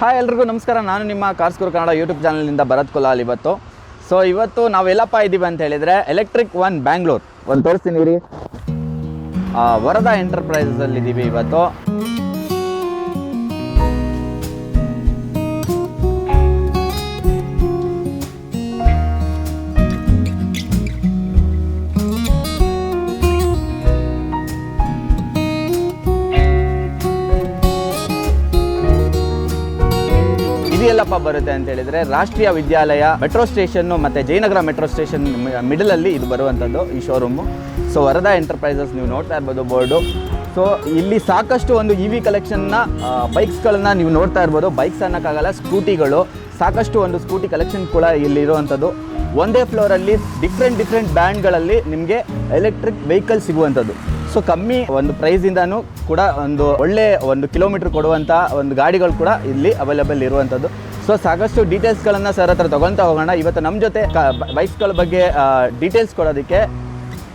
Hi ಎಲ್ರಿಗೂ ನಮಸ್ಕಾರ. ನಾನು ನಿಮ್ಮ ಕಾರ್ಸ್ ಗುರು ಕನ್ನಡ ಯೂಟ್ಯೂಬ್ ಚಾನಲ್ನಿಂದ ಭರತ್ ಕುಲಾಲ್. ಇವತ್ತು ನಾವೆಲ್ಲಪ್ಪ ಇದ್ದೀವಿ ಅಂತ ಹೇಳಿದರೆ ಎಲೆಕ್ಟ್ರಿಕ್ ಒನ್ ಬ್ಯಾಂಗ್ಳೂರ್ ಒಂದು ತೋರಿಸ್ತೀನಿ ರೀ. ವರದಾ ಎಂಟರ್ಪ್ರೈಸಲ್ಲಿದ್ದೀವಿ ಇವತ್ತು. ಎಲ್ಲಪ್ಪ ಬರುತ್ತೆ ಅಂತ ಹೇಳಿದ್ರೆ ರಾಷ್ಟ್ರೀಯ ವಿದ್ಯಾಲಯ ಮೆಟ್ರೋ ಸ್ಟೇಷನ್ ಮತ್ತೆ ಜಯನಗರ ಮೆಟ್ರೋ ಸ್ಟೇಷನ್ ಮಿಡಲ್ ಅಲ್ಲಿ ಇದು ಬರುವಂಥದ್ದು ಈ ಶೋರೂಮು. ಸೊ ವರದಾ ಎಂಟರ್ಪ್ರೈಸಸ್ ನೀವು ನೋಡ್ತಾ ಇರ್ಬೋದು ಬೋರ್ಡು. ಸೊ ಇಲ್ಲಿ ಸಾಕಷ್ಟು ಒಂದು ಇ ವಿ ಕಲೆಕ್ಷನ್ನ ಬೈಕ್ಸ್ಗಳನ್ನ ನೀವು ನೋಡ್ತಾ ಇರ್ಬೋದು. ಬೈಕ್ಸ್ ಅನ್ನೋಕ್ಕಾಗಲ್ಲ, ಸ್ಕೂಟಿಗಳು ಸಾಕಷ್ಟು ಒಂದು ಸ್ಕೂಟಿ ಕಲೆಕ್ಷನ್ ಕೂಡ ಇಲ್ಲಿ ಇರುವಂಥದ್ದು. ಒಂದೇ ಫ್ಲೋರಲ್ಲಿ ಡಿಫ್ರೆಂಟ್ ಬ್ರ್ಯಾಂಡ್ಗಳಲ್ಲಿ ನಿಮಗೆ ಎಲೆಕ್ಟ್ರಿಕ್ ವೆಹಿಕಲ್ ಸಿಗುವಂಥದ್ದು. ಸೊ ಕಮ್ಮಿ ಒಂದು ಪ್ರೈಸಿಂದನೂ ಕೂಡ ಒಂದು ಒಳ್ಳೆ ಒಂದು ಕಿಲೋಮೀಟ್ರ್ ಕೊಡುವಂಥ ಒಂದು ಗಾಡಿಗಳು ಕೂಡ ಇಲ್ಲಿ ಅವೈಲೇಬಲ್ ಇರುವಂಥದ್ದು. ಸೊ ಸಾಕಷ್ಟು ಡೀಟೇಲ್ಸ್ಗಳನ್ನು ಸರ್ ಹತ್ರ ತೊಗೊತಾ ಹೋಗೋಣ. ಇವತ್ತು ನಮ್ಮ ಜೊತೆ ಬೈಕ್ಸ್ಗಳ ಬಗ್ಗೆ ಡೀಟೇಲ್ಸ್ ಕೊಡೋದಕ್ಕೆ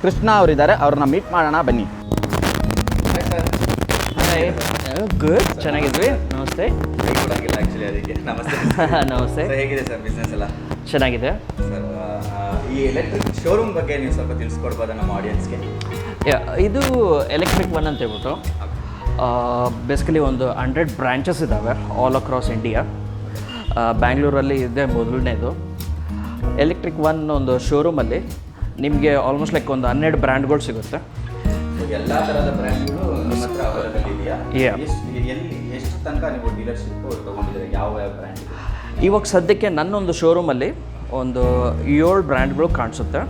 ಕೃಷ್ಣ ಅವರಿದ್ದಾರೆ. ಅವ್ರನ್ನ ಮೀಟ್ ಮಾಡೋಣ ಬನ್ನಿ. ಗುಡ್, ಚೆನ್ನಾಗಿದ್ವಿ. ನಮಸ್ತೆ. ಆ್ಯಕ್ಚುಲಿ ಅದಕ್ಕೆ ನಮಸ್ತೆ. ನಮಸ್ತೆ. ಹೇಗಿದೆ ಸರ್ ಬಿಸ್ನೆಸ್ ಎಲ್ಲ? ಚೆನ್ನಾಗಿದೆ ಸರ್. ಈ ಎಲೆಕ್ಟ್ರಿಕ್ ಶೋರೂಮ್ ಬಗ್ಗೆ ನೀವು ಸ್ವಲ್ಪ ತಿಳಿಸ್ಕೊಡ್ಬೋದಾ ನಮ್ಮ ಆಡಿಯನ್ಸ್ಗೆ? ಇದು ಎಲೆಕ್ಟ್ರಿಕ್ ಒನ್ ಅಂತ ಹೇಳ್ಬಿಟ್ಟು ಬೇಸಿಕಲಿ ಒಂದು 100 ಬ್ರ್ಯಾಂಚಸ್ ಇದ್ದಾವೆ ಆಲ್ ಅಕ್ರಾಸ್ ಇಂಡಿಯಾ. ಬ್ಯಾಂಗ್ಳೂರಲ್ಲಿ ಇದೆ ಮೊದಲನೇದು. ಎಲೆಕ್ಟ್ರಿಕ್ ಒನ್ ಒಂದು ಶೋರೂಮಲ್ಲಿ ನಿಮಗೆ ಆಲ್ಮೋಸ್ಟ್ ಲೈಕ್ ಒಂದು 12 ಬ್ರ್ಯಾಂಡ್ಗಳು ಸಿಗುತ್ತೆ. ಎಲ್ಲ ಥರದ ಬ್ರ್ಯಾಂಡ್ಗಳು ನಿಮ್ಮ ಹತ್ರ ಅವೈಲೇಬಲ್ ಇದೆಯಾ? ಎಷ್ಟು ತನಕ ನೀವು ಡೀಲರ್ಶಿಪ್ ತೊಗೊಂಡಿದ್ದೀರಾ? ಯಾವ ಬ್ರ್ಯಾಂಡ್? ಇವಾಗ ಸದ್ಯಕ್ಕೆ ನನ್ನೊಂದು ಶೋರೂಮಲ್ಲಿ ಒಂದು 7 ಬ್ರ್ಯಾಂಡ್ಗಳು ಕಾಣಿಸುತ್ತೆ.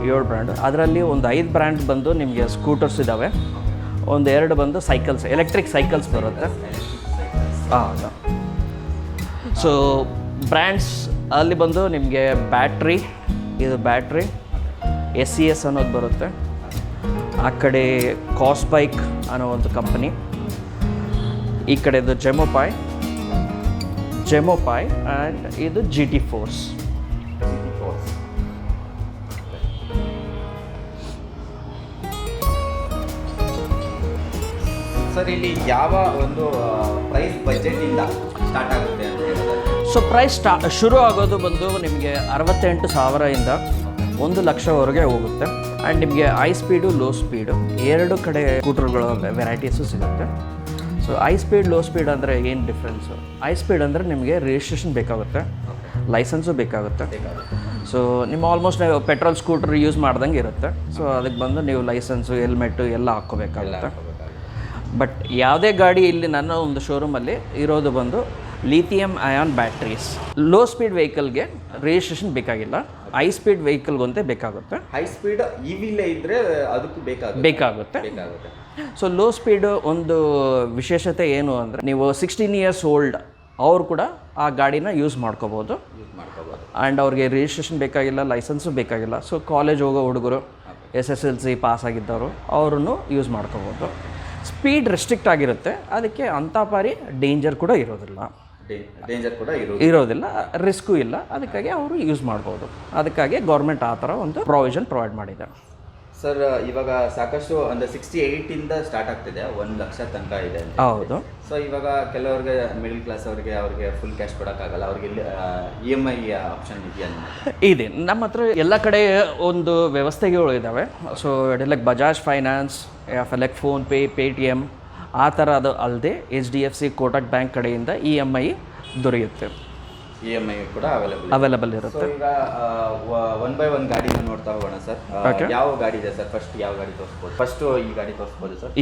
7 ಬ್ರ್ಯಾಂಡ್. ಅದರಲ್ಲಿ ಒಂದು 5 ಬ್ರ್ಯಾಂಡ್ ಬಂದು ನಿಮಗೆ ಸ್ಕೂಟರ್ಸ್ ಇದ್ದಾವೆ, ಒಂದು 2 ಬಂದು ಸೈಕಲ್ಸ್, ಎಲೆಕ್ಟ್ರಿಕ್ ಸೈಕಲ್ಸ್ ಬರುತ್ತೆ. ಹೌದು. ಸೊ ಬ್ರ್ಯಾಂಡ್ಸ್ ಅಲ್ಲಿ ಬಂದು ನಿಮಗೆ ಬ್ಯಾಟ್ರಿ, ಇದು ಬ್ಯಾಟ್ರಿ SES ಅನ್ನೋದು ಬರುತ್ತೆ. ಆ ಕಡೆ ಕಾಸ್ ಬೈಕ್ ಅನ್ನೋ ಒಂದು ಕಂಪನಿ, ಈ ಕಡೆದು ಜೆಮೋಪಾಯ್ ಆ್ಯಂಡ್ ಇದು GT Force. ಸರ್, ಇಲ್ಲಿ ಯಾವ ಒಂದು ಪ್ರೈಸ್ ಬಜೆಟಿಂದ ಸ್ಟಾರ್ಟ್ ಆಗುತ್ತೆ ಅಂತ ಹೇಳಿದ್ರೆ? ಸೊ ಪ್ರೈಸ್ ಶುರು ಆಗೋದು ಬಂದು ನಿಮಗೆ 68,000ಇಂದ 1,00,000ವರೆಗೆ ಹೋಗುತ್ತೆ. ಆ್ಯಂಡ್ ನಿಮಗೆ ಹೈ ಸ್ಪೀಡು, ಲೋ ಸ್ಪೀಡು 2 ಕಡೆ ಸ್ಕೂಟರ್ಗಳ ವೆರೈಟೀಸು ಸಿಗುತ್ತೆ. So high speed, low speed ಅಂದರೆ ಏನು ಡಿಫ್ರೆನ್ಸು? ಹೈ ಸ್ಪೀಡ್ ಅಂದರೆ ನಿಮಗೆ ರಿಜಿಸ್ಟ್ರೇಷನ್ ಬೇಕಾಗುತ್ತೆ, ಲೈಸೆನ್ಸು ಬೇಕಾಗುತ್ತೆ. ಸೊ ನಿಮ್ಮ ಆಲ್ಮೋಸ್ಟ್ ನೀವು ಪೆಟ್ರೋಲ್ ಸ್ಕೂಟರ್ ಯೂಸ್ ಮಾಡ್ದಂಗೆ ಇರುತ್ತೆ. ಸೊ ಅದಕ್ಕೆ ಬಂದು ನೀವು ಲೈಸೆನ್ಸು, ಹೆಲ್ಮೆಟ್ಟು ಎಲ್ಲ ಹಾಕ್ಕೋಬೇಕಾಗುತ್ತೆ. ಬಟ್ ಯಾವುದೇ ಗಾಡಿ ಇಲ್ಲಿ ನನ್ನ ಒಂದು ಶೋರೂಮಲ್ಲಿ ಇರೋದು ಬಂದು lithium ion batteries. Low speed ವೆಹಿಕಲ್ಗೆ ರಿಜಿಸ್ಟ್ರೇಷನ್ ಬೇಕಾಗಿಲ್ಲ, ಹೈ ಸ್ಪೀಡ್ ವೆಹಿಕಲ್ಗಂತೆ ಬೇಕಾಗುತ್ತೆ. ಹೈ ಸ್ಪೀಡ್ ಇವಿಲೇ ಇದ್ದರೆ ಅದಕ್ಕೂ ಬೇಕಾಗುತ್ತೆ. ಸೊ ಲೋ ಸ್ಪೀಡು ಒಂದು ವಿಶೇಷತೆ ಏನು ಅಂದರೆ ನೀವು 16 ಇಯರ್ಸ್ ಓಲ್ಡ್ ಅವರು ಕೂಡ ಆ ಗಾಡಿನ ಯೂಸ್ ಮಾಡ್ಕೋಬೋದು. ಆ್ಯಂಡ್ ಅವ್ರಿಗೆ ರಿಜಿಸ್ಟ್ರೇಷನ್ ಬೇಕಾಗಿಲ್ಲ, ಲೈಸೆನ್ಸು ಬೇಕಾಗಿಲ್ಲ. ಸೊ ಕಾಲೇಜ್ ಹೋಗೋ ಹುಡುಗರು, SSLC ಪಾಸ್ ಆಗಿದ್ದವರು ಅವ್ರನ್ನು ಯೂಸ್ ಮಾಡ್ಕೋಬೋದು. ಸ್ಪೀಡ್ ರೆಸ್ಟ್ರಿಕ್ಟ್ ಆಗಿರುತ್ತೆ, ಅದಕ್ಕೆ ಅಂಥ ಪಾರಿ ಡೇಂಜರ್ ಕೂಡ ಇರೋದಿಲ್ಲ, ರಿಸ್ಕು ಇಲ್ಲ. ಅದಕ್ಕಾಗಿ ಅವರು ಯೂಸ್ ಮಾಡ್ಬೋದು. ಅದಕ್ಕಾಗಿ ಗೌರ್ಮೆಂಟ್ ಆ ಥರ ಒಂದು ಪ್ರಾವಿಷನ್ ಪ್ರೊವೈಡ್ ಮಾಡಿದೆ. ಸರ್, ಇವಾಗ ಸಾಕಷ್ಟು ಅಂದರೆ 68ಇಂದ ಸ್ಟಾರ್ಟ್ ಆಗ್ತಿದೆ, 1,00,000 ತನಕ ಇದೆ. ಹೌದು. ಸೊ ಇವಾಗ ಕೆಲವ್ರಿಗೆ ಮಿಡಲ್ ಕ್ಲಾಸ್ ಅವ್ರಿಗೆ ಫುಲ್ ಕ್ಯಾಶ್ ಕೊಡೋಕ್ಕಾಗಲ್ಲ, ಅವ್ರಿಗೆ EMI ಆಪ್ಷನ್ ಇದೆಯಾ? ಇದೆ ನಮ್ಮ ಹತ್ರ. ಎಲ್ಲ ಕಡೆ ಒಂದು ವ್ಯವಸ್ಥೆಗಳು ಇದ್ದಾವೆ. So like Bajaj finance, like PhonePe, Paytm ಆ ಥರ ಅದು ಅಲ್ಲದೆ HDFC, ಕೋಟಕ್ ಬ್ಯಾಂಕ್ ಕಡೆಯಿಂದ EMI ದೊರೆಯುತ್ತೆ. EMI ಕೂಡ ಅವೈಲೇಬಲ್ ಇರುತ್ತೆ. ಈಗ 1 by 1 ಗಾಡಿನ ನೋಡ್ತಾ ಹೋಗೋಣ ಸರ್. ಯಾವ ಗಾಡಿ ಇದೆ ಸರ್? ಫಸ್ಟ್ ಯಾವ ಗಾಡಿ ತೋರಿಸ್ಬೋದು? ಫಸ್ಟು ಈ ಗಾಡಿ ತೋರಿಸ್ಬೋದು ಸರ್.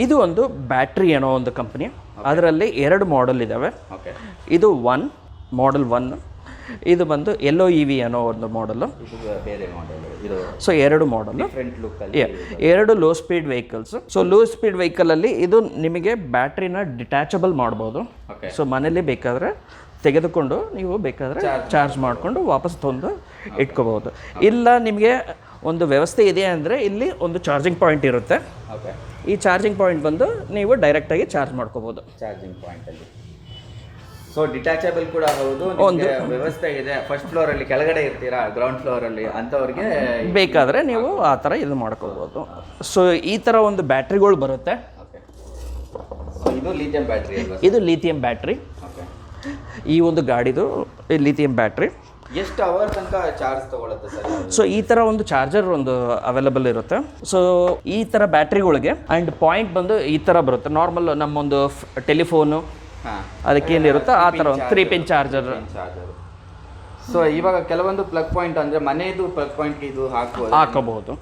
ಇದು ಒಂದು ಬ್ಯಾಟ್ರಿ ಅನ್ನೋ ಒಂದು ಕಂಪನಿ. ಅದರಲ್ಲಿ 2 ಮಾಡೆಲ್ ಇದ್ದಾವೆ. ಇದು ಮಾಡೆಲ್ 1. ಇದು ಬಂದು LOEV ಅನ್ನೋ ಒಂದು ಮಾಡಲು. ಬೇರೆ ಮಾಡೆಲ್. ಸೊ 2 ಮಾಡಲು, 2 low speed vehicles. So low speed ವೆಹಿಕಲಲ್ಲಿ ಇದು ನಿಮಗೆ ಬ್ಯಾಟ್ರಿನ ಡಿಟ್ಯಾಚಬಲ್ ಮಾಡ್ಬೋದು. ಸೊ ಮನೇಲಿ ಬೇಕಾದರೆ ತೆಗೆದುಕೊಂಡು ನೀವು ಬೇಕಾದರೆ ಚಾರ್ಜ್ ಮಾಡಿಕೊಂಡು ವಾಪಸ್ ತಂದು ಇಟ್ಕೋಬೋದು. ಇಲ್ಲ ನಿಮಗೆ ಒಂದು ವ್ಯವಸ್ಥೆ ಇದೆ ಅಂದರೆ ಇಲ್ಲಿ ಒಂದು ಚಾರ್ಜಿಂಗ್ ಪಾಯಿಂಟ್ ಇರುತ್ತೆ. ಈ ಚಾರ್ಜಿಂಗ್ ಪಾಯಿಂಟ್ ಬಂದು ನೀವು ಡೈರೆಕ್ಟಾಗಿ ಚಾರ್ಜ್ ಮಾಡ್ಕೋಬೋದು. ಚಾರ್ಜಿಂಗ್ ಪಾಯಿಂಟಲ್ಲಿ ಸೊ ಡಿಟ್ಯಾಚಬಲ್ ಕೂಡ ಹೌದು, ಒಂದು ವ್ಯವಸ್ಥೆ ಇದೆ. ಫಸ್ಟ್ ಫ್ಲೋರಲ್ಲಿ ಕೆಳಗಡೆ ಇರ್ತೀರಾ, ಗ್ರೌಂಡ್ ಫ್ಲೋರಲ್ಲಿ ಅಂಥವ್ರಿಗೆ ಬೇಕಾದರೆ ನೀವು ಆ ಥರ ಇದು ಮಾಡ್ಕೋಬೋದು. ಸೊ ಈ ಥರ ಒಂದು ಬ್ಯಾಟ್ರಿಗಳು ಬರುತ್ತೆ. ಇದು ಲಿಥಿಯಂ ಬ್ಯಾಟ್ರಿ. ಇದು ಲಿಥಿಯಂ ಬ್ಯಾಟ್ರಿ. ಈ ಒಂದು ಗಾಡಿದು ಲಿಥಿಯಂ ಬ್ಯಾಟ್ರಿ. ಎಷ್ಟು ಅವರ್ ತನಕ ಚಾರ್ಜ್ ತಗೊಳುತ್ತೆ ಸರ್? ಸೊ ಈ ಥರ ಒಂದು ಚಾರ್ಜರ್ ಒಂದು ಅವೈಲಬಲ್ ಇರುತ್ತೆ. ಸೊ ಈ ಥರ ಬ್ಯಾಟ್ರಿಗಳಿಗೆ ಆ್ಯಂಡ್ ಪಾಯಿಂಟ್ ಬಂದು ಈ ಥರ ಬರುತ್ತೆ. ನಾರ್ಮಲ್ ನಮ್ಮೊಂದು ಟೆಲಿಫೋನು ಅದಕ್ಕೇನಿರುತ್ತೆ ಆ ಥರ ಒಂದು 3 ಪಿನ್ ಚಾರ್ಜರ್. ಸೊ ಇವಾಗ ಕೆಲವೊಂದು ಪ್ಲಗ್ ಪಾಯಿಂಟ್ ಅಂದರೆ ಮನೆಯದು ಪ್ಲಗ್ ಪಾಯಿಂಟ್ಗೆ ಇದು ಹಾಕೋಬಹುದು,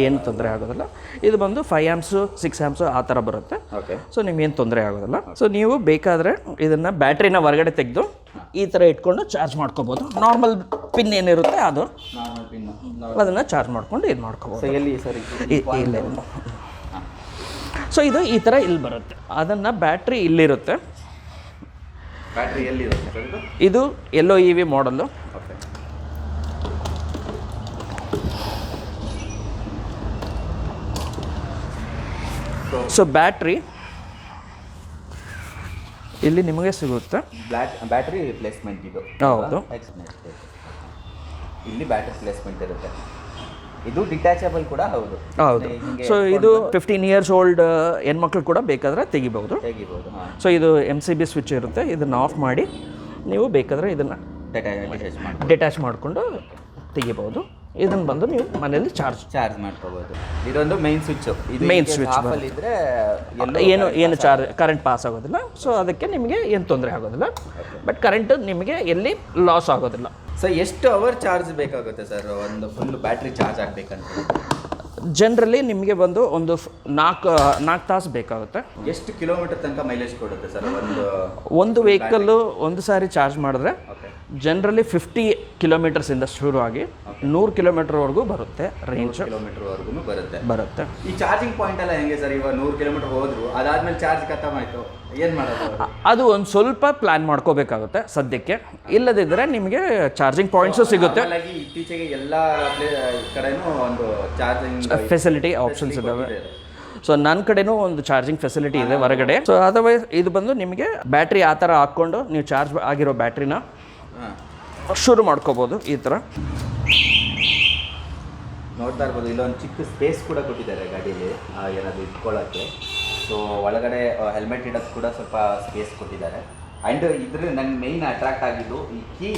ಏನು ತೊಂದರೆ ಆಗೋದಿಲ್ಲ. ಇದು ಬಂದು 5 ಆ್ಯಂಪ್ಸ್ 6 ಆ್ಯಂಪ್ಸ್ ಆ ಥರ ಬರುತ್ತೆ. ಓಕೆ. ಸೊ ನಿಮ್ಗೇನು ತೊಂದರೆ ಆಗೋದಿಲ್ಲ. ಸೊ ನೀವು ಬೇಕಾದರೆ ಇದನ್ನು ಬ್ಯಾಟ್ರಿನ ಹೊರಗಡೆ ತೆಗೆದು ಈ ಥರ ಇಟ್ಕೊಂಡು ಚಾರ್ಜ್ ಮಾಡ್ಕೋಬೋದು. ನಾರ್ಮಲ್ ಪಿನ್ ಏನಿರುತ್ತೆ ಅದು ಅದನ್ನು ಚಾರ್ಜ್ ಮಾಡ್ಕೊಂಡು ಇದು ಮಾಡ್ಕೋಬೋದು. ಇಲ್ಲ. ಸೊ ಇದು ಈ ಥರ ಇಲ್ಲಿ ಬರುತ್ತೆ. ಅದನ್ನು ಬ್ಯಾಟ್ರಿ ಇಲ್ಲಿರುತ್ತೆ. ಬ್ಯಾಟ್ರಿ ಎಲ್ಲಿರುತ್ತೆ? ಇದು LOEV ಮಾಡಲ್ಲು. ಸೊ ಬ್ಯಾಟ್ರಿ ಇಲ್ಲಿ ನಿಮಗೆ ಸಿಗುತ್ತೆ. ಬ್ಯಾಟ್ರಿ ರಿಪ್ಲೇಸ್ಮೆಂಟ್ ಇದು. ಹೌದು, ಇಲ್ಲಿ ಬ್ಯಾಟ್ರಿ ರಿಪ್ಲೇಸ್ಮೆಂಟ್ ಇರುತ್ತೆ. ಇದು ಡಿಟ್ಯಾಚಬಲ್ ಕೂಡ ಹೌದು. ಸೊ ಇದು 15 ಇಯರ್ಸ್ ಓಲ್ಡ್ ಹೆಣ್ಮಕ್ಳು ಕೂಡ ಬೇಕಾದರೆ ತೆಗಿಬಹುದು. ಸೊ ಇದು MCB ಸ್ವಿಚ್ ಇರುತ್ತೆ. ಇದನ್ನು ಆಫ್ ಮಾಡಿ ನೀವು ಬೇಕಾದರೆ ಇದನ್ನು ಡಿಟ್ಯಾಚ್ ಮಾಡಿಕೊಂಡು ತೆಗಿಬಹುದು. ಇದನ್ನು ಬಂದು ನೀವು ಮನೆಯಲ್ಲಿ ಚಾರ್ಜ್ ಮಾಡ್ಕೋಬಹುದು. ಇದೊಂದು ಮೇನ್ ಸ್ವಿಚ್. ಮೇನ್ ಸ್ವಿಚ್ ಇದ್ರೆ ಏನು ಚಾರ್ಜ್ ಕರೆಂಟ್ ಪಾಸ್ ಆಗೋದಿಲ್ಲ. ಸೊ ಅದಕ್ಕೆ ನಿಮಗೆ ಏನು ತೊಂದರೆ ಆಗೋದಿಲ್ಲ. ಬಟ್ ಕರೆಂಟ್ ನಿಮಗೆ ಎಲ್ಲಿ ಲಾಸ್ ಆಗೋದಿಲ್ಲ. ಸೊ ಎಷ್ಟು ಅವರ್ ಚಾರ್ಜ್ ಬೇಕಾಗುತ್ತೆ ಸರ್ ಒಂದು ಫುಲ್ ಬ್ಯಾಟ್ರಿ ಚಾರ್ಜ್ ಆಗಬೇಕಂತ? ಜನರಲಿ ನಿಮಗೆ ಬಂದು ಒಂದು 4 ತಾಸು ಬೇಕಾಗುತ್ತೆ. ಎಷ್ಟು ಕಿಲೋಮೀಟರ್ ತನಕ ಮೈಲೇಜ್ ಕೊಡುತ್ತೆ ಸರ್ ಒಂದು ವೆಹಿಕಲ್ಲು ಒಂದು ಸಾರಿ ಚಾರ್ಜ್ ಮಾಡಿದ್ರೆ? ಜನರಲಿ 50 ಕಿಲೋಮೀಟರ್ಸಿಂದ ಶುರು ಆಗಿ 100 ಕಿಲೋಮೀಟರ್ವರೆಗೂ ಬರುತ್ತೆ ರೇಂಜ್. ಕಿಲೋಮೀಟರ್ವರೆಗೂ ಬರುತ್ತೆ. ಈ ಚಾರ್ಜಿಂಗ್ ಪಾಯಿಂಟ್ ಎಲ್ಲ ಹೆಂಗೆ ಸರ್? ಇವಾಗ 100 ಕಿಲೋಮೀಟರ್ ಹೋದ್ರು ಅದಾದ್ಮೇಲೆ ಚಾರ್ಜ್ ಖತಮ್ ಆಯಿತು, ಏನು ಮಾಡೋದು? ಅದು ಒಂದು ಸ್ವಲ್ಪ ಪ್ಲ್ಯಾನ್ ಮಾಡ್ಕೋಬೇಕಾಗುತ್ತೆ ಸದ್ಯಕ್ಕೆ. ಇಲ್ಲದಿದ್ದರೆ ನಿಮಗೆ ಚಾರ್ಜಿಂಗ್ ಪಾಯಿಂಟ್ಸು ಸಿಗುತ್ತೆ. ಇತ್ತೀಚೆಗೆ ಎಲ್ಲ ಕಡೆನೂ ಒಂದು ಚಾರ್ಜಿಂಗ್ ಫೆಸಿಲಿಟಿ ಆಪ್ಷನ್ಸ್ ಇದ್ದಾವೆ. ಸೊ ನನ್ನ ಕಡೆನೂ ಒಂದು ಚಾರ್ಜಿಂಗ್ ಫೆಸಿಲಿಟಿ ಇದೆ ಹೊರಗಡೆ. ಸೊ ಅದರ್ವೈಸ್ ಇದು ಬಂದು ನಿಮಗೆ ಬ್ಯಾಟ್ರಿ ಆ ಥರ ಹಾಕ್ಕೊಂಡು ನೀವು ಚಾರ್ಜ್ ಆಗಿರೋ ಬ್ಯಾಟ್ರಿನ ಶುರು ಮಾಡ್ಕೋಬೋದು. ಈ ಥರ ನೋಡ್ತಾ ಇರ್ಬೋದು. ಇಲ್ಲೊಂದು ಚಿಕ್ಕ ಸ್ಪೇಸ್ ಕೂಡ ಕೊಟ್ಟಿದ್ದಾರೆ ಗಾಡೀಲಿ ಏನಾದರೂ ಇಟ್ಕೊಳ್ಳೋಕ್ಕೆ. ಸೊ ಒಳಗಡೆ ಹೆಲ್ಮೆಟ್ ಇಡೋಕ್ಕೆ ಕೂಡ ಸ್ವಲ್ಪ ಸ್ಪೇಸ್ ಕೊಟ್ಟಿದ್ದಾರೆ. ಆ್ಯಂಡ್ ಇದ್ರ ನನಗೆ ಮೇಯ್ನ್ ಅಟ್ರಾಕ್ಟ್ ಆಗಿದ್ದು ಈ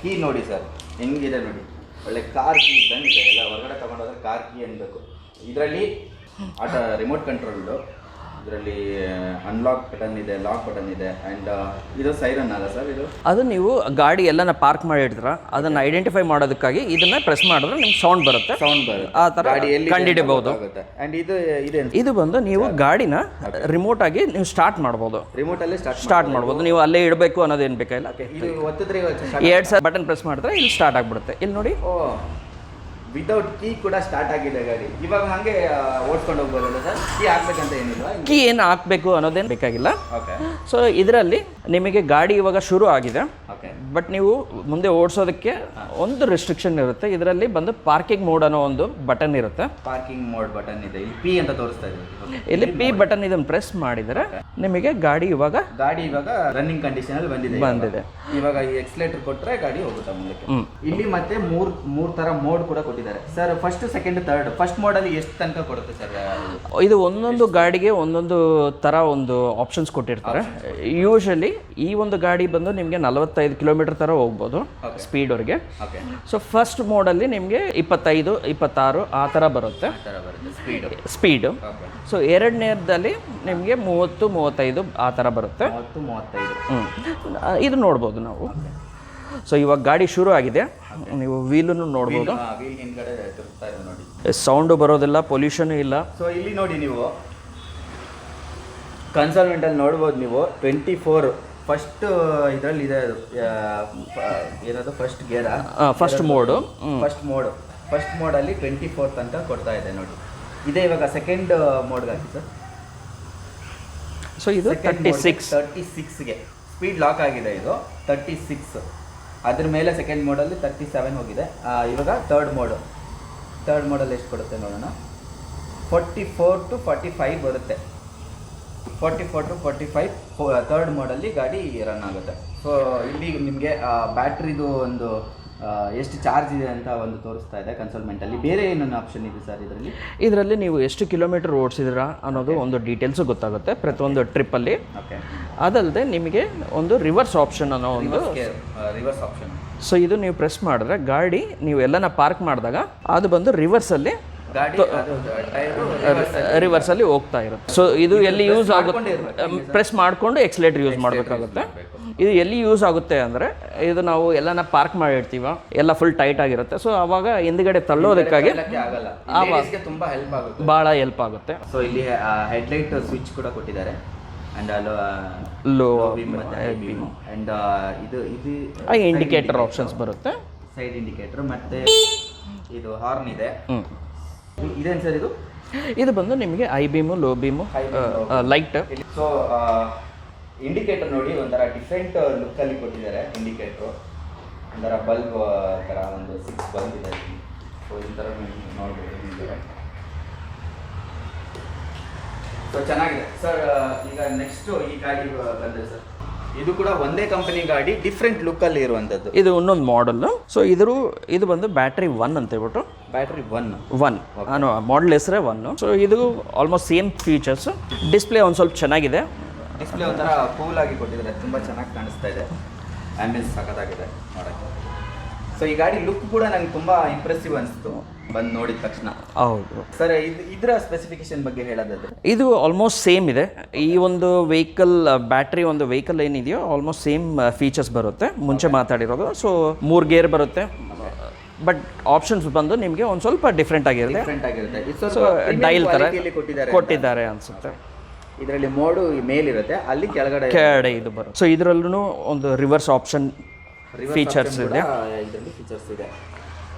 ಕೀ ನೋಡಿ ಸರ್, ಹೆಂಗಿದೆ ನೋಡಿ. ಒಳ್ಳೆ ಕಾರ್ ಕೀ ಇದ್ದಂಗಿದೆ. ಎಲ್ಲ ಹೊರಗಡೆ ತೊಗೊಂಡೋದ್ರೆ ಕಾರ್ ಕೀ ಅನ್ಬೇಕು. ಇದರಲ್ಲಿ ರಿಮೋಟ್ ಕಂಟ್ರೋಲ್ಡು, ಇದರಲ್ಲಿ ಅನ್ಲಾಕ್ ಬಟನ್ ಇದೆ, ಲಾಕ್ ಬಟನ್ ಇದೆ. ಆ್ಯಂಡ್ ಇದು ಸೈರನ್ ಅಲ್ಲ ಸರ್? ಅದು ನೀವು ಗಾಡಿ ಎಲ್ಲನ ಪಾರ್ಕ್ ಮಾಡಿ ಇಡ್ತೀರ, ಅದನ್ನು ಐಡೆಂಟಿಫೈ ಮಾಡೋದಕ್ಕಾಗಿ ಇದನ್ನ ಪ್ರೆಸ್ ಮಾಡಿದ್ರೆ ನಿಮ್ಗೆ ಸೌಂಡ್ ಬರುತ್ತೆ. ಆ ಥರ ಕಂಡುಹಿಡಿಯಬಹುದು. ಆ್ಯಂಡ್ ಇದು ಬಂದು ನೀವು ಗಾಡಿನ ರಿಮೋಟ್ ಆಗಿ ನೀವು ಸ್ಟಾರ್ಟ್ ಮಾಡ್ಬೋದು. ರಿಮೋಟಲ್ಲಿ ಸ್ಟಾರ್ಟ್ ಮಾಡ್ಬೋದು. ನೀವು ಅಲ್ಲೇ ಇಡಬೇಕು ಅನ್ನೋದೇನು ಬೇಕಾಗಿಲ್ಲ. ಒತ್ತಿದ್ರೆ 2 ಸಲ ಬಟನ್ ಪ್ರೆಸ್ ಮಾಡಿದ್ರೆ ಇಲ್ಲಿ ಸ್ಟಾರ್ಟ್ ಆಗಿಬಿಡುತ್ತೆ. ಇಲ್ಲಿ ನೋಡಿ, ವಿತೌಟ್ ಕೀ ಕೂಡ ಸ್ಟಾರ್ಟ್ ಆಗಿದೆ ಗಾಡಿ. ಇವಾಗ ಹಾಗೆ ಓಡಿಸ್ಕೊಂಡು ಹೋಗ್ಬೋದಲ್ಲ ಸರ್? ಕೀ ಹಾಕ್ಬೇಕಂತ ಏನಿಲ್ಲ. ಕೀ ಏನು ಹಾಕಬೇಕು ಅನ್ನೋದೇನು ಬೇಕಾಗಿಲ್ಲ. ಓಕೆ. ಸೊ ಇದರಲ್ಲಿ ನಿಮಗೆ ಗಾಡಿ ಇವಾಗ ಶುರು ಆಗಿದೆ. ಓಕೆ. ಬಟ್ ನೀವು ಮುಂದೆ ಓಡಿಸೋದಕ್ಕೆ ಒಂದು ರೆಸ್ಟ್ರಿಕ್ಷನ್ ಇರುತ್ತೆ. ಇದರಲ್ಲಿ ಬಂದು ಪಾರ್ಕಿಂಗ್ ಮೋಡ್ ಅನ್ನೋ ಒಂದು ಬಟನ್ ಇರುತ್ತೆ. ಪಾರ್ಕಿಂಗ್ ಮೋಡ್ ಬಟನ್ ಇದೆ. ಇಲ್ಲಿ ಪಿ ಅಂತ ತೋರಿಸ್ತಾ ಇದೆ. ಇಲ್ಲಿ ಪಿ ಬಟನ್ ಇದನ್ನು ಪ್ರೆಸ್ ಮಾಡಿದರೆ ನಿಮಗೆ ಗಾಡಿ ಇವಾಗ ರನ್ನಿಂಗ್ ಕಂಡೀಷನ್ ಅಲ್ಲಿ ಬಂದಿದೆ. ಇವಾಗ ಈ ಎಕ್ಸಲೇಟರ್ ಕೊಟ್ಟರೆ ಗಾಡಿ ಹೋಗುತ್ತೆ ಮುಂದಕ್ಕೆ. ಇಲ್ಲಿ ಮತ್ತೆ ಮೂರು ತರ ಮೋಡ್ ಕೂಡ ಕೊಟ್ಟಿದ್ದಾರೆ sir. First, second, third. First mode ಅಲ್ಲಿ ಎಷ್ಟು ತನಕ ಕೊಡುತ್ತೆ ಸರ್? ಇದು ಒಂದೊಂದು ಗಾಡಿಗೆ ಒಂದೊಂದು ತರ ಒಂದು ಆಪ್ಷನ್ಸ್ ಕೊಟ್ಟಿರ್ತಾರೆ. ಯೂಶಲಿ ಈ ಒಂದು ಗಾಡಿ ಬಂದು ನಿಮಗೆ 45 ಕಿಲೋಮೀಟರ್ ತರ ಹೋಗ್ಬೋದು ಸ್ಪೀಡ್ವರೆಗೆ. ಸೊ ಫಸ್ಟ್ ಮೋಡಲ್ಲಿ ನಿಮಗೆ 25, 26 ಆ ಥರ ಬರುತ್ತೆ ಸ್ಪೀಡು. ಸೊ ಎರಡನೇದಲ್ಲಿ ನಿಮಗೆ 30, 35 ಆ ಥರ ಬರುತ್ತೆ. ಇದು ನೋಡ್ಬೋದು ನಾವು. ಸೊ ಇವಾಗ ಗಾಡಿ ಶುರು ಆಗಿದೆ. ನೀವು ವೀಲನ್ನು ನೋಡ್ಬೋದು. ಸೌಂಡು ಬರೋದಿಲ್ಲ, ಪೊಲ್ಯೂಷನ್ ಇಲ್ಲ. ಸೊ ಇಲ್ಲಿ ನೋಡಿ, ನೀವು ಕನ್ಸೋಲ್ಮೆಂಟಲ್ಲಿ ನೋಡ್ಬೋದು ನೀವು 24 ಫಸ್ಟ್ ಇದರಲ್ಲಿ ಇದೆ. ಏನದು ಫಸ್ಟ್ ಗೇರ? First mode. ಫಸ್ಟ್ ಮೋಡಲ್ಲಿ 24 ತನಕ ಕೊಡ್ತಾ ಇದೆ ನೋಡಿ. ಇದೇ ಇವಾಗ ಸೆಕೆಂಡ್ ಮೋಡ್ಗೆ ಹಾಕಿ ಸರ್. ಸೊ ಇದು 36ಗೆ ಸ್ಪೀಡ್ ಲಾಕ್ ಆಗಿದೆ. ಇದು 36. ಅದ್ರ ಮೇಲೆ ಸೆಕೆಂಡ್ ಮೋಡಲ್ಲಿ 37 ಹೋಗಿದೆ. ಇವಾಗ ಥರ್ಡ್ ಮೋಡಲ್ಲಿ ಎಷ್ಟು ಕೊಡುತ್ತೆ ನೋಡೋಣ. 44 to 45 ಬರುತ್ತೆ. 44 to 45 ಥರ್ಡ್ ಮೋಡಲ್ಲಿ ಗಾಡಿ ರನ್ ಆಗುತ್ತೆ. ಸೊ ಇಲ್ಲಿ ನಿಮಗೆ ಬ್ಯಾಟ್ರಿದು ಒಂದು ಎಷ್ಟು ಚಾರ್ಜ್ ಇದೆ ಅಂತ ಒಂದು ತೋರಿಸ್ತಾ ಇದೆ ಕನ್ಸಲ್ಮೆಂಟಲ್ಲಿ. ಬೇರೆ ಏನೊಂದು ಆಪ್ಷನ್ ಇದೆ ಸರ್ ಇದರಲ್ಲಿ? ಇದರಲ್ಲಿ ನೀವು ಎಷ್ಟು ಕಿಲೋಮೀಟರ್ ಓಡಿಸಿದ್ರಾ ಅನ್ನೋದು ಒಂದು ಡೀಟೇಲ್ಸು ಗೊತ್ತಾಗುತ್ತೆ ಪ್ರತಿಯೊಂದು ಟ್ರಿಪ್ಪಲ್ಲಿ. ಓಕೆ. ಅದಲ್ಲದೆ ನಿಮಗೆ ಒಂದು ರಿವರ್ಸ್ ಆಪ್ಷನ್ ಅನ್ನೋ ಒಂದು ರಿವರ್ಸ್ ಆಪ್ಷನ್. ಸೊ ಇದು ನೀವು ಪ್ರೆಸ್ ಮಾಡಿದ್ರೆ ಗಾಡಿ ನೀವು ಎಲ್ಲನ ಪಾರ್ಕ್ ಮಾಡಿದಾಗ ಅದು ಬಂದು ರಿವರ್ಸಲ್ಲಿ ರಿವರ್ಸಲ್ಲಿ ಹೋಗ್ತಾ ಇರುತ್ತೆ. ಸೊ ಇದು ಎಲ್ಲಿ ಯೂಸ್ ಆಗುತ್ತೆ, ಪ್ರೆಸ್ ಮಾಡಿಕೊಂಡು ಎಕ್ಸಲೇಟರ್ ಯೂಸ್ ಮಾಡಬೇಕಾಗುತ್ತೆ. ಇದು ಎಲ್ಲಿ ಯೂಸ್ ಆಗುತ್ತೆ ಅಂದರೆ ಇದು ನಾವು ಎಲ್ಲನ ಪಾರ್ಕ್ ಮಾಡಿರ್ತೀವ, ಎಲ್ಲ ಫುಲ್ ಟೈಟ್ ಆಗಿರುತ್ತೆ. ಸೊ ಆವಾಗ ಹಿಂದ್ಗಡೆ ತಳ್ಳೋದಕ್ಕಾಗಿ ತುಂಬ ಹೆಲ್ಪ್ ಆಗುತ್ತೆ, ಭಾಳ ಹೆಲ್ಪ್ ಆಗುತ್ತೆ. ಸೊ ಇಲ್ಲಿ ಹೆಡ್ಲೈಟ್ ಸ್ವಿಚ್ ಕೂಡ ಕೊಟ್ಟಿದ್ದಾರೆ ಆ್ಯಂಡ್ ಲೋ ಆ್ಯಂಡ್ ಇದು ಇಂಡಿಕೇಟರ್ ಆಪ್ಷನ್ಸ್ ಬರುತ್ತೆ, ಸೈಡ್ ಇಂಡಿಕೇಟರ್, ಮತ್ತೆ ಇದು ಹಾರ್ನ್ ಇದೆ. ಇದೇನು ಸರ್ ಇದು? ಇದು ಬಂದು ನಿಮಗೆ I beam, low beam, light. So indicator ನೋಡಿ ಒಂಥರ ಡಿಫ್ರೆಂಟ್ ಲುಕ್ಕಲ್ಲಿ ಕೊಟ್ಟಿದ್ದಾರೆ. ಇಂಡಿಕೇಟ್ರು ಒಂಥರ ಬಲ್ಬ್ ಥರ ಒಂದು 6 ಬಲ್ಬ್ ಇದೆ. ಸೊ ಈ ಥರ ನೋಡ್ಬೋದು. ಸೊ ಚೆನ್ನಾಗಿದೆ ಸರ್. ಈಗ ನೆಕ್ಸ್ಟು ಈ ಗಾಡಿ ಬಂದರೆ ಸರ್, ಇದು ಕೂಡ ಒಂದೇ ಕಂಪನಿ ಗಾಡಿ, ಡಿಫ್ರೆಂಟ್ ಲುಕ್ಕಲ್ಲಿ ಇರುವಂಥದ್ದು. ಇದು ಇನ್ನೊಂದು ಮಾಡಲ್ಲು. ಸೊ ಇದು ಬಂದು ಬ್ಯಾಟ್ರಿ 1 ಅಂತ ಹೇಳ್ಬಿಟ್ಟು, ಬ್ಯಾಟ್ರಿ 1 ನಾನು ಮಾಡಲ್ ಹೆಸರೇ 1. ಸೊ ಇದು ಆಲ್ಮೋಸ್ಟ್ ಸೇಮ್ ಫೀಚರ್ಸ್. ಡಿಸ್ಪ್ಲೇ ಒಂದು ಸ್ವಲ್ಪ ಚೆನ್ನಾಗಿದೆ, ಡಿಸ್ಪ್ಲೇ ಒಂಥರ ಕೂಲ್ ಆಗಿ ಕೊಟ್ಟಿದ್ದಾರೆ, ತುಂಬ ಚೆನ್ನಾಗಿ ಕಾಣಿಸ್ತಾ ಇದೆ. ಆ್ಯಂಬಿಯನ್ಸ್ ಸಖತ್ತಾಗಿದೆ ನೋಡೋಕ್ಕೆ. ಸೊ ಈ ಗಾಡಿ ಲುಕ್ ಕೂಡ ನಂಗೆ ತುಂಬ ಇಂಪ್ರೆಸಿವ್ ಅನಿಸ್ತು ಬಂದು ನೋಡಿದ ತಕ್ಷಣ. ಹೌದು ಸರ್. ಇದರ ಸ್ಪೆಸಿಫಿಕೇಶನ್ ಬಗ್ಗೆ ಹೇಳೋದಾದ್ರೆ ಇದು ಆಲ್ಮೋಸ್ಟ್ ಸೇಮ್ ಇದೆ. ಈ ಒಂದು ವೆಹಿಕಲ್ ಬ್ಯಾಟ್ರಿ ಒಂದು ವೆಹಿಕಲ್ ಏನಿದೆಯೋ ಆಲ್ಮೋಸ್ಟ್ ಸೇಮ್ ಫೀಚರ್ಸ್ ಬರುತ್ತೆ ಮುಂಚೆ ಮಾತಾಡಿರೋದು. ಸೊ 3 ಗೇರ್ ಬರುತ್ತೆ, ಬಟ್ ಆಪ್ಷನ್ಸ್ ಬಂದು ನಿಮಗೆ ಒಂದು ಸ್ವಲ್ಪ ಡಿಫ್ರೆಂಟ್ ಆಗಿರುತ್ತೆ. ಸೊ ಡೈಲ್ ಥರ ಕೊಟ್ಟಿದ್ದಾರೆ ಅನಿಸುತ್ತೆ. ಇದರಲ್ಲಿ ಮೋಡು ಮೇಲಿರುತ್ತೆ, ಅಲ್ಲಿ ಕೆಳಗಡೆ ಇದು ಬರುತ್ತೆ. ಸೊ ಇದರಲ್ಲೂ ಒಂದು ರಿವರ್ಸ್ ಆಪ್ಷನ್ ಫೀಚರ್ಸ್ ಇದೆ. ಇದರಲ್ಲಿ ಫೀಚರ್ಸ್ ಇದೆ.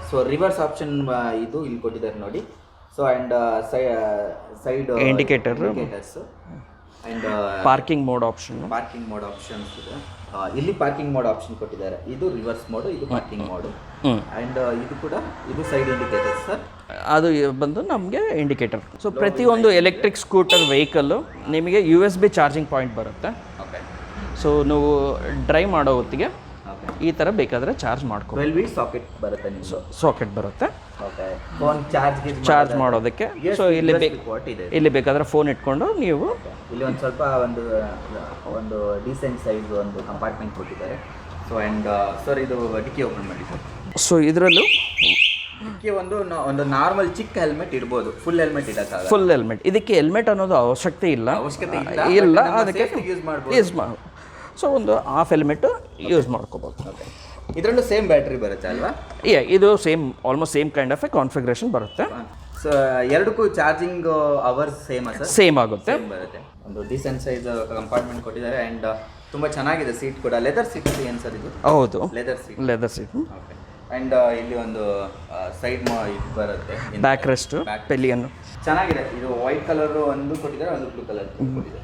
ಸೊ ರಿವರ್ಸ್ ಆಪ್ಷನ್ ಇದು ಇಲ್ಲಿ ಕೊಟ್ಟಿದ್ದಾರೆ ನೋಡಿ. So and side indicators and parking mode options ಇದೆ. ಇಲ್ಲಿ ಪಾರ್ಕಿಂಗ್ ಮೋಡ್ ಆಪ್ಷನ್ ಕೊಟ್ಟಿದ್ದಾರೆ. ಇದು ರಿವರ್ಸ್ ಮೋಡು, ಇದು ಪಾರ್ಕಿಂಗ್ ಮೋಡು. ಆ್ಯಂಡ್ ಇದು ಕೂಡ ಇದು ಸೈಡ್ ಇಂಡಿಕೇಟರ್ಸ್ ಸರ್. ಅದು ಬಂದು ನಮಗೆ ಇಂಡಿಕೇಟರ್. ಸೊ ಪ್ರತಿಯೊಂದು ಎಲೆಕ್ಟ್ರಿಕ್ ಸ್ಕೂಟರ್ ವೆಹಿಕಲ್ಲು ನಿಮಗೆ USB ಚಾರ್ಜಿಂಗ್ ಪಾಯಿಂಟ್ ಬರುತ್ತೆ. ಓಕೆ. ಸೊ ನೀವು ಡ್ರೈವ್ ಮಾಡೋ ಹೊತ್ತಿಗೆ ಈ ಥರ ಬೇಕಾದರೆ ಚಾರ್ಜ್ ಮಾಡ್ಕೊ. 12V ಸಾಕೆಟ್ ಬರುತ್ತೆ, ಸಾಕೆಟ್ ಬರುತ್ತೆ. ಓಕೆ. ಫೋನ್ ಚಾರ್ಜ್ ಮಾಡೋದಕ್ಕೆ. ಸೊ ಇಲ್ಲಿ ಬೇಕಾದರೆ ಫೋನ್ ಇಟ್ಕೊಂಡು ನೀವು ಇಲ್ಲಿ ಒಂದು ಸ್ವಲ್ಪ ಒಂದು ಡೀಸೆಂಟ್ ಸೈಜ್ ಒಂದು ಕಂಪಾರ್ಟ್ಮೆಂಟ್ ಕೊಟ್ಟಿದ್ದಾರೆ. ಸೊ ಆ್ಯಂಡ್ ಸರ್ ಇದು ಡಿಕ್ಕಿ ಓಪನ್ ಮಾಡಿ ಸರ್. ಸೊ ಇದರಲ್ಲೂ ಡಿಕ್ಕಿ ಒಂದು ನಾರ್ಮಲ್ ಚಿಕ್ಕ ಹೆಲ್ಮೆಟ್ ಇಡ್ಬೋದು, ಫುಲ್ ಹೆಲ್ಮೆಟ್ ಇಡೋಕ್ಕಾಗಲ್ಲ. ಫುಲ್ ಹೆಲ್ಮೆಟ್, ಇದಕ್ಕೆ ಹೆಲ್ಮೆಟ್ ಅನ್ನೋದು ಅವಶ್ಯಕತೆ ಇಲ್ಲ. ಅದಕ್ಕೆ ಯೂಸ್ ಮಾಡಿ. ಸೊ ಒಂದು ಹಾಫ್ ಹೆಲ್ಮೆಟ್ ಯೂಸ್ ಮಾಡ್ಕೋಬೋದು. ಓಕೆ. ಇದರಲ್ಲೂ ಸೇಮ್ ಬ್ಯಾಟ್ರಿ ಬರುತ್ತೆ ಅಲ್ವಾ? ಇದು almost same kind of A configuration ಬರುತ್ತೆ. ಸೊ ಎರಡಕ್ಕೂ ಚಾರ್ಜಿಂಗ್ ಅವರ್ಸ್ ಸೇಮ್ ಆಗುತ್ತೆ. ಬರುತ್ತೆ. ಒಂದು ಡೀಸೆಂಟ್ ಸೈಜ್ ಕಂಪಾರ್ಟ್ಮೆಂಟ್ ಕೊಟ್ಟಿದ್ದಾರೆ ಆ್ಯಂಡ್ ತುಂಬ ಚೆನ್ನಾಗಿದೆ. ಸೀಟ್ ಕೂಡ ಲೆದರ್ ಸೀಟ್ ಏನು ಸರ್ ಇದು? ಹೌದು, ಲೆದರ್ ಸೀಟ್. ಓಕೆ. ಆ್ಯಂಡ್ ಇಲ್ಲಿ ಒಂದು ಸೈಡ್ ಇದು ಬರುತ್ತೆ, ಬ್ಯಾಕ್ ರೆಸ್ಟ್ ಪೆಲಿಯನ್ನು ಚೆನ್ನಾಗಿದೆ. ಇದು ವೈಟ್ ಕಲರ್ ಒಂದು ಕೊಟ್ಟಿದ್ದಾರೆ, ಒಂದು ಬ್ಲೂ ಕಲರ್ ಕೊಟ್ಟಿದ್ದಾರೆ.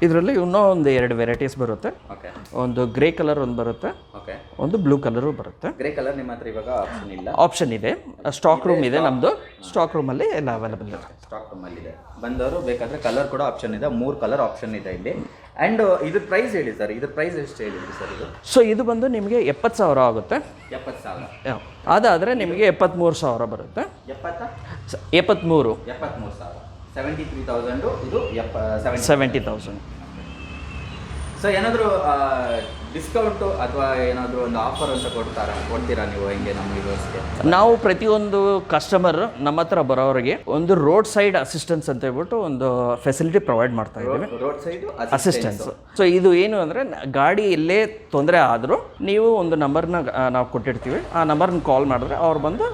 ಇದರಲ್ಲಿ ಇನ್ನೂ ಒಂದು 2 ವೆರೈಟೀಸ್ ಬರುತ್ತೆ. ಓಕೆ. ಒಂದು ಗ್ರೇ ಕಲರ್ ಒಂದು ಬರುತ್ತೆ, ಓಕೆ. ಒಂದು ಬ್ಲೂ ಕಲರು ಬರುತ್ತೆ. ಗ್ರೇ ಕಲರ್ ನಿಮ್ಮ ಹತ್ರ ಇವಾಗ ಆಪ್ಷನ್ ಇಲ್ಲ? ಆಪ್ಷನ್ ಇದೆ, ಸ್ಟಾಕ್ ರೂಮ್ ಇದೆ ನಮ್ಮದು. ಸ್ಟಾಕ್ ರೂಮಲ್ಲಿ ಎಲ್ಲ ಅವೈಲೇಬಲ್ ಇದೆ. ಸ್ಟಾಕ್ ರೂಮಲ್ಲಿ ಇದೆ. ಬಂದವರು ಬೇಕಾದರೆ ಕಲರ್ ಕೂಡ ಆಪ್ಷನ್ ಇದೆ, 3 ಕಲರ್ ಆಪ್ಷನ್ ಇದೆ ಇಲ್ಲಿ. ಆ್ಯಂಡ್ ಇದ್ರ ಪ್ರೈಸ್ ಹೇಳಿ ಸರ್, ಇದ್ರ ಪ್ರೈಸ್ ಎಷ್ಟು ಹೇಳಿದ್ರಿ ಸರ್ ಇದು? ಸೊ ಇದು ಬಂದು ನಿಮಗೆ 70,000 ಆಗುತ್ತೆ. 70,000. ಅದಾದರೆ ನಿಮಗೆ 73,000 ಬರುತ್ತೆ. 73,000 73,000 ಇದು 70,000. ಸೊ ಏನಾದರೂ ಡಿಸ್ಕೌಂಟು ಅಥವಾ ಏನಾದರೂ ಒಂದು ಆಫರ್ ಅಂತ ಕೊಡ್ತೀರಾ ನೀವು ಹೆಂಗೆ ನಮ್ಮ ವ್ಯೂವರ್ಸ್ಗೆ? ನಾವು ಪ್ರತಿಯೊಂದು ಕಸ್ಟಮರ್ ನಮ್ಮ ಹತ್ರ ಬರೋರಿಗೆ ಒಂದು ರೋಡ್ ಸೈಡ್ ಅಸಿಸ್ಟೆನ್ಸ್ ಅಂತ ಹೇಳ್ಬಿಟ್ಟು ಒಂದು ಫೆಸಿಲಿಟಿ ಪ್ರೊವೈಡ್ ಮಾಡ್ತಾ ಇದ್ದೀವಿ. Road side assistance. ಸೊ ಇದು ಏನು ಅಂದರೆ ಗಾಡಿ ಎಲ್ಲೇ ತೊಂದರೆ ಆದರೂ ನೀವು ಒಂದು ನಂಬರ್ನ ನಾವು ಕೊಟ್ಟಿರ್ತೀವಿ, ಆ ನಂಬರ್ನ ಕಾಲ್ ಮಾಡಿದ್ರೆ ಅವ್ರು ಬಂದು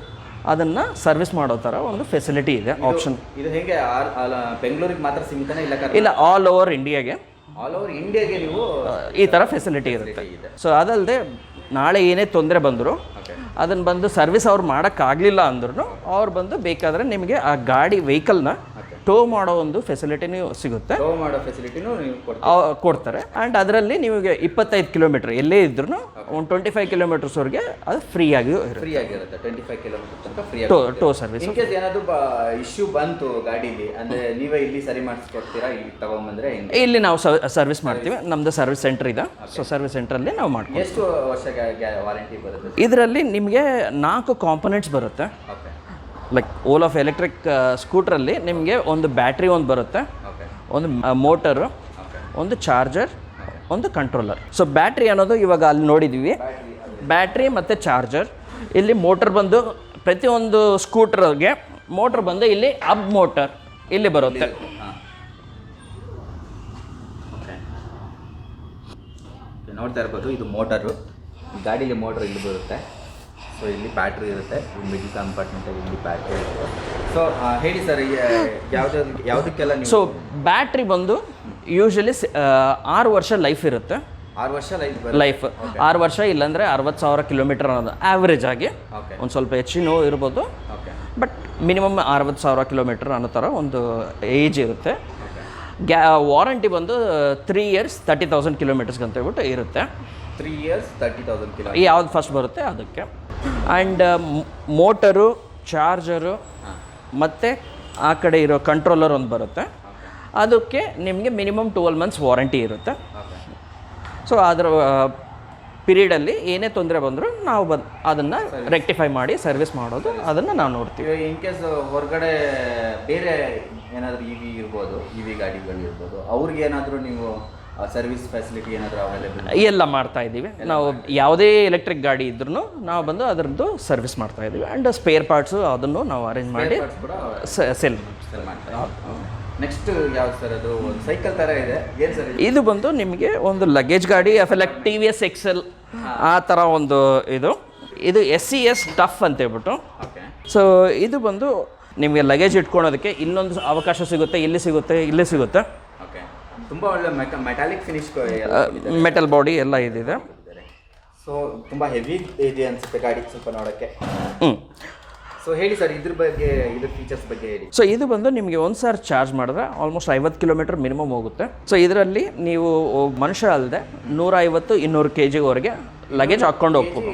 ಅದನ್ನು ಸರ್ವಿಸ್ ಮಾಡೋ ಥರ ಒಂದು ಫೆಸಿಲಿಟಿ ಇದೆ, ಆಪ್ಷನ್. ಇದು ಹೇಗೆ ಬೆಂಗಳೂರಿಗೆ ಮಾತ್ರ ಸೀಮಿತನೇ ಇಲ್ಲ, ಆಲ್ ಓವರ್ ಇಂಡಿಯಾಗೆ ನೀವು ಈ ಥರ ಫೆಸಿಲಿಟಿ ಇರುತ್ತೆ. ಸೊ ಅದಲ್ಲದೆ ನಾಳೆ ಏನೇ ತೊಂದರೆ ಬಂದರೂ ಅದನ್ನು ಬಂದು ಸರ್ವಿಸ್ ಅವ್ರು ಮಾಡೋಕ್ಕಾಗಲಿಲ್ಲ ಅಂದ್ರೂ ಅವ್ರು ಬಂದು ಬೇಕಾದರೆ ನಿಮಗೆ ಆ ಗಾಡಿ ವೆಹಿಕಲ್ನ ಟೋ ಮಾಡೋ ಒಂದು ಫೆಸಿಲಿಟಿನೂ ಸಿಗುತ್ತೆ, ಟೋ ಮಾಡೋ ಫೆಸಿಲಿಟಿನೂ ನೀವು ಕೊಡ್ತೀರಾ? ಕೊಡ್ತಾರೆ. ಆ್ಯಂಡ್ ಅದರಲ್ಲಿ ನಿಮಗೆ 25 ಕಿಲೋಮೀಟರ್ ಎಲ್ಲೇ ಇದ್ರೂ ಒಂದು 25 ಕಿಲೋಮೀಟರ್ಸ್ವರೆಗೆ ಅದು ಫ್ರೀ ಆಗಿರುತ್ತೆ. 25 ಕಿಲೋಮೀಟರ್ ತನಕ free tow service. In case ಏನಾದರೂ ಇಶ್ಯೂ ಬಂತು ಗಾಡೀಲಿ ಅಂದರೆ ನೀವೇ ಇಲ್ಲಿ ಸರಿ ಮಾಡಿಸ್ಕೊಡ್ತೀರಾ? ಇಲ್ಲಿ ತಗೊಂಬಂದ್ರೆ ಇಲ್ಲಿ ನಾವು ಸರ್ವಿಸ್ ಮಾಡ್ತೀವಿ, ನಮ್ಮದು ಸರ್ವಿಸ್ ಸೆಂಟರ್ ಇದೆ. ಸೊ ಸರ್ವಿಸ್ ಸೆಂಟ್ರಲ್ಲಿ ನಾವು ಮಾಡ್ತೀವಿ. ಎಷ್ಟು ವರ್ಷ ವಾರಂಟಿ ಬರುತ್ತೆ ಇದರಲ್ಲಿ ನಿಮಗೆ 4 ಕಾಂಪೊನೆಂಟ್ಸ್ ಬರುತ್ತೆ. Okay. Like all of electric ಸ್ಕೂಟ್ರಲ್ಲಿ ನಿಮಗೆ ಒಂದು ಬ್ಯಾಟ್ರಿ ಒಂದು ಬರುತ್ತೆ, ಓಕೆ, ಒಂದು ಮೋಟರು, ಒಂದು ಚಾರ್ಜರ್, ಒಂದು ಕಂಟ್ರೋಲರ್. ಸೊ ಬ್ಯಾಟ್ರಿ ಅನ್ನೋದು ಇವಾಗ ಅಲ್ಲಿ ನೋಡಿದ್ದೀವಿ, ಬ್ಯಾಟ್ರಿ ಮತ್ತು ಚಾರ್ಜರ್. ಇಲ್ಲಿ ಮೋಟರ್ ಬಂದು ಪ್ರತಿಯೊಂದು ಸ್ಕೂಟ್ರಿಗೆ ಮೋಟ್ರ್ ಬಂದು ಇಲ್ಲಿ ಅಬ್ ಮೋಟರ್ ಇಲ್ಲಿ ಬರುತ್ತೆ. ನೋಡ್ತಾ ಇರ್ಬೋದು, ಇದು ಮೋಟರು, ಗಾಡೀಲಿ ಮೋಟ್ರ್ ಇಲ್ಲಿ ಬರುತ್ತೆ. ಸೊ ಇಲ್ಲಿ ಬ್ಯಾಟ್ರಿ ಇರುತ್ತೆ, ಮಿಡ್ಲ್ ಕಂಪಾರ್ಟ್ಮೆಂಟಲ್ಲಿ ಇಲ್ಲಿ ಬ್ಯಾಟ್ರಿ ಇರುತ್ತೆ. ಸೊ ಹೇಳಿ ಸರ್, ಯಾವುದಕ್ಕೆಲ್ಲ ನೀವು? ಸೊ ಬ್ಯಾಟ್ರಿ ಬಂದು ಯೂಶಲಿ 6 ವರ್ಷ ಲೈಫ್ ಇರುತ್ತೆ. 6 ವರ್ಷ ಲೈಫ್ 6 ವರ್ಷ, ಇಲ್ಲಾಂದರೆ 60,000 ಕಿಲೋಮೀಟರ್ ಅನ್ನೋದು ಆ್ಯಾವ್ರೇಜ್ ಆಗಿ. ಒಂದು ಸ್ವಲ್ಪ ಹೆಚ್ಚಿನೂ ಇರ್ಬೋದು, ಬಟ್ ಮಿನಿಮಮ್ 60,000 ಕಿಲೋಮೀಟರ್ ಅನ್ನೋ ಥರ ಒಂದು ಏಜ್ ಇರುತ್ತೆ. ವಾರಂಟಿ ಬಂದು 3 years 30,000 ಕಿಲೋಮೀಟರ್ಸ್ಗೆ ಅಂತ ಹೇಳ್ಬಿಟ್ಟು ಇರುತ್ತೆ. 3 years 30,000 ಕಿಲೋಮೀಟರ್ ಯಾವ್ದು ಫಸ್ಟ್ ಬರುತ್ತೆ ಅದಕ್ಕೆ. ಆ್ಯಂಡ್ ಮೋಟರು, ಚಾರ್ಜರು ಮತ್ತು ಆ ಕಡೆ ಇರೋ ಕಂಟ್ರೋಲರ್ ಒಂದು ಬರುತ್ತೆ. ಅದಕ್ಕೆ ನಿಮಗೆ ಮಿನಿಮಮ್ 12 months ವಾರಂಟಿ ಇರುತ್ತೆ. ಸೊ ಅದರ ಪೀರಿಯಡಲ್ಲಿ ಏನೇ ತೊಂದರೆ ಬಂದರೂ ನಾವು ಅದನ್ನು ರೆಕ್ಟಿಫೈ ಮಾಡಿ ಸರ್ವಿಸ್ ಮಾಡೋದು, ಅದನ್ನು ನಾವು ನೋಡ್ತೀವಿ. ಇನ್ ಕೇಸ್ ಹೊರಗಡೆ ಬೇರೆ ಏನಾದರೂ ಇ ವಿ ಇರ್ಬೋದು, ಇ ವಿ ಗಾಡಿಗಳು ಇರ್ಬೋದು, ಅವ್ರಿಗೆ ಏನಾದರೂ ನೀವು ಸರ್ವಿಸ್ ಫೆಸಿಲಿಟಿ ಏನಾದರೂ ಅವೈಲೇಬಲ್ ಎಲ್ಲ ಮಾಡ್ತಾ ಇದ್ದೀವಿ ನಾವು. ಯಾವುದೇ ಎಲೆಕ್ಟ್ರಿಕ್ ಗಾಡಿ ಇದ್ರೂ ನಾವು ಬಂದು ಅದರದ್ದು ಸರ್ವಿಸ್ ಮಾಡ್ತಾ ಇದ್ದೀವಿ. ಆ್ಯಂಡ್ ಸ್ಪೇರ್ ಪಾರ್ಟ್ಸು ಅದನ್ನು ನಾವು ಅರೇಂಜ್ ಮಾಡಿ ಸೆಲ್ ಮಾಡ್ತಾ. ನೆಕ್ಸ್ಟ್ ಯಾವ್ದು ಸರ್? ಅದು ಒಂದು ಸೈಕಲ್ ಥರ ಇದೆ, ಏನು ಸರ್ ಇದು ಬಂದು ನಿಮಗೆ ಒಂದು ಲಗೇಜ್ ಗಾಡಿ, ಲೈಕ್ TVS XL ಆ ಥರ ಒಂದು ಇದು SCS ಟಫ್ ಅಂತ ಹೇಳ್ಬಿಟ್ಟು. ಸೊ ಇದು ಬಂದು ನಿಮಗೆ ಲಗೇಜ್ ಇಟ್ಕೊಳೋದಕ್ಕೆ ಇಲ್ಲೊಂದು ಅವಕಾಶ ಸಿಗುತ್ತೆ, ಇಲ್ಲಿ ಸಿಗುತ್ತೆ, ಇಲ್ಲಿ ಸಿಗುತ್ತೆ. ತುಂಬ ಒಳ್ಳೆ ಮೆಟಾಲಿಕ್ ಫಿನಿಶ್, ಮೆಟಲ್ ಬಾಡಿ ಎಲ್ಲ ಇದಿದೆ. ಸೊ ತುಂಬ ಹೆವಿ ಇದೆ ಅನಿಸುತ್ತೆ ಗಾಡಿ ಸ್ವಲ್ಪ ನೋಡೋಕ್ಕೆ. ಸೊ ಹೇಳಿ ಸರ್, ಇದ್ರ ಬಗ್ಗೆ, ಇದ್ರ ಫೀಚರ್ಸ್ ಬಗ್ಗೆ ಹೇಳಿ. ಸೊ ಇದು ಬಂದು ನಿಮಗೆ ಒಂದು ಸಾರಿ ಚಾರ್ಜ್ ಮಾಡಿದ್ರೆ ಆಲ್ಮೋಸ್ಟ್ 50 ಕಿಲೋಮೀಟರ್ ಮಿನಿಮಮ್ ಹೋಗುತ್ತೆ. ಸೊ ಇದರಲ್ಲಿ ನೀವು ಮನುಷ್ಯ ಅಲ್ಲದೆ 150-200 kgವರೆಗೆ ಲಗೇಜ್ ಹಾಕ್ಕೊಂಡು ಹೋಗ್ಬೋದು.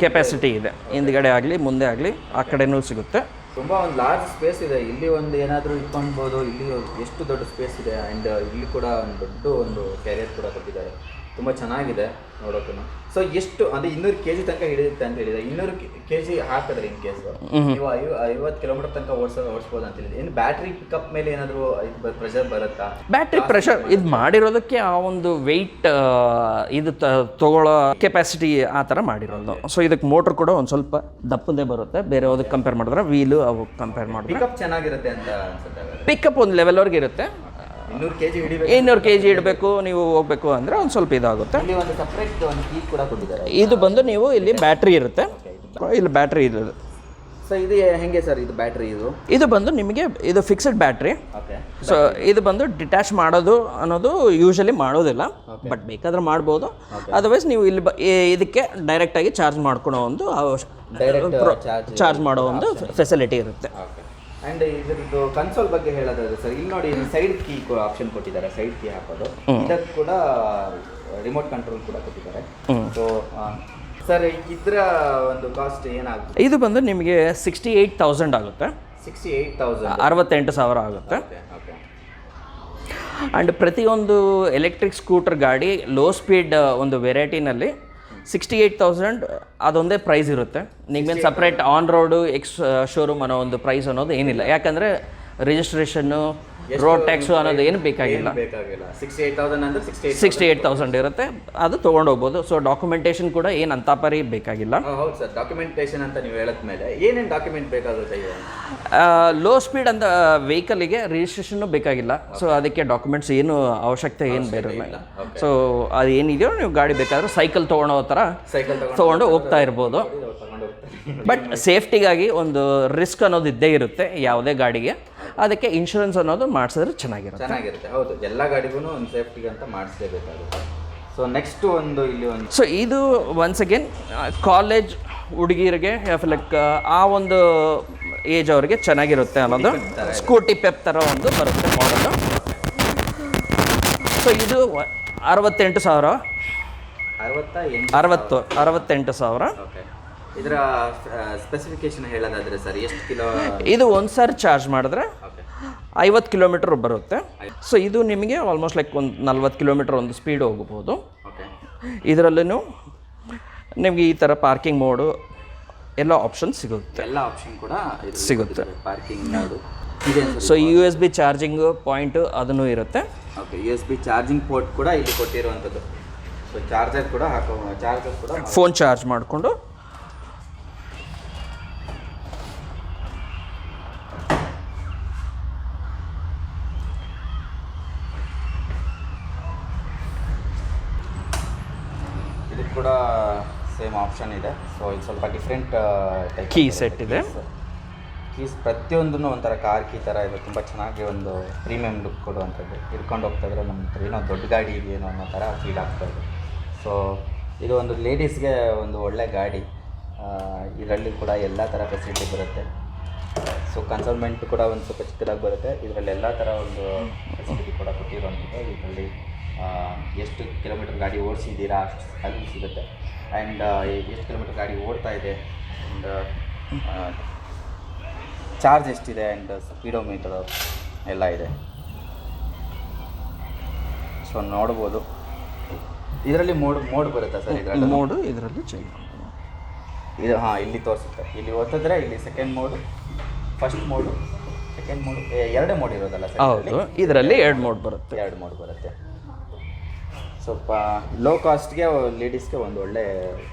ಕೆಪಾಸಿಟಿ ಇದೆ, ಹಿಂದ್ಗಡೆ ಆಗಲಿ ಮುಂದೆ ಆಗಲಿ ಆ ಕಡೆನೂ ಸಿಗುತ್ತೆ. ತುಂಬ ಒಂದು ಲಾರ್ಜ್ ಸ್ಪೇಸ್ ಇದೆ. ಇಲ್ಲಿ ಒಂದು ಏನಾದರೂ ಇಟ್ಕೊಳ್ಬೋದು. ಇಲ್ಲಿ ಎಷ್ಟು ದೊಡ್ಡ ಸ್ಪೇಸ್ ಇದೆ. ಆ್ಯಂಡ್ ಇಲ್ಲಿ ಕೂಡ ಒಂದು ದೊಡ್ಡ ಒಂದು ಕ್ಯಾರಿಯರ್ ಕೂಡ ಕೊಟ್ಟಿದ್ದಾರೆ. ತುಂಬ ಚೆನ್ನಾಗಿದೆ ನೋಡೋಕ್ಕೂ. ಸೊ ಎಷ್ಟು ಅಂದರೆ 200 kg ತನಕ ಹಿಡಿಯುತ್ತೆ ಅಂತ ಹೇಳಿದೆ. 200 kg ಹಾಕಿದ್ರೆ ಇನ್ ಕೇಸ್ ನೀವು 50 ಕಿಲೋಮೀಟರ್ ತನಕ ಓಡಿಸ್ಬೋದು ಅಂತ ಹೇಳಿದೆ. ಏನು ಬ್ಯಾಟ್ರಿ ಪಿಕಪ್ ಮೇಲೆ ಏನಾದರೂ ಪ್ರೆಷರ್ ಬರುತ್ತಾ? ಬ್ಯಾಟ್ರಿ ಪ್ರೆಷರ್ ಇದು ಮಾಡಿರೋದಕ್ಕೆ ಆ ಒಂದು ವೆಯ್ಟ್ ಇದು ತಗೊಳ್ಳೋ ಕೆಪಾಸಿಟಿ ಆ ಥರ ಮಾಡಿರೋದು. ಸೊ ಇದಕ್ಕೆ ಮೋಟ್ರ್ ಕೂಡ ಒಂದು ಸ್ವಲ್ಪ ದಪ್ಪದೇ ಬರುತ್ತೆ, ಬೇರೆ ಯಾವುದಕ್ಕೆ ಕಂಪೇರ್ ಮಾಡಿದ್ರೆ ವೀಲು ಅವು ಕಂಪೇರ್ ಮಾಡಿದ್ರೆ ಪಿಕಪ್ ಚೆನ್ನಾಗಿರುತ್ತೆ ಅಂತ ಅನ್ಸುತ್ತೆ. ಪಿಕಪ್ ಒಂದು ಲೆವೆಲ್ವರೆಗೆ ಇರುತ್ತೆ. 200 kg ಇಡಬೇಕು ನೀವು ಹೋಗಬೇಕು ಅಂದರೆ ಒಂದು ಸ್ವಲ್ಪ ಇದಾಗುತ್ತೆ. ಇಲ್ಲಿ ಒಂದು ಸಪ್ರೇಟ್ ಒಂದು ಕೀ ಕೂಡ ಕೊಟ್ಟಿದ್ದಾರೆ. ಇದು ಬಂದು ನೀವು ಇಲ್ಲಿ ಬ್ಯಾಟ್ರಿ ಇರುತ್ತೆ, ಇಲ್ಲಿ ಬ್ಯಾಟ್ರಿ ಇದೆ. ಸೊ ಇದು ಹೆಂಗೆ ಸರ್ ಇದು ಬ್ಯಾಟ್ರಿ? ಇದು ಬಂದು ನಿಮಗೆ ಇದು ಫಿಕ್ಸ್ಡ್ ಬ್ಯಾಟ್ರಿ. ಸೊ ಇದು ಬಂದು ಡಿಟ್ಯಾಚ್ ಮಾಡೋದು ಅನ್ನೋದು ಯೂಶಲಿ ಮಾಡೋದಿಲ್ಲ, ಬಟ್ ಬೇಕಾದ್ರೆ ಮಾಡ್ಬೋದು. ಅದರ್ವೈಸ್ ನೀವು ಇಲ್ಲಿ ಇದಕ್ಕೆ ಡೈರೆಕ್ಟಾಗಿ ಚಾರ್ಜ್ ಮಾಡ್ಕೊಳೋ ಒಂದು ಚಾರ್ಜ್ ಮಾಡೋ ಒಂದು ಫೆಸಿಲಿಟಿ ಇರುತ್ತೆ. ಆ್ಯಂಡ್ ಇದ್ರದ್ದು ಕನ್ಸೋಲ್ ಬಗ್ಗೆ ಹೇಳೋದಾದ್ರೆ ಸರ್, ಇಲ್ಲಿ ನೋಡಿ ಸೈಡ್ ಕೀ ಆಪ್ಷನ್ ಕೊಟ್ಟಿದ್ದಾರೆ, ಸೈಡ್ ಕೀ ಹಾಕೋದು. ಇದಕ್ಕೆ ಕೂಡ ರಿಮೋಟ್ ಕಂಟ್ರೋಲ್ ಕೂಡ ಕೊಟ್ಟಿದ್ದಾರೆ. ಸೊ ಸರ್ ಇದರ ಒಂದು ಕಾಸ್ಟ್ ಏನಾಗುತ್ತೆ? ಇದು ಬಂದು ನಿಮಗೆ 68,000 ಆಗುತ್ತೆ. 68,000 ಆಗುತ್ತೆ. ಆ್ಯಂಡ್ ಪ್ರತಿಯೊಂದು ಎಲೆಕ್ಟ್ರಿಕ್ ಸ್ಕೂಟರ್ ಗಾಡಿ ಲೋ ಸ್ಪೀಡ್ ಒಂದು ವೆರೈಟಿನಲ್ಲಿ 68,000 ಅದೊಂದೇ ಪ್ರೈಸ್ ಇರುತ್ತೆ. ನಿಮ್ಗೇನು ಸಪ್ರೇಟ್ ಆನ್ ರೋಡು ಶೋರೂಮ್ ಅನ್ನೋ ಒಂದು ಪ್ರೈಸ್ ಅನ್ನೋದು ಏನಿಲ್ಲ. ಯಾಕಂದರೆ ರಿಜಿಸ್ಟ್ರೇಷನ್ನು, ರೋಡ್ ಟ್ಯಾಕ್ಸು ಅನ್ನೋದು ಏನು ಬೇಕಾಗಿಲ್ಲ. 68,000 ಇರುತ್ತೆ, ಅದು ತೊಗೊಂಡು ಹೋಗ್ಬೋದು. ಸೊ ಡಾಕ್ಯುಮೆಂಟೇಷನ್ ಕೂಡ ಏನು ಅಂತಾಪರಿ ಬೇಕಾಗಿಲ್ಲ. ಹೌದು ಸರ್, ಡಾಕ್ಯುಮೆಂಟೇಷನ್ ಅಂತ ನೀವು ಹೇಳಿದ ಮೇಲೆ ಏನೇನು ಡಾಕ್ಯುಮೆಂಟ್ ಬೇಕಾಗುತ್ತೆ? ಲೋ ಸ್ಪೀಡ್ ಅಂತ ವೆಹಿಕಲಿಗೆ ರಿಜಿಸ್ಟ್ರೇಷನ್ನು ಬೇಕಾಗಿಲ್ಲ. ಸೊ ಅದಕ್ಕೆ ಡಾಕ್ಯುಮೆಂಟ್ಸ್ ಏನು ಅವಶ್ಯಕತೆ ಏನು ಬೇರೆಲ್ಲ. ಸೊ ಅದು ಏನಿದೆಯೋ ನೀವು ಗಾಡಿ ಬೇಕಾದ್ರೆ ಸೈಕಲ್ ತೊಗೊಳೋ ಥರ ತೊಗೊಂಡು ಹೋಗ್ತಾ ಇರ್ಬೋದು. ಬಟ್ ಸೇಫ್ಟಿಗಾಗಿ ಒಂದು ರಿಸ್ಕ್ ಅನ್ನೋದು ಇದ್ದೇ ಇರುತ್ತೆ ಯಾವುದೇ ಗಾಡಿಗೆ. ಅದಕ್ಕೆ ಇನ್ಶೂರೆನ್ಸ್ ಅನ್ನೋದು ಮಾಡಿಸಿದ್ರೆ ಚೆನ್ನಾಗಿರುತ್ತೆ. ಹೌದು, ಎಲ್ಲ ಗಾಡಿಗೂ ಒಂದು ಸೇಫ್ಟಿಗೆ ಅಂತ ಮಾಡಿಸಲೇಬೇಕಾಗುತ್ತೆ. ಸೊ ನೆಕ್ಸ್ಟ್ ಒಂದು ಇಲ್ಲಿ ಒಂದು ಸೊ ಇದು ಒನ್ಸ್ ಅಗೇನ್ ಕಾಲೇಜ್ ಹುಡುಗಿರಿಗೆ ಲೈಕ್ ಆ ಒಂದು ಏಜ್ ಅವರಿಗೆ ಚೆನ್ನಾಗಿರುತ್ತೆ ಅನ್ನೋದು ಸ್ಕೂಟಿ ಪೆಪ್ ಥರ ಒಂದು ಬರುತ್ತೆ ಮಾಡಲು. ಸೊ ಇದು 68,000. 68,000. ಇದರ ಸ್ಪೆಸಿಫಿಕೇಶನ್ ಹೇಳೋದಾದ್ರೆ ಸರ್ ಎಷ್ಟು ಕಿಲೋ? ಇದು ಒಂದು ಸಾರಿ ಚಾರ್ಜ್ ಮಾಡಿದ್ರೆ 50 ಕಿಲೋಮೀಟರ್ ಬರುತ್ತೆ. ಸೊ ಇದು ನಿಮಗೆ ಆಲ್ಮೋಸ್ಟ್ ಲೈಕ್ ಒಂದು 40 ಕಿಲೋಮೀಟರ್ ಒಂದು ಸ್ಪೀಡ್ ಹೋಗ್ಬೋದು. ಇದರಲ್ಲೂ ನಿಮಗೆ ಈ ಥರ ಪಾರ್ಕಿಂಗ್ ಮೋಡು ಎಲ್ಲ ಆಪ್ಷನ್ ಸಿಗುತ್ತೆ. ಎಲ್ಲ ಆಪ್ಷನ್ ಕೂಡ ಸಿಗುತ್ತೆ. Parking so USB charging point ಅದನ್ನು ಇರುತ್ತೆ. ಓಕೆ, USB ಚಾರ್ಜಿಂಗ್ ಪೋರ್ಟ್ ಕೂಡ ಇಲ್ಲಿ ಕೊಟ್ಟಿರುವಂಥದ್ದು. ಸೊ ಚಾರ್ಜರ್ ಕೂಡ ಚಾರ್ಜರ್ ಕೂಡ ಫೋನ್ ಚಾರ್ಜ್ ಮಾಡಿಕೊಂಡು ಇದಕ್ಕೆ ಕೂಡ ಸೇಮ್ ಆಪ್ಷನ್ ಇದೆ. ಸೊ ಇದು ಸ್ವಲ್ಪ ಡಿಫ್ರೆಂಟ್ ಕೀ ಸೆಟ್ ಇದೆ. ಕೀಸ್ ಪ್ರತಿಯೊಂದೂ ಒಂಥರ ಕಾರ್ ಕೀ ಥರ ಇದೆ. ತುಂಬ ಚೆನ್ನಾಗಿ ಒಂದು ಪ್ರೀಮಿಯಂ ಲುಕ್ ಕೊಡುವಂಥದ್ದು. ಹಿಡ್ಕೊಂಡು ಹೋಗ್ತಾ ಇದ್ರೆ ನಮ್ಮ ಹತ್ರ ಏನೋ ದೊಡ್ಡ ಗಾಡಿ ಇದೆಯೇನೋ ಅನ್ನೋ ಥರ ಫೀಲ್ ಆಗ್ತಾಯಿದೆ. ಸೊ ಇದು ಒಂದು ಲೇಡೀಸ್ಗೆ ಒಂದು ಒಳ್ಳೆ ಗಾಡಿ. ಇದರಲ್ಲಿ ಕೂಡ ಎಲ್ಲ ಥರ ಫೆಸಿಲಿಟಿ ಬರುತ್ತೆ. ಸೊ ಕನ್ಸಲ್ಮೆಂಟ್ ಕೂಡ ಒಂದು ಸ್ವಲ್ಪ ಚಿಕ್ಕದಾಗಿ ಬರುತ್ತೆ. ಇದರಲ್ಲಿ ಎಲ್ಲ ಥರ ಒಂದು ಫೆಸಿಲಿಟಿ ಕೂಡ ಕೊಟ್ಟಿರುವಂಥದ್ದು. ಇದರಲ್ಲಿ ಎಷ್ಟು ಕಿಲೋಮೀಟರ್ ಗಾಡಿ ಓಡಿಸಿದ್ದೀರಾ ಅಷ್ಟು ಅದು ಸಿಗುತ್ತೆ. ಆ್ಯಂಡ್ ಎಷ್ಟು ಕಿಲೋಮೀಟರ್ ಗಾಡಿ ಓಡ್ತಾ ಇದೆ, ಆ್ಯಂಡ್ ಚಾರ್ಜ್ ಎಷ್ಟಿದೆ, ಆ್ಯಂಡ್ ಸ್ಪೀಡೋಮೀಟರ್ ಎಲ್ಲ ಇದೆ. ಸೊ ನೋಡ್ಬೋದು. ಇದರಲ್ಲಿ ಮೋಡ್ ಬರುತ್ತೆ ಸರ್. ಇದರಲ್ಲಿ ಮೋಡು ಇದರಲ್ಲಿ ಚೇಂಜ್ ಇದು ಇಲ್ಲಿ ತೋರಿಸುತ್ತೆ. ಇಲ್ಲಿ ಒತ್ತಿದ್ರೆ ಇಲ್ಲಿ second mode, first mode, second mode, ಎರಡೇ ಮೋಡ್ ಇರೋದಲ್ಲ ಸರ್? ಹೌದು, ಇದರಲ್ಲಿ 2 ಮೋಡ್ ಬರುತ್ತೆ. 2 ಮೋಡ್ ಬರುತ್ತೆ. ಸ್ವಲ್ಪ ಲೋ ಕಾಸ್ಟ್ಗೆ ಲೇಡೀಸ್ಗೆ ಒಂದು ಒಳ್ಳೆ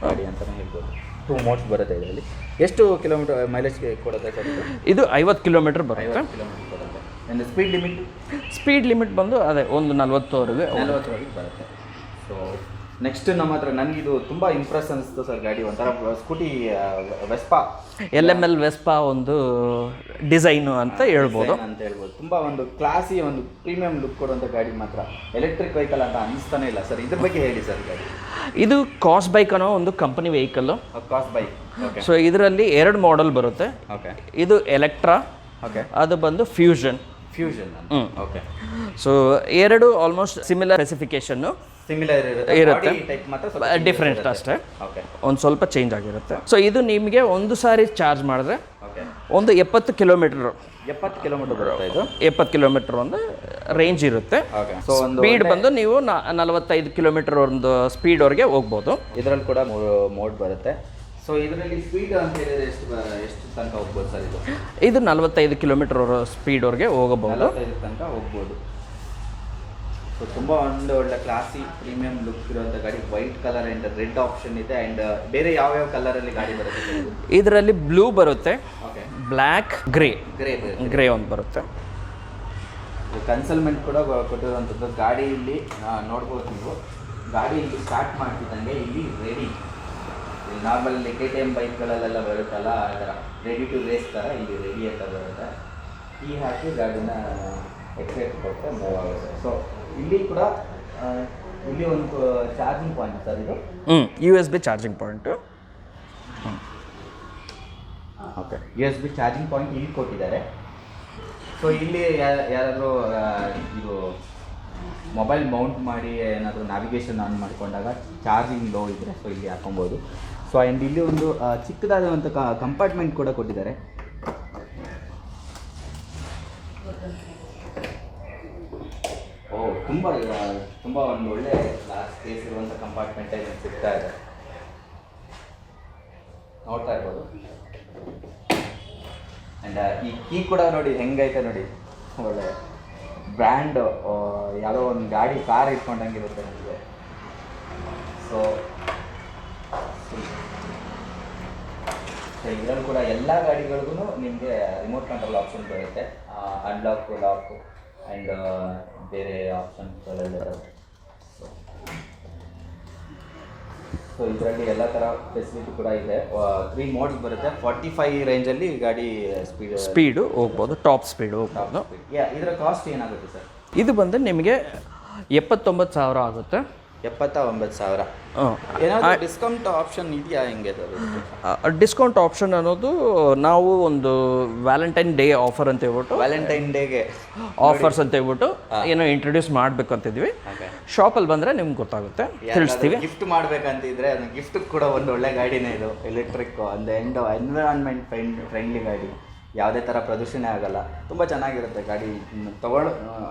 ಗಾಡಿ ಅಂತಲೇ ಹೇಳ್ಬೋದು. 2 ಮೋಡ್ಸ್ ಬರುತ್ತೆ ಇದರಲ್ಲಿ. ಎಷ್ಟು ಕಿಲೋಮೀಟರ್ ಮೈಲೇಜ್ಗೆ ಕೊಡುತ್ತೆ ಸರ್ ಇದು? 50 ಕಿಲೋಮೀಟರ್ ಬರುತ್ತೆ. 50 ಕಿಲೋಮೀಟರ್ ಬರುತ್ತೆ. ಆ್ಯಂಡ್ ಸ್ಪೀಡ್ ಲಿಮಿಟ್ ಬಂದು ಅದೇ ಒಂದು 40ವರೆಗೆ ಬರುತ್ತೆ. ಸೊ ನೆಕ್ಸ್ಟ್ ನಮ್ಮ ಹತ್ರ ನನಗಿದು ತುಂಬ ಇಂಪ್ರೆಸ್ ಅನಿಸ್ತು ಸರ್ ಗಾಡಿ. ಒಂಥರ ಸ್ಕೂಟಿ ವೆಸ್ಪಾ, LML ವೆಸ್ಪಾ ಒಂದು ಡಿಸೈನು ಅಂತ ಹೇಳ್ಬೋದು. ತುಂಬ ಒಂದು ಕ್ಲಾಸಿ ಒಂದು ಪ್ರೀಮಿಯಂ ಲುಕ್ ಕೊಡುವಂಥ ಗಾಡಿ. ಮಾತ್ರ ಎಲೆಕ್ಟ್ರಿಕ್ ವೆಹಿಕಲ್ ಅಂತ ಅನ್ನಿಸ್ತಾನೆ ಇಲ್ಲ ಸರ್. ಇದ್ರ ಬಗ್ಗೆ ಹೇಳಿ ಸರ್. ಗಾಡಿ ಇದು ಕಾಸ್ ಬೈಕ್ ಅನ್ನೋ ಒಂದು ಕಂಪನಿ ವೆಹಿಕಲ್ಲು. ಕಾಸ್ ಬೈಕ್. ಸೊ ಇದರಲ್ಲಿ 2 ಮಾಡೆಲ್ ಬರುತ್ತೆ. ಓಕೆ, ಇದು ಎಲೆಕ್ಟ್ರಾ. ಓಕೆ, ಅದು ಬಂದು fusion. Okay. So 2 almost similar ಸ್ಪೆಸಿಫಿಕೇಶನ್ನು ಇರುತ್ತೆ, ಡಿಫ್ರೆಂಟ್ ಅಷ್ಟೇ. ಒಂದು ಸ್ವಲ್ಪ ಚೇಂಜ್ ಆಗಿರುತ್ತೆ. ಸೊ ಇದು ನಿಮಗೆ ಒಂದು ಸಾರಿ ಚಾರ್ಜ್ ಮಾಡಿದ್ರೆ ಒಂದು 70 ಕಿಲೋಮೀಟರ್ ಬರುತ್ತೆ. ಇದು 70 ಕಿಲೋಮೀಟರ್ ಒಂದು ರೇಂಜ್ ಇರುತ್ತೆ. ಸ್ಪೀಡ್ ಬಂದು ನೀವು 45 ಕಿಲೋಮೀಟರ್ ಒಂದು ಸ್ಪೀಡ್ವರೆಗೆ ಹೋಗ್ಬೋದು. ಇದರಲ್ಲಿ ಕೂಡ ಮೋಡ್ ಬರುತ್ತೆ. ಸೊ ಇದರಲ್ಲಿ ಸ್ಪೀಡ್ ಅಂತ ಹೇಳಿದ್ರೆ ಎಷ್ಟು ತನಕ ಹೋಗ್ಬೋದು ಸರ್? ಇದು 45 ಕಿಲೋಮೀಟರ್ ಸ್ಪೀಡ್ವರೆಗೆ ಹೋಗಬಹುದು. 45 ತನಕ ಹೋಗ್ಬೋದು. ಸೊ ತುಂಬ ಒಳ್ಳೆ ಕ್ಲಾಸಿ ಪ್ರೀಮಿಯಂ ಲುಕ್ ಇರುವಂಥ ಗಾಡಿ. White colour and red option ಇದೆ. ಆ್ಯಂಡ್ ಬೇರೆ ಯಾವ್ಯಾವ ಕಲರಲ್ಲಿ ಗಾಡಿ ಬರುತ್ತೆ? ಇದರಲ್ಲಿ ಬ್ಲೂ ಬರುತ್ತೆ, ಓಕೆ, ಬ್ಲ್ಯಾಕ್, ಗ್ರೇ ಒಂದು ಬರುತ್ತೆ. ಕನ್ಸಲ್ಮೆಂಟ್ ಕೂಡ ಕೊಟ್ಟಿರುವಂಥದ್ದು. ಗಾಡಿ ಇಲ್ಲಿ ನೋಡ್ಬೋದು ನೀವು. ಗಾಡಿ ಇಲ್ಲಿ ಸ್ಟಾರ್ಟ್ ಮಾಡ್ತಿದ್ದಂಗೆ ಇಲ್ಲಿ ರೆಡಿ, ನಾರ್ಮಲ್ KTM ಬೈಕ್ಗಳಲ್ಲೆಲ್ಲ ಬರುತ್ತಲ್ಲ ಆ ಥರ ರೆಡಿ ಟು ರೇಸ್ ಥರ ಇಲ್ಲಿ ರೆಡಿ ಅಂತ ಬರುತ್ತೆ. ಕೀ ಹಾಕಿ ಗಾಡಿನ ಎಕ್ಸೈಟ್ ಕೊಟ್ಟರೆ ಮೂವ್ ಆಗುತ್ತೆ. ಸೊ ಇಲ್ಲಿ ಕೂಡ ಇಲ್ಲಿ ಒಂದು ಚಾರ್ಜಿಂಗ್ ಪಾಯಿಂಟ್ ಸರ್. ಇದು USB charging point. Okay, USB charging point ಇಲ್ಲಿ ಕೊಟ್ಟಿದ್ದಾರೆ. ಸೊ ಇಲ್ಲಿ ಯಾರಾದರೂ ಇದು ಮೊಬೈಲ್ ಮೌಂಟ್ ಮಾಡಿ ಏನಾದರೂ ನ್ಯಾವಿಗೇಷನ್ ಆನ್ ಮಾಡಿಕೊಂಡಾಗ ಚಾರ್ಜಿಂಗ್ ಲೋ ಇದ್ದರೆ ಸೊ ಇಲ್ಲಿ ಹಾಕೊಬೋದು. ಸೊ ಆ್ಯಂಡ್ ಇಲ್ಲಿ ಒಂದು ಚಿಕ್ಕದಾದಂಥ ಕಂಪಾರ್ಟ್ಮೆಂಟ್ ಕೂಡ ಕೊಟ್ಟಿದ್ದಾರೆ. ತುಂಬ ಒಂದು ಒಳ್ಳೆ ಸ್ಪೇಸ್ ಇರುವಂಥ ಕಂಪಾರ್ಟ್ಮೆಂಟ್ ಸಿಗ್ತಾ ಇದೆ, ನೋಡ್ತಾ ಇರ್ಬೋದು. ಆ್ಯಂಡ್ ಈ ಕೀ ಕೂಡ ನೋಡಿ ಹೆಂಗೈತೆ ನೋಡಿ. ಒಳ್ಳೆ ಬ್ರ್ಯಾಂಡ್, ಯಾವುದೋ ಒಂದು ಗಾಡಿ ಕಾರ್ ಇಟ್ಕೊಂಡಂಗೆ ಇರುತ್ತೆ ನಮಗೆ. ಸೊ ಇದರಲ್ಲಿ ಕೂಡ ಎಲ್ಲ ಗಾಡಿಗಳಿಗೂ ನಿಮಗೆ ರಿಮೋಟ್ ಕಂಟ್ರೋಲ್ ಆಪ್ಷನ್ ಬರುತ್ತೆ. ಅನ್ಲಾಕ್, ಲಾಕ್ ಆ್ಯಂಡ್ ಬೇರೆ ಆಪ್ಷನ್ಸ್ಗಳೆಲ್ಲ. ಸೊ ಇದರಲ್ಲಿ ಎಲ್ಲ ಥರ ಫೆಸಿಲಿಟಿ ಕೂಡ ಇದೆ. 3 ಮೋಡ್ಸ್ ಬರುತ್ತೆ. 45 ರೇಂಜಲ್ಲಿ ಗಾಡಿ ಸ್ಪೀಡು ಹೋಗ್ಬೋದು, ಟಾಪ್ ಸ್ಪೀಡ್ ಹೋಗ್ಬೋದು. ಇದರ ಕಾಸ್ಟ್ ಏನಾಗುತ್ತೆ ಸರ್? ಇದು ಬಂದು ನಿಮಗೆ 79,000 ಆಗುತ್ತೆ. 79,000. ಏನಾದರೂ ಡಿಸ್ಕೌಂಟ್ ಆಪ್ಷನ್ ಇದೆಯಾ ಹೆಂಗೆ ಅದು? ಡಿಸ್ಕೌಂಟ್ ಆಪ್ಷನ್ ಅನ್ನೋದು ನಾವು ಒಂದು ವ್ಯಾಲೆಂಟೈನ್ ಡೇ ಆಫರ್ ಅಂತ ಹೇಳ್ಬಿಟ್ಟು ವ್ಯಾಲೆಂಟೈನ್ ಡೇಗೆ ಆಫರ್ಸ್ ಅಂತ ಹೇಳ್ಬಿಟ್ಟು ಏನೋ ಇಂಟ್ರೊಡ್ಯೂಸ್ ಮಾಡಬೇಕು ಅಂತಿದ್ವಿ. ಶಾಪಲ್ಲಿ ಬಂದರೆ ನಿಮ್ಗೆ ಗೊತ್ತಾಗುತ್ತೆ, ತಿಳಿಸ್ತೀವಿ. ಗಿಫ್ಟ್ ಮಾಡ್ಬೇಕಂತಿದ್ರೆ ಅದು ಗಿಫ್ಟ್ ಕೂಡ ಒಂದು ಒಳ್ಳೆ ಗಾಡಿನೇ ಇದು, ಎಲೆಕ್ಟ್ರಿಕ್ ಒಂದು ಎನ್ವಿರಾನ್ಮೆಂಟ್ ಫ್ರೆಂಡ್ಲಿ ಗಾಡಿ, ಯಾವುದೇ ಥರ ಪ್ರದೂಷಣೆ ಆಗಲ್ಲ, ತುಂಬ ಚೆನ್ನಾಗಿರುತ್ತೆ ಗಾಡಿ.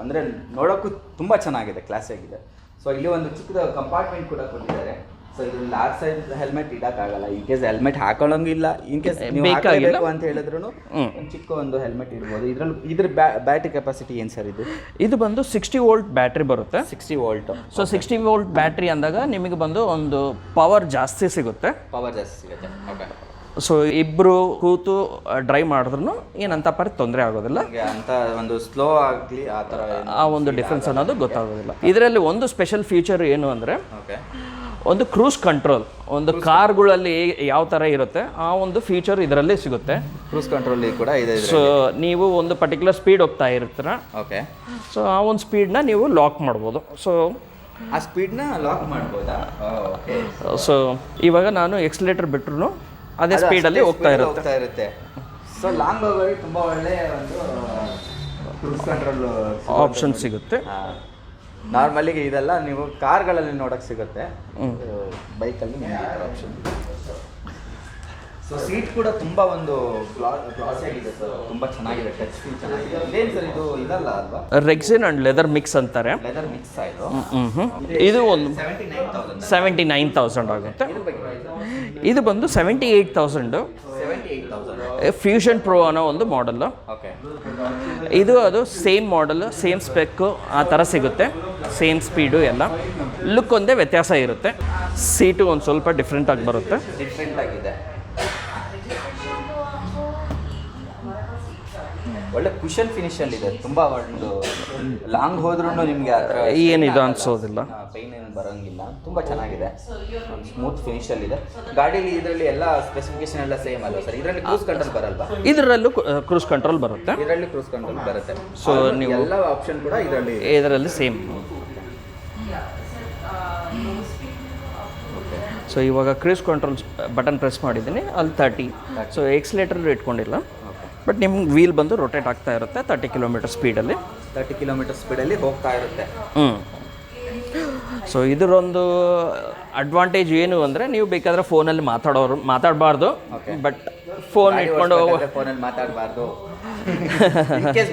ಅಂದರೆ ನೋಡೋಕ್ಕೂ ತುಂಬ ಚೆನ್ನಾಗಿದೆ, ಕ್ಲಾಸ್ ಆಗಿದೆ. ಸೊ ಇಲ್ಲಿ ಒಂದು ಚಿಕ್ಕದ ಕಂಪಾರ್ಟ್ಮೆಂಟ್ ಕೂಡ ಕೊಟ್ಟಿದ್ದಾರೆ. ಸೊ ಇದು ಲಾರ್ಜ್ ಸೈಜ್ ಹೆಲ್ಮೆಟ್ ಇಡೋಕ್ಕಾಗಲ್ಲ, ಇನ್ ಕೇಸ್ ಹೆಲ್ಮೆಟ್ ಹಾಕೊಳ್ಳೋಂಗಿಲ್ಲ, ಇನ್ ಕೇಸ್ ಬೇಕಾಗಿಲ್ಲ ಅಂತ ಹೇಳಿದ್ರು ಒಂದು ಚಿಕ್ಕ ಒಂದು ಹೆಲ್ಮೆಟ್ ಇಡ್ಬೋದು. ಇದ್ರ ಬ್ಯಾಟ್ರಿ ಕೆಪಾಸಿಟಿ ಏನು ಸರ್ ಇದು? ಇದು ಬಂದು 60 ವೋಲ್ಟ್ ಬ್ಯಾಟ್ರಿ ಬರುತ್ತೆ. 60 ವೋಲ್ಟ್. ಸೊ 60 ವೋಲ್ಟ್ ಬ್ಯಾಟ್ರಿ ಅಂದಾಗ ನಿಮಗೆ ಬಂದು ಒಂದು ಪವರ್ ಜಾಸ್ತಿ ಸಿಗುತ್ತೆ. ಓಕೆ. ಸೊ ಇಬ್ಬರು ಕೂತು ಡ್ರೈವ್ ಮಾಡಿದ್ರು ಏನಂತ ತೊಂದರೆ ಆಗೋದಿಲ್ಲ. ಅಂತ ಒಂದು ಸ್ಲೋ ಆಗಲಿ ಆ ಥರ ಆ ಒಂದು ಡಿಫ್ರೆನ್ಸ್ ಅನ್ನೋದು ಗೊತ್ತಾಗೋದಿಲ್ಲ. ಇದರಲ್ಲಿ ಒಂದು ಸ್ಪೆಷಲ್ ಫೀಚರ್ ಏನು ಅಂದರೆ ಒಂದು ಕ್ರೂಸ್ ಕಂಟ್ರೋಲ್, ಒಂದು ಕಾರ್ಗಳಲ್ಲಿ ಯಾವ ಥರ ಇರುತ್ತೆ ಆ ಒಂದು ಫೀಚರ್ ಇದರಲ್ಲಿ ಸಿಗುತ್ತೆ. ಕ್ರೂಸ್ ಕಂಟ್ರೋಲ್ ಕೂಡ ಇದೆ. ಸೊ ನೀವು ಒಂದು ಪರ್ಟಿಕ್ಯುಲರ್ ಸ್ಪೀಡ್ ಹೋಗ್ತಾ ಇರ್ತೀರ. ಓಕೆ. ಸೊ ಆ ಒಂದು ಸ್ಪೀಡ್ನ ನೀವು ಲಾಕ್ ಮಾಡ್ಬೋದು. ಸೊ ಆ ಸ್ಪೀಡ್ನ ಲಾಕ್ ಮಾಡ್ಬೋದಾ? ಓಕೆ. ಸೊ ಇವಾಗ ನಾನು ಎಕ್ಸಲೇಟರ್ ಬಿಟ್ರು ಅದೇ ಸ್ಪೀಡಲ್ಲಿ ಹೋಗ್ತಾ ಇರುತ್ತೆ. ಸೊ ಲಾಂಗ್ ಹೋಗೋರಿಗೆ ತುಂಬ ಒಳ್ಳೆ ಒಂದು ಕ್ರೂಸ್ ಕಂಟ್ರೋಲ್ ಆಪ್ಷನ್ ಸಿಗುತ್ತೆ. ನಾರ್ಮಲಿ ಇದೆಲ್ಲ ನೀವು ಕಾರ್ಗಳಲ್ಲಿ ನೋಡೋಕ್ಕೆ ಸಿಗುತ್ತೆ, ಬೈಕಲ್ಲಿ ಆಪ್ಷನ್. ಸೊ ಸೀಟ್ ಕೂಡ ತುಂಬ ಒಂದು ಗ್ಲಾಸಿ ಆಗಿದೆ ಸರ್, ತುಂಬ ಚೆನ್ನಾಗಿದೆ, ಟಚ್ ಫೀಲ್ ಚೆನ್ನಾಗಿದೆ. ಇದೇನು ಸರ್ ಇದು? ಇದಲ್ಲ ಅಲ್ವಾ? ರೆಕ್ಸಿನ್ ಅಂಡ್ ಲೆದರ್ ಮಿಕ್ಸ್ ಅಂತಾರೆ. ಲೆದರ್ ಮಿಕ್ಸ್ ಆಯಿತು. ಇದು ಒಂದು 79,000 ಆಗುತ್ತೆ. ಇದು ಬಂದು 78,000 ಫ್ಯೂಷನ್ ಪ್ರೋ ಅನ್ನೋ ಒಂದು ಮಾಡಲ್. ಓಕೆ. ಇದು ಅದು ಸೇಮ್ ಮಾಡಲ್, ಸೇಮ್ ಸ್ಪೆಕ್ಕು ಆ ಥರ ಸಿಗುತ್ತೆ, ಸೇಮ್ ಸ್ಪೀಡು ಎಲ್ಲ. ಲುಕ್ ಒಂದೇ ವ್ಯತ್ಯಾಸ ಇರುತ್ತೆ. ಸೀಟು ಒಂದು ಸ್ವಲ್ಪ ಡಿಫ್ರೆಂಟ್ ಆಗಿ ಬರುತ್ತೆ. ಡಿಫ್ರೆಂಟ್ ಆಗಿದೆ, ಒಳ್ಳೆ ಕುಷನ್ ಫಿನಿಶಲ್ಲಿ ಇದೆ. ತುಂಬ ಒಂದು ಲಾಂಗ್ ಹೋದ್ರೂ ನಿಮಗೆ ಆ ಥರ ಏನಿದು ಅನ್ಸೋದಿಲ್ಲ, ಪೈನ್ ಏನು ಬರೋಂಗಿಲ್ಲ, ತುಂಬ ಚೆನ್ನಾಗಿದೆ, ಸ್ಮೂತ್ ಫಿನಿಶಲ್ಲಿದೆ. ಗಾಡೀಲಿ ಇದರಲ್ಲಿ ಎಲ್ಲ ಸ್ಪೆಸಿಫಿಕೇಶನ್ ಎಲ್ಲ ಸೇಮ್ ಅಲ್ಲ ಸರ್? ಇದರಲ್ಲಿ ಕ್ರೂಸ್ ಕಂಟ್ರೋಲ್ ಬರಲ್ವಾ? ಇದರಲ್ಲೂ ಕ್ರೂಸ್ ಕಂಟ್ರೋಲ್ ಬರುತ್ತೆ. ಇದರಲ್ಲಿ ಕ್ರೂಸ್ ಕಂಟ್ರೋಲ್ ಬರುತ್ತೆ. ಸೊ ನೀವು ಎಲ್ಲ ಆಪ್ಷನ್ ಕೂಡ ಇದರಲ್ಲಿ ಸೇಮ್. ಸೊ ಇವಾಗ ಕ್ರೂಸ್ ಕಂಟ್ರೋಲ್ ಬಟನ್ ಪ್ರೆಸ್ ಮಾಡಿದ್ದೀನಿ, ಅಲ್ಲಿ 30. ಸೊ ಎಕ್ಸಲೇಟರ್ ಇಟ್ಕೊಂಡಿಲ್ಲ, ಬಟ್ ನಿಮ್ಗೆ ವೀಲ್ ಬಂದು ರೊಟೇಟ್ ಆಗ್ತಾ ಇರುತ್ತೆ 30 ಕಿಲೋಮೀಟರ್ ಸ್ಪೀಡಲ್ಲಿ. 30 ಕಿಲೋಮೀಟರ್ ಸ್ಪೀಡಲ್ಲಿ ಹೋಗ್ತಾ ಇರುತ್ತೆ. ಸೊ ಇದರೊಂದು ಅಡ್ವಾಂಟೇಜ್ ಏನು ಅಂದರೆ ನೀವು ಬೇಕಾದರೆ ಫೋನಲ್ಲಿ ಮಾತಾಡಬಾರ್ದು, ಬಟ್ ಫೋನ್ ಇಟ್ಕೊಂಡು ಫೋನಲ್ಲಿ ಮಾತಾಡಬಾರ್ದು.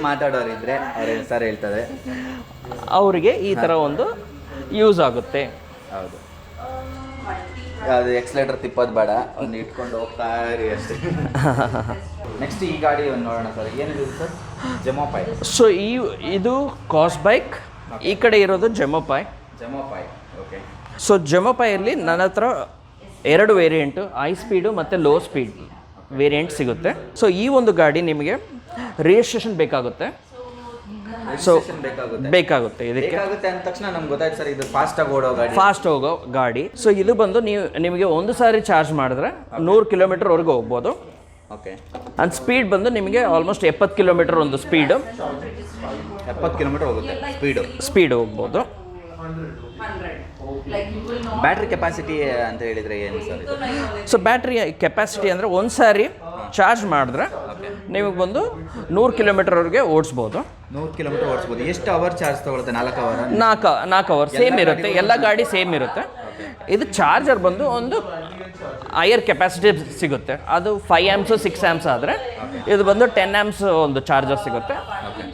ಮಾತಾಡೋರಿದ್ರೆ ಅವ್ರು ಸರ್ ಹೇಳ್ತಾರೆ ಅವರಿಗೆ ಈ ಥರ ಒಂದು ಯೂಸ್ ಆಗುತ್ತೆ. ಹೌದು, ಅದು ಎಕ್ಸಲೇಟರ್ ತಿಪ್ಪೋದು ಬೇಡ, ಒಂದು ಇಟ್ಕೊಂಡು ಹೋಗ್ತಾ ಇರಿ ಅಷ್ಟೇ. ನೆಕ್ಸ್ಟ್ ಈ ಗಾಡಿ ಒಂದು ನೋಡೋಣ ಸರ್, ಏನಿದೆ ಸರ್? ಜೆಮೋಪಾಯ್. ಸೊ ಇದು ಕಾಸ್ ಬೈಕ್, ಈ ಕಡೆ ಇರೋದು ಜೆಮೋಪಾಯ್. ಓಕೆ. ಸೊ ಜೆಮೋಪಾಯಲ್ಲಿ ನನ್ನ ಹತ್ರ 2 ವೇರಿಯಂಟು, ಹೈ ಸ್ಪೀಡು ಮತ್ತು ಲೋ ಸ್ಪೀಡ್ ವೇರಿಯಂಟ್ ಸಿಗುತ್ತೆ. ಸೊ ಈ ಒಂದು ಗಾಡಿ ನಿಮಗೆ ರಿಜಿಸ್ಟ್ರೇಷನ್ ಬೇಕಾಗುತ್ತೆ. ಸೊ ಬೇಕಾಗುತ್ತೆ ಇದಕ್ಕೆ ಅಂದ ತಕ್ಷಣ ನಮ್ಗೆ ಗೊತ್ತಾಯ್ತು ಸರ್, ಇದು ಫಾಸ್ಟ್ ಹೋಗೋ ಗಾಡಿ. ಸೊ ಇದು ಬಂದು ನಿಮಗೆ ಒಂದು ಸಾರಿ ಚಾರ್ಜ್ ಮಾಡಿದ್ರೆ 100 ಕಿಲೋಮೀಟರ್ವರೆಗೂ ಹೋಗ್ಬೋದು. ಓಕೆ. ಅಂಡ್ ಸ್ಪೀಡ್ ಬಂದು ನಿಮಗೆ ಆಲ್ಮೋಸ್ಟ್ 70 ಕಿಲೋಮೀಟರ್ ಒಂದು ಸ್ಪೀಡು. 70 ಕಿಲೋಮೀಟರ್ ಹೋಗುತ್ತೆ ಸ್ಪೀಡ್ ಹೋಗ್ಬೋದು. ಬ್ಯಾಟ್ರಿ ಕೆಪಾಸಿಟಿ ಅಂತ ಹೇಳಿದರೆ ಏನು ಸರ್? ಸೊ ಬ್ಯಾಟ್ರಿ ಕೆಪಾಸಿಟಿ ಅಂದರೆ ಒಂದು ಸಾರಿ ಚಾರ್ಜ್ ಮಾಡಿದ್ರೆ ನಿಮಗೆ ಬಂದು 100 ಕಿಲೋಮೀಟರ್ವರೆಗೆ ಓಡಿಸ್ಬೋದು. 100 ಕಿಲೋಮೀಟರ್ ಓಡಿಸ್ಬೋದು. ಎಷ್ಟು ಅವರ್ ಚಾರ್ಜ್ ತಗೊಳುತ್ತೆ? 4 ಅವರ್. 4 ಅವರ್ ಸೇಮ್ ಇರುತ್ತೆ, ಎಲ್ಲ ಗಾಡಿ ಸೇಮ್ ಇರುತ್ತೆ. ಇದು ಚಾರ್ಜರ್ ಬಂದು ಒಂದು ಹೈಯರ್ ಕೆಪಾಸಿಟಿ ಸಿಗುತ್ತೆ, ಅದು 5 ಆ್ಯಮ್ಸ್ 6 ಆ್ಯಮ್ಸ್ ಆದರೆ ಇದು ಬಂದು 10 ಆ್ಯಮ್ಸ್ ಒಂದು ಚಾರ್ಜರ್ ಸಿಗುತ್ತೆ.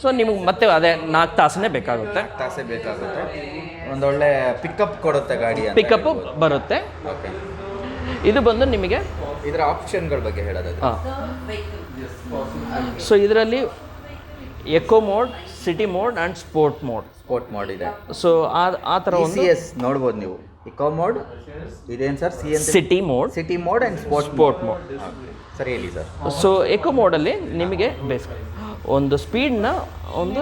ಸೊ ನಿಮಗೆ ಮತ್ತೆ ಅದೇ 4 ತಾಸೇ ಬೇಕಾಗುತ್ತೆ. ಒಂದೊಳ್ಳೆ ಪಿಕಪ್ ಕೊಡುತ್ತೆ ಗಾಡಿ, ಪಿಕಪ್ ಬರುತ್ತೆ. ಓಕೆ. ಇದು ಬಂದು ನಿಮಗೆ ಇದರ ಆಪ್ಷನ್ಗಳ ಬಗ್ಗೆ ಹೇಳೋದು. ಸೊ ಇದರಲ್ಲಿ eco mode, city mode and sport mode ಇದೆ. ಸೊ ಆ ಥರ ಒಂದು ನೋಡ್ಬೋದು ನೀವು. ಇಕೋ ಮೋಡ್ ಇದೇನು sir? City mode and sport mode. ಸರಿ ಹೇಳಿ ಸರ್. ಸೊ ಎಕೋ ಮೋಡಲ್ಲಿ ನಿಮಗೆ ಒಂದು ಸ್ಪೀಡ್ನ ಒಂದು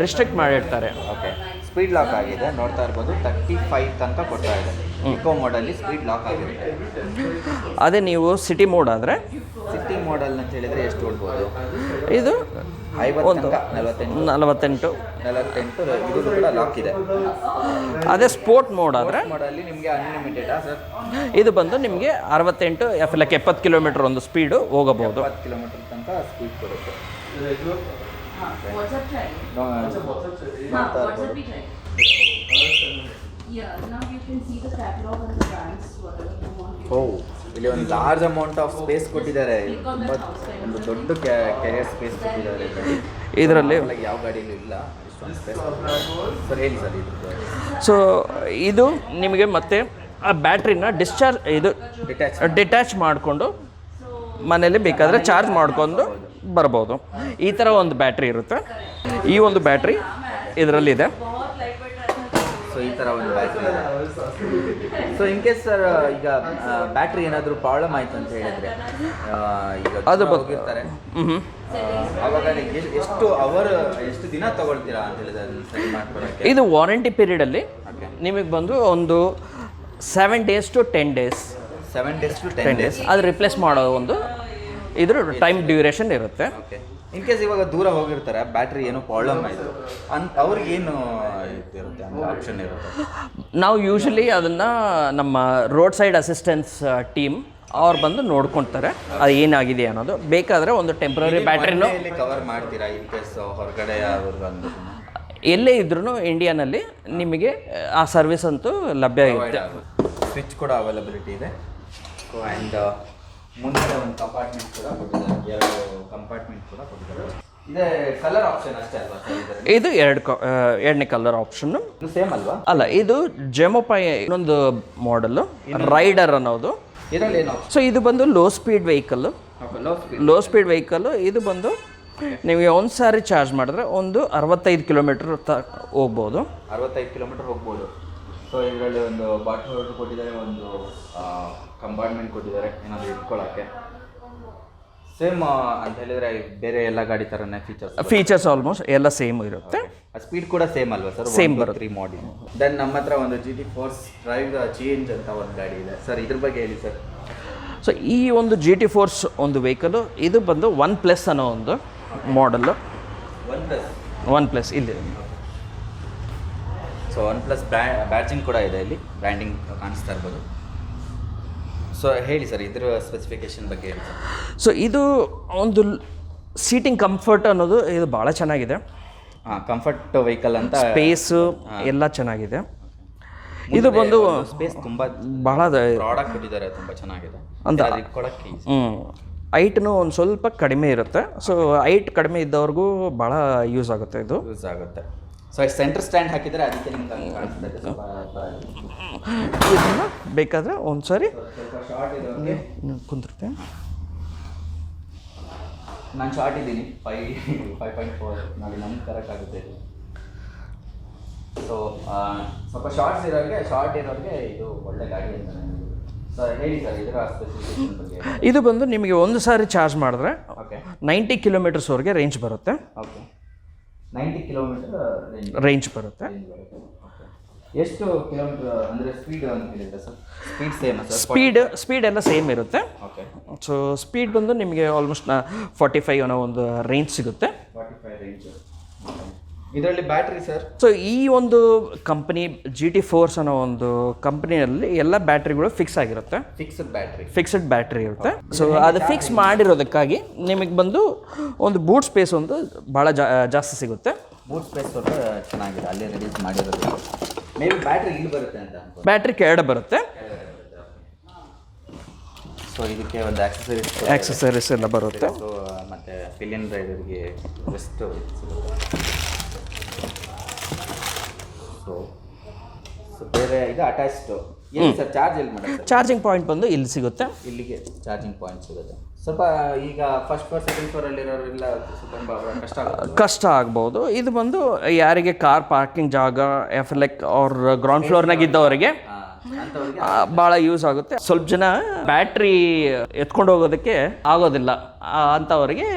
ರಿಸ್ಟ್ರಿಕ್ಟ್ ಮಾಡಿರ್ತಾರೆ. ಓಕೆ. ಸ್ಪೀಡ್ ಲಾಕ್ ಆಗಿದೆ, ನೋಡ್ತಾ ಇರ್ಬೋದು 35 ತನಕ ಕೊಡ್ತಾ ಇದೆ. ಇಕೋ ಮೋಡಲ್ಲಿ ಸ್ಪೀಡ್ ಲಾಕ್ ಆಗಿರುತ್ತೆ. ಅದೇ ನೀವು ಸಿಟಿ ಮೋಡ್ ಆದರೆ ಸಿಟಿ ಮೋಡಲ್ ಅಂತ ಹೇಳಿದರೆ ಎಷ್ಟು ಓಡ್ಬೋದು? ಇದು 50 48 ಇದು ಕೂಡ ಲಾಕ್ ಇದೆ. ಅದೇ ಸ್ಪೋರ್ಟ್ ಮೋಡ್ ಆದರೆ ಮೋಡಲ್ಲಿ ನಿಮಗೆ ಅನ್ಲಿಮಿಟೆಡಾ ಸರ್? ಇದು ಬಂದು ನಿಮಗೆ 68 ಲೈಕ್ 70 ಕಿಲೋಮೀಟರ್ ಒಂದು ಸ್ಪೀಡು ಹೋಗಬಹುದು. 70 ಕಿಲೋಮೀಟರ್ ತನಕ ಸ್ಪೀಡ್ ಕೊಡುತ್ತೆ. ಇಲ್ಲಿ ಒಂದು ಲಾರ್ಜ್ ಅಮೌಂಟ್ ಆಫ್ ಸ್ಪೇಸ್ ಕೊಟ್ಟಿದ್ದಾರೆ. ತುಂಬ ಒಂದು ದೊಡ್ಡ ಕೆರಿಯರ್ ಸ್ಪೇಸ್ ಕೊಟ್ಟಿದ್ದಾರೆ ಇದರಲ್ಲಿ. ಯಾವ ಗಾಡಿಯಲ್ಲೂ ಇಲ್ಲ ಇಷ್ಟೊಂದು ಸ್ಪೇಸ್. ಸರ್ ಹೇಳಿ ಸರ್ ಇದು. ಸೊ ಇದು ನಿಮಗೆ ಮತ್ತೆ ಆ ಬ್ಯಾಟ್ರಿನ ಡಿಟ್ಯಾಚ್ ಮಾಡಿಕೊಂಡು ಮನೇಲಿ ಬೇಕಾದರೆ ಚಾರ್ಜ್ ಮಾಡ್ಕೊಂಡು ಬರ್ಬೋದು. ಈ ಥರ ಒಂದು ಬ್ಯಾಟ್ರಿ ಇರುತ್ತೆ. ಈ ಒಂದು ಬ್ಯಾಟ್ರಿ ಇದರಲ್ಲಿದೆ. ಸೊ ಈ ಥರ ಒಂದು ಬ್ಯಾಟ್ರಿ ಇದೆ. ಸೊ ಇನ್ ಕೇಸ್ ಸರ್ ಈಗ ಬ್ಯಾಟ್ರಿ ಏನಾದರೂ ಪ್ರಾಬ್ಲಮ್ ಆಯ್ತು ಅಂತ ಹೇಳಿದರೆ ಈಗ ಅದು ಹೋಗಿರ್ತಾರೆ, ಆವಾಗ ಎಷ್ಟು ದಿನ ತಗೊಳ್ತೀರಾ ಅಂತ ಹೇಳಿದ್ರೆ ಅದನ್ನು ಸರಿ ಮಾಡ್ಕೊಳಕ್ಕೆ? ಇದು ವಾರಂಟಿ ಪೀರಿಯಡಲ್ಲಿ ನಿಮಗೆ ಬಂದು ಒಂದು 7 days to 10 days. 7 days to 10 days ಅದು ರಿಪ್ಲೇಸ್ ಮಾಡೋ ಒಂದು ಇದ್ರ ಟೈಮ್ ಡ್ಯೂರೇಷನ್ ಇರುತ್ತೆ. ಓಕೆ. ಇನ್ ಕೇಸ್ ಇವಾಗ ದೂರ ಹೋಗಿರ್ತಾರೆ, ಬ್ಯಾಟ್ರಿ ಏನೋ ಪ್ರಾಬ್ಲಮ್ ಆಯಿತು ಅವ್ರಿಗೆ ಏನು ಇರುತ್ತೆ ಅಂದರೆ ಆಪ್ಷನ್ ಇರುತ್ತೆ? ನಾವು ಯೂಶಲಿ ಅದನ್ನು ನಮ್ಮ ರೋಡ್ ಸೈಡ್ ಅಸಿಸ್ಟೆನ್ಸ್ ಟೀಮ್ ಅವ್ರು ಬಂದು ನೋಡ್ಕೊಳ್ತಾರೆ ಅದು ಏನಾಗಿದೆ ಅನ್ನೋದು. ಬೇಕಾದರೆ ಒಂದು ಟೆಂಪ್ರರಿ ಬ್ಯಾಟ್ರಿನೂ ಕವರ್ ಮಾಡ್ತೀರಾ ಇನ್ ಕೇಸ್ ಹೊರಗಡೆ ಅವ್ರಿಗೆ ಎಲ್ಲೇ ಇದ್ರೂ ಇಂಡಿಯಾನಲ್ಲಿ ನಿಮಗೆ ಆ ಸರ್ವಿಸ್ ಅಂತೂ ಲಭ್ಯ ಇರುತ್ತೆ. ಸ್ವಿಚ್ ಕೂಡ ಅವೈಲಬಿಲಿಟಿ ಇದೆ. ಆ್ಯಂಡ್ ಮುಂದೆ ಒಂದು ಕಂಪಾರ್ಟ್ಮೆಂಟ್ ಕೂಡ ಕೊಟ್ಟಿದ್ದಾರೆ, 2 ಕಂಪಾರ್ಟ್ಮೆಂಟ್ ಕೂಡ ಕೊಟ್ಟಿದ್ದಾರೆ. ಇದೆ ಕಲರ್ ಆಪ್ಷನ್ ಅಷ್ಟೇ ಅಲ್ವಾ ಸರ್? ಇದು ಎರಡನೇ ಕಲರ್ ಆಪ್ಷನ್ನು ಇದು ಸೇಮ್ ಅಲ್ವಾ? ಅಲ್ಲ, ಇದು ಜೆಮೋಪೈ ಇನ್ನೊಂದು ಮಾಡೆಲ್ಲು ರೈಡರ್ ಅನ್ನೋದು. ಇದರಲ್ಲಿ ಏನು? ಸೊ ಇದು ಬಂದು ಲೋ ಸ್ಪೀಡ್ ವೆಹಿಕಲ್ಲು. ಇದು ಬಂದು ನೀವು ಒಂದು ಸಾರಿ ಚಾರ್ಜ್ ಮಾಡಿದ್ರೆ ಒಂದು 65 ಕಿಲೋಮೀಟರ್ ಹೋಗ್ಬೋದು. 65 ಕಿಲೋಮೀಟರ್ ಹೋಗ್ಬೋದು. ಸೊ ಇದರಲ್ಲಿ ಒಂದು ಬಾಟಲ್ ವಾಟರ್ ಕೊಟ್ಟಿದ್ದಾರೆ, ಒಂದು ಕಂಪಾರ್ಟ್ಮೆಂಟ್ ಕೊಟ್ಟಿದ್ದಾರೆ ಏನಾದರೂ ಇಟ್ಕೊಳ್ಳೋಕ್ಕೆ. ಸೇಮ್ ಅಂತ ಹೇಳಿದರೆ ಬೇರೆ ಎಲ್ಲ ಗಾಡಿ ಥರನೇ ಫೀಚರ್ಸ್ ಆಲ್ಮೋಸ್ಟ್ ಎಲ್ಲ ಸೇಮ್ ಇರುತ್ತೆ. ಸ್ಪೀಡ್ ಕೂಡ ಸೇಮ್ ಅಲ್ವಾ ಸರ್? ಸೇಮ್ ಬರುತ್ತೆ. 3 ಮಾಡಲ್. ದೆನ್ ನಮ್ಮ ಹತ್ರ ಒಂದು GT Force ಡ್ರೈವ್ ಚೇಂಜ್ ಅಂತ ಒಂದು ಗಾಡಿ ಇದೆ ಸರ್, ಇದ್ರ ಬಗ್ಗೆ ಹೇಳಿ ಸರ್. ಸೊ ಈ ಒಂದು GT Force ಒಂದು ವೆಹಿಕಲ್ಲು ಇದು ಬಂದು OnePlus ಅನ್ನೋ ಒಂದು ಮಾಡೆಲ್ಲು. OnePlus ಇಲ್ಲಿ. ಸೊ OnePlus ಬ್ಯಾಡ್ಜಿಂಗ್ ಕೂಡ ಇದೆ, ಇಲ್ಲಿ ಬ್ರ್ಯಾಂಡಿಂಗ್ ಕಾಣಿಸ್ತಾ ಇರ್ಬೋದು. ಸೊ ಹೇಳಿ ಸರ್ ಇದರ ಸ್ಪೆಸಿಫಿಕೇಶನ್ ಬಗ್ಗೆ ಹೇಳಿ ಸರ್. ಸೊ ಇದು ಒಂದು ಸೀಟಿಂಗ್ ಕಂಫರ್ಟ್ ಅನ್ನೋದು ಇದು ಭಾಳ ಚೆನ್ನಾಗಿದೆ. ಕಂಫರ್ಟ್ ವೆಹಿಕಲ್ ಅಂತ ಸ್ಪೇಸು ಎಲ್ಲ ಚೆನ್ನಾಗಿದೆ. ಇದು ಬಂದು ಸ್ಪೇಸ್ ತುಂಬ ಭಾಳ ಪ್ರಾಡಕ್ಟ್ ಕೊಟ್ಟಿದ್ದಾರೆ, ತುಂಬ ಚೆನ್ನಾಗಿದೆ ಅಂತ ಇಟ್ಕೊಳ್ಳೋಕ್ಕೆ. ಹೈಟ್ನು ಒಂದು ಸ್ವಲ್ಪ ಕಡಿಮೆ ಇರುತ್ತೆ. ಸೊ ಹೈಟ್ ಕಡಿಮೆ ಇದ್ದವ್ರಿಗೂ ಭಾಳ ಯೂಸ್ ಆಗುತ್ತೆ. ಯೂಸ್ ಆಗುತ್ತೆ. ಸೊ ಸೆಂಟರ್ ಸ್ಟ್ಯಾಂಡ್ ಹಾಕಿದರೆ ಅದಕ್ಕೆ ನಿಮ್ಗೆ ಕಾಣಿಸ್ತದೆ. ಇದನ್ನು ಬೇಕಾದರೆ ಒಂದು ಸಾರಿ ಶಾರ್ಟ್ ಇದೆ ಕುಂತಿರುತ್ತೆ. ನಾನು ಶಾರ್ಟ್ ಇದ್ದೀನಿ, 5.4 ನೋಡಿ ನಮ್ಗೆ ಕರೆಕ್ಟ್ ಆಗುತ್ತೆ. ಸೊ ಸ್ವಲ್ಪ ಶಾರ್ಟ್ ಇರೋರಿಗೆ ಇದು ಒಳ್ಳೆ ಗಾಡಿ ಅಂತ ನನಗೆ. ಸರ್ ಹೇಳಿ ಸರ್ ಇದರ ಸ್ಪೆಸಿಫಿಕೇಶನ್ ಬಗ್ಗೆ. ಇದು ಬಂದು ನಿಮಗೆ ಒಂದು ಸಾರಿ ಚಾರ್ಜ್ ಮಾಡಿದ್ರೆ 90 ಕಿಲೋಮೀಟರ್ಸ್ವರೆಗೆ ರೇಂಜ್ ಬರುತ್ತೆ. ಓಕೆ, 90 ಕಿಲೋಮೀಟರ್ ರೇಂಜ್ ಬರುತ್ತೆ. ಎಷ್ಟು ಕಿಲೋಮೀಟರ್ ಅಂದರೆ ಸ್ಪೀಡ್ ಅಂತ ಹೇಳಿದ್ರೆ sir? Speed same sir? Speed ಎಲ್ಲ ಸೇಮ್ ಇರುತ್ತೆ. ಓಕೆ. ಸೊ ಸ್ಪೀಡ್ ಬಂದು ನಿಮಗೆ ಆಲ್ಮೋಸ್ಟ್ 45 ಅನ್ನೋ ಒಂದು ರೇಂಜ್ ಸಿಗುತ್ತೆ. 45 ರೇಂಜ್. ಇದರಲ್ಲಿ ಬ್ಯಾಟ್ರಿ ಸರ್? ಸೊ ಈ ಒಂದು ಕಂಪ್ನಿ GT Force ಅನ್ನೋ ಒಂದು ಕಂಪ್ನಿಯಲ್ಲಿ ಎಲ್ಲ ಬ್ಯಾಟ್ರಿಗಳು ಫಿಕ್ಸ್ ಆಗಿರುತ್ತೆ. ಫಿಕ್ಸ್ಡ್ ಬ್ಯಾಟ್ರಿ ಇರುತ್ತೆ. ಸೊ ಅದು ಫಿಕ್ಸ್ ಮಾಡಿರೋದಕ್ಕಾಗಿ ನಿಮಗೆ ಬಂದು ಒಂದು ಬೂಟ್ ಸ್ಪೇಸ್ ಒಂದು ಭಾಳ ಜಾಸ್ತಿ ಸಿಗುತ್ತೆ. ಬೂಟ್ ಸ್ಪೇಸ್ ಸ್ವಲ್ಪ ಚೆನ್ನಾಗಿದೆ, ಅಲ್ಲೇ ರಿಲೀಸ್ ಮಾಡಿರೋದು. ಮೇ ಬಿ ಬ್ಯಾಟ್ರಿ ಇಲ್ಲಿ ಬರುತ್ತೆ ಅಂತ. ಬ್ಯಾಟ್ರಿ ಕೆಳಗಡೆ ಬರುತ್ತೆ. ಸೊ ಇದಕ್ಕೆ ಒಂದು ಆಕ್ಸೆಸರೀಸ್ ಎಲ್ಲ ಬರುತ್ತೆ. ಸೊ ಮತ್ತು ಪಿಲಿಯನ್ ರೈಡರ್ಗೆ ಎಷ್ಟು ಸೊ ಬೇರೆ ಇದು ಅಟ್ಯಾಚ್ಡು ಎಲ್ಲಿ ಸರ್ ಚಾರ್ಜ್ ಎಲ್ಲಿ ಮಾಡೋದು? ಚಾರ್ಜಿಂಗ್ ಪಾಯಿಂಟ್ ಬಂದು ಇಲ್ಲಿ ಸಿಗುತ್ತೆ. ಇಲ್ಲಿಗೆ ಚಾರ್ಜಿಂಗ್ ಪಾಯಿಂಟ್ ಸಿಗುತ್ತೆ. ಸ್ವಲ್ಪ ಈಗ ಫಸ್ಟ್ ಫ್ಲೋರ್ ಸೆಕೆಂಡ್ ಫ್ಲೋರಲ್ಲಿರೋರೆಲ್ಲ ಸ್ವಲ್ಪ ಕಷ್ಟ ಆಗ್ಬೋದು. ಇದು ಬಂದು ಯಾರಿಗೆ ಕಾರ್ ಪಾರ್ಕಿಂಗ್ ಜಾಗ ಲೈಕ್ ಅವ್ರ ಗ್ರೌಂಡ್ ಫ್ಲೋರ್ನಾಗ ಇದ್ದವರಿಗೆ ಭಾಳ ಯೂಸ್ ಆಗುತ್ತೆ. ಸ್ವಲ್ಪ ಜನ ಬ್ಯಾಟ್ರಿ ಎತ್ಕೊಂಡು ಹೋಗೋದಕ್ಕೆ ಆಗೋದಿಲ್ಲ ಅಂಥವ್ರಿಗೆ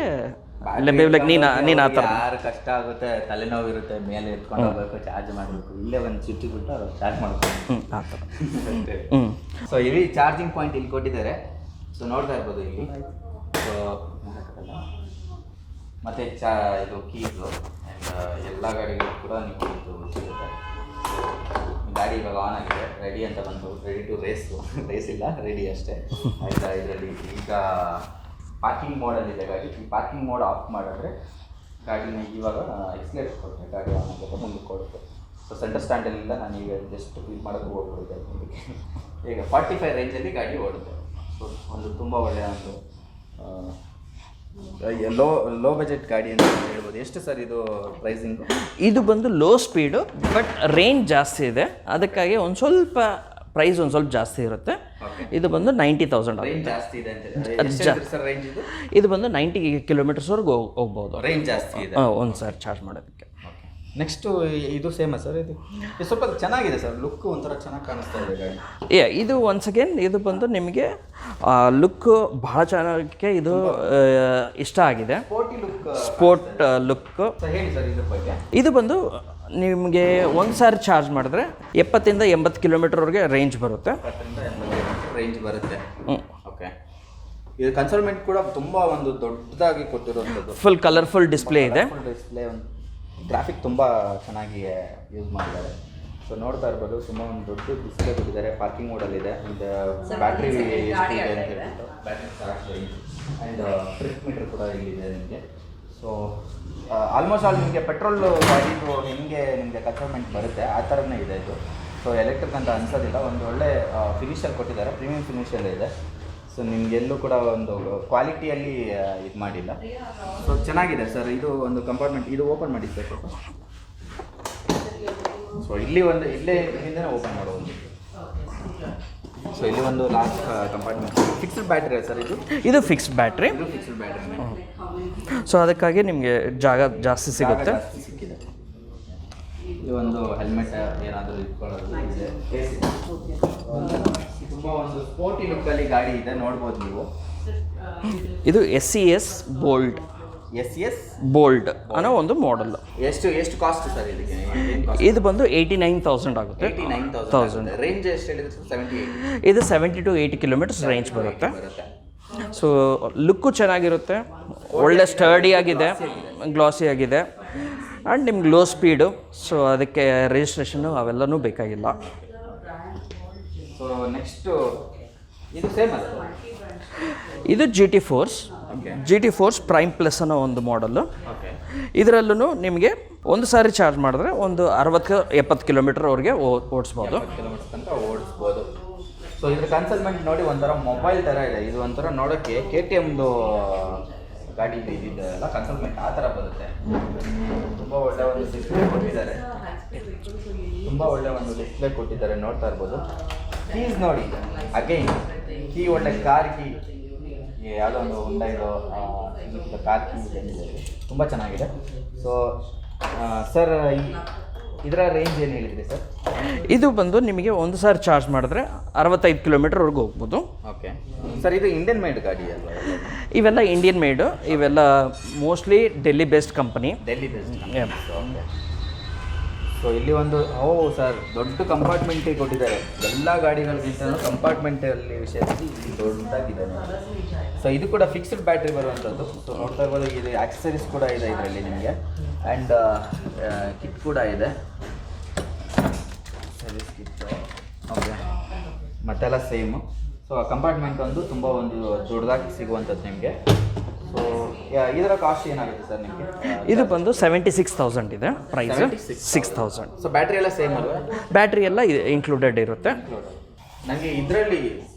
ಲೈಕ್ ನೀನು ಆ ಥರ ಯಾರು ಕಷ್ಟ ಆಗುತ್ತೆ, ತಲೆನೋವು ಇರುತ್ತೆ, ಮೇಲೆ ಎತ್ಕೊಂಡು ಹೋಗ್ಬೇಕು, ಚಾರ್ಜ್ ಮಾಡಬೇಕು, ಇಲ್ಲೇ ಒಂದು ಸ್ವಿಚ್ ಬಿಟ್ಟು ಅವ್ರು ಚಾರ್ಜ್ ಮಾಡ್ಕೊಂಡು ಆ ಥರ ಸೊ ಇಲ್ಲಿ ಚಾರ್ಜಿಂಗ್ ಪಾಯಿಂಟ್ ಇಲ್ಲಿ ಕೊಟ್ಟಿದ್ದಾರೆ. ಸೊ ನೋಡ್ತಾ ಇರ್ಬೋದು ಇಲ್ಲಿ. ಸೊ ಮತ್ತು ಇದು ಕೀಸು ಆ್ಯಂಡ್ ಎಲ್ಲ ಗಾಡಿಗಳು ಕೂಡ ನೀವು ಇದು ಸಿಗುತ್ತೆ. ಗಾಡಿ ಇವಾಗ ಆನ್ ಆಗಿದೆ, ರೆಡಿ ಅಂತ ಬಂತು, ರೆಡಿ ಟು ರೇಸ್ ಇಲ್ಲ, ರೆಡಿ ಅಷ್ಟೇ ಆಯಿತಾ. ಇದರಲ್ಲಿ ಈಗ ಪಾರ್ಕಿಂಗ್ ಮೋಡಲ್ಲಿದೆ ಗಾಡಿ. ಈ ಪಾರ್ಕಿಂಗ್ ಮೋಡ್ ಆಫ್ ಮಾಡಿದ್ರೆ ಗಾಡಿನ ಇವಾಗ ಎಕ್ಸ್ಲೇಟರ್ ಕೊಟ್ಟರೆ ಗಾಡಿ ಆನ್ ಆಗುತ್ತೆ, ಮುಂದಕ್ಕೆ ಕೊಡುತ್ತೆ. ಸೊ ಸೆಂಟರ್ ಸ್ಟ್ಯಾಂಡಲ್ಲಿಂದ ನಾನು ಈಗ ಜಸ್ಟ್ ಇದು ಮಾಡೋದು ಹೋಗ್ಬಿಡುತ್ತೆ ಮುಂದಕ್ಕೆ. ಈಗ 45 ರೇಂಜಲ್ಲಿ ಗಾಡಿ ಓಡುತ್ತೆ. ಸೊ ಒಂದು ತುಂಬ ಒಳ್ಳೆಯ ಒಂದು ಲೋ ಬಜೆಟ್ ಗಾಡಿ ಅಂತ ಹೇಳ್ಬೋದು. ಎಷ್ಟು ಸರ್ ಇದು ಪ್ರೈಸಿಂಗು? ಇದು ಬಂದು ಲೋ ಸ್ಪೀಡು ಬಟ್ ರೇಂಜ್ ಜಾಸ್ತಿ ಇದೆ, ಅದಕ್ಕಾಗಿ ಒಂದು ಸ್ವಲ್ಪ ಪ್ರೈಸ್ ಒಂದು ಸ್ವಲ್ಪ ಜಾಸ್ತಿ ಇರುತ್ತೆ. ಇದು ಬಂದು 90,000 ರೇಂಜ್ ಜಾಸ್ತಿ ಇದೆ ಅಂತ ಸರ್ ರೇಂಜ್ ಇದು? ಇದು ಬಂದು 90 ಕಿಲೋಮೀಟರ್ಸ್ವರೆಗೂ ಹೋಗ್ಬೋದು. ರೇಂಜ್ ಜಾಸ್ತಿ ಇದೆ ಒಂದು ಸಾರಿ ಚಾರ್ಜ್ ಮಾಡೋದಕ್ಕೆ. ನೆಕ್ಸ್ಟು ಇದು ಸೇಮ ಸರ್? ಇದು ಸ್ವಲ್ಪ ಚೆನ್ನಾಗಿದೆ ಸರ್, ಲುಕ್ ಒಂಥರ ಚೆನ್ನಾಗಿ ಕಾಣಿಸ್ತಾ ಇದೆ ಗಾಡಿ. ಇದು ಒನ್ಸ್ ಅಗೇನ್ ಇದು ಬಂದು ನಿಮಗೆ ಲುಕ್ಕು ಭಾಳ ಚೆನ್ನಾಗಿ ಇದು ಇಷ್ಟ ಆಗಿದೆ, ಸ್ಪೋರ್ಟ್ ಲುಕ್ಕು. ಹೇಳಿ ಸರ್ ಇದ್ರ ಬಗ್ಗೆ. ಇದು ಬಂದು ನಿಮಗೆ ಒಂದು ಸಾರಿ ಚಾರ್ಜ್ ಮಾಡಿದ್ರೆ 70 ಇಂದ 80 ಕಿಲೋಮೀಟರ್ವರೆಗೆ ರೇಂಜ್ ಬರುತ್ತೆ. ರೇಂಜ್ ಬರುತ್ತೆ. ಓಕೆ. ಇದು ಕನ್ಸೋಲ್ಮೆಂಟ್ ಕೂಡ ತುಂಬ ಒಂದು ದೊಡ್ಡದಾಗಿ ಕೊಟ್ಟಿರೋಂಥದ್ದು. ಫುಲ್ ಕಲರ್ಫುಲ್ ಡಿಸ್ಪ್ಲೇ ಇದೆ. ಡಿಸ್ಪ್ಲೇ ಒಂದು ಗ್ರಾಫಿಕ್ ತುಂಬ ಚೆನ್ನಾಗಿ ಯೂಸ್ ಮಾಡಿದ್ದಾರೆ. ಸೊ ನೋಡ್ತಾ ಇರ್ಬೋದು, ತುಂಬ ಒಂದು ದೊಡ್ಡ ಡಿಸ್ಪ್ಲೇ ಕೊಟ್ಟಿದ್ದಾರೆ. ಪಾರ್ಕಿಂಗ್ ಮೋಡಲ್ಲಿದೆ. ಇದು ಬ್ಯಾಟ್ರಿ ಎಷ್ಟು ಇದೆ ಅಂತ ಹೇಳ್ಬಿಟ್ಟು ಬ್ಯಾಟ್ರಿ ಆ್ಯಂಡ್ ಟ್ರಿಪ್ ಮೀಟರ್ ಕೂಡ ಇಲ್ಲಿದೆ ನಿಮಗೆ. ಸೊ ಆಲ್ಮೋಸ್ಟ್ ಆಲ್ ನಿಮಗೆ ಪೆಟ್ರೋಲ್ ಗಾಡಿದು ಹೆಂಗೆ ನಿಮಗೆ ಕನ್ಸೋಲ್ಮೆಂಟ್ ಬರುತ್ತೆ ಆ ಥರನೇ ಇದೆ ಇದು. ಸೊ ಎಲೆಕ್ಟ್ರಿಕ್ ಅಂತ ಅನ್ಸೋದಿಲ್ಲ, ಒಂದು ಒಳ್ಳೆ ಫಿನಿಷಲ್ಲಿ ಕೊಟ್ಟಿದ್ದಾರೆ, ಪ್ರೀಮಿಯಂ ಫಿನಿಷಲ್ಲಿ ಇದೆ. ಸೊ ನಿಮಗೆಲ್ಲೂ ಕೂಡ ಒಂದು ಕ್ವಾಲಿಟಿಯಲ್ಲಿ ಇದು ಮಾಡಿಲ್ಲ. ಸೊ ಚೆನ್ನಾಗಿದೆ ಸರ್. ಇದು ಒಂದು ಕಂಪಾರ್ಟ್ಮೆಂಟ್, ಇದು ಓಪನ್ ಮಾಡಿ ಸರ್. ಸೊ ಇಲ್ಲೇ ಇಲ್ಲಿಂದನೇ ಓಪನ್ ಮಾಡೋದು. ಸೊ ಇಲ್ಲಿ ಒಂದು last compartment. Fixed battery sir ಇದು? ಇದು ಫಿಕ್ಸ್ಡ್ ಬ್ಯಾಟ್ರಿ. ಇದು ಫಿಕ್ಸ್ಡ್ ಬ್ಯಾಟ್ರಿ. ಸೊ ಅದಕ್ಕಾಗಿ ನಿಮಗೆ ಜಾಗ ಜಾಸ್ತಿ ಸಿಗುತ್ತೆ. ಸಿಕ್ಕಿದೆ. ಇದು ಒಂದು ಹೆಲ್ಮೆಟ್ ಏನಾದರೂ ಇಟ್ಕೊಳ್ಳೋದು ಇದೆ. ತುಂಬ ಒಂದು ಸ್ಪೋರ್ಟಿ ಲುಕ್ಕಲ್ಲಿ ಗಾಡಿ ಇದೆ, ನೋಡ್ಬೋದು ನೀವು. ಇದು SES ಬೋಲ್ಡ್. SES ಬೋಲ್ಡ್ ಅನ್ನೋ ಒಂದು ಮಾಡೆಲ್. ಎಷ್ಟು ಕಾಸ್ಟ್ ಸರ್ ಇದಕ್ಕೆ? ಇದು ಬಂದು 89,000 ಆಗುತ್ತೆ. 89,000. ರೇಂಜ್ ಎಷ್ಟು ಹೇಳಿದ್ರೆ? 78. ಇದು 70 to 80 ಕಿಲೋಮೀಟರ್ಸ್ ರೇಂಜ್ ಬರುತ್ತೆ. ಸೊ ಲುಕ್ಕು ಚೆನ್ನಾಗಿರುತ್ತೆ, ಒಳ್ಳೆ ಸ್ಟರ್ಡಿ ಆಗಿದೆ, ಗ್ಲಾಸಿ ಆಗಿದೆ ಆ್ಯಂಡ್ ನಿಮ್ಗೆ ಲೋ ಸ್ಪೀಡು. ಸೊ ಅದಕ್ಕೆ ರಿಜಿಸ್ಟ್ರೇಷನ್ನು ಅವೆಲ್ಲನೂ ಬೇಕಾಗಿಲ್ಲ. ಸೊ ನೆಕ್ಸ್ಟು ಇದು ಸೇಮ್ ಅಲ್ಲ? ಇದು GT Force ಪ್ರೈಮ್ ಪ್ಲಸ್ ಅನ್ನೋ ಒಂದು ಮಾಡೆಲ್ಲು. ಇದರಲ್ಲೂ ನಿಮಗೆ ಒಂದು ಸಾರಿ ಚಾರ್ಜ್ ಮಾಡಿದ್ರೆ ಒಂದು 60-70 ಕಿಲೋಮೀಟರ್ವರೆಗೆ ಓಡಿಸ್ಬೋದು. ಸೊ ಇದ್ರ ಕನ್ಸಲ್ಮೆಂಟ್ ನೋಡಿ ಒಂಥರ ಮೊಬೈಲ್ ಥರ ಇದೆ. ಇದು ಒಂಥರ ನೋಡೋಕ್ಕೆ KTMದು ಗಾಡಿ ಇದಿದ್ದಲ್ಲ, ಕನ್ಸಲ್ಮೆಂಟ್ ಆ ಥರ ಬರುತ್ತೆ. ತುಂಬ ಒಳ್ಳೆ ಒಂದು ಡಿಸ್ಪ್ಲೇ ಕೊಟ್ಟಿದ್ದಾರೆ. ನೋಡ್ತಾ ಇರ್ಬೋದು. ಕೀಸ್ ನೋಡಿ, ಅಗೈನ್ ಕೀ ಒಳ್ಳೆ ಕಾರ್ ಕೀ, ಯಾವುದೋ ಒಂದು ಹುಂಡೈದು ಕಾರ್ ಕೀ ಬಂದಿದೆ, ತುಂಬ ಚೆನ್ನಾಗಿದೆ. ಸೊ ಸರ್ ಇದರ ರೇಂಜ್ ಏನು ಹೇಳಿದ್ರಿ ಸರ್? ಇದು ಬಂದು ನಿಮಗೆ ಒಂದು ಸಾರಿ ಚಾರ್ಜ್ ಮಾಡಿದ್ರೆ 65 ಕಿಲೋಮೀಟರ್ವರೆಗೂ ಹೋಗ್ಬೋದು. ಓಕೆ ಸರ್, ಇದು ಇಂಡಿಯನ್ ಮೇಡ್ ಗಾಡಿ ಅಲ್ವಾ? ಇವೆಲ್ಲ ಇಂಡಿಯನ್ ಮೇಡು, ಇವೆಲ್ಲ mostly Delhi based company. So ಇಲ್ಲಿ ಒಂದು ಸರ್ ದೊಡ್ಡ ಕಂಪಾರ್ಟ್ಮೆಂಟೇ ಕೊಟ್ಟಿದ್ದಾರೆ. ಎಲ್ಲ ಗಾಡಿಗಳಿಗಿಂತ ಕಂಪಾರ್ಟ್ಮೆಂಟಲ್ಲಿ ವಿಷಯದಲ್ಲಿ ಇಲ್ಲಿ ದೊಡ್ಡದಾಗಿದೆ. ಸೊ ಇದು ಕೂಡ ಫಿಕ್ಸ್ಡ್ ಬ್ಯಾಟ್ರಿ ಬರುವಂಥದ್ದು. ಸೊ ನೋಡ್ತಾ ಇರ್ಬೋದು, ಇದು ಆಕ್ಸೆಸರೀಸ್ ಕೂಡ ಇದೆ ಇದರಲ್ಲಿ ನಿಮಗೆ, ಆ್ಯಂಡ್ ಕಿಟ್ ಕೂಡ ಇದೆ. ಕಿಟ್ ಓಕೆ, ಮತ್ತೆಲ್ಲ ಸೇಮು. ಸೊ ಕಂಪಾರ್ಟ್ಮೆಂಟ್ ಒಂದು ತುಂಬ ಒಂದು ದೊಡ್ಡದಾಗಿ ಸಿಗುವಂಥದ್ದು ನಿಮಗೆ. ಸೊ ಇದರ ಕಾಸ್ಟ್ ಏನಾಗುತ್ತೆ ಸರ್ ನಿಮಗೆ? ಇದು ಬಂದು 76,000 ಇದೆ ಪ್ರೈಸ್. 6,000. ಸೊ ಬ್ಯಾಟ್ರಿ ಎಲ್ಲ ಸೇಮ್ ಅಲ್ವಾ? ಬ್ಯಾಟ್ರಿ ಎಲ್ಲ ಇನ್ಕ್ಲೂಡೆಡ್ ಇರುತ್ತೆ. ನನಗೆ ಇದರಲ್ಲಿ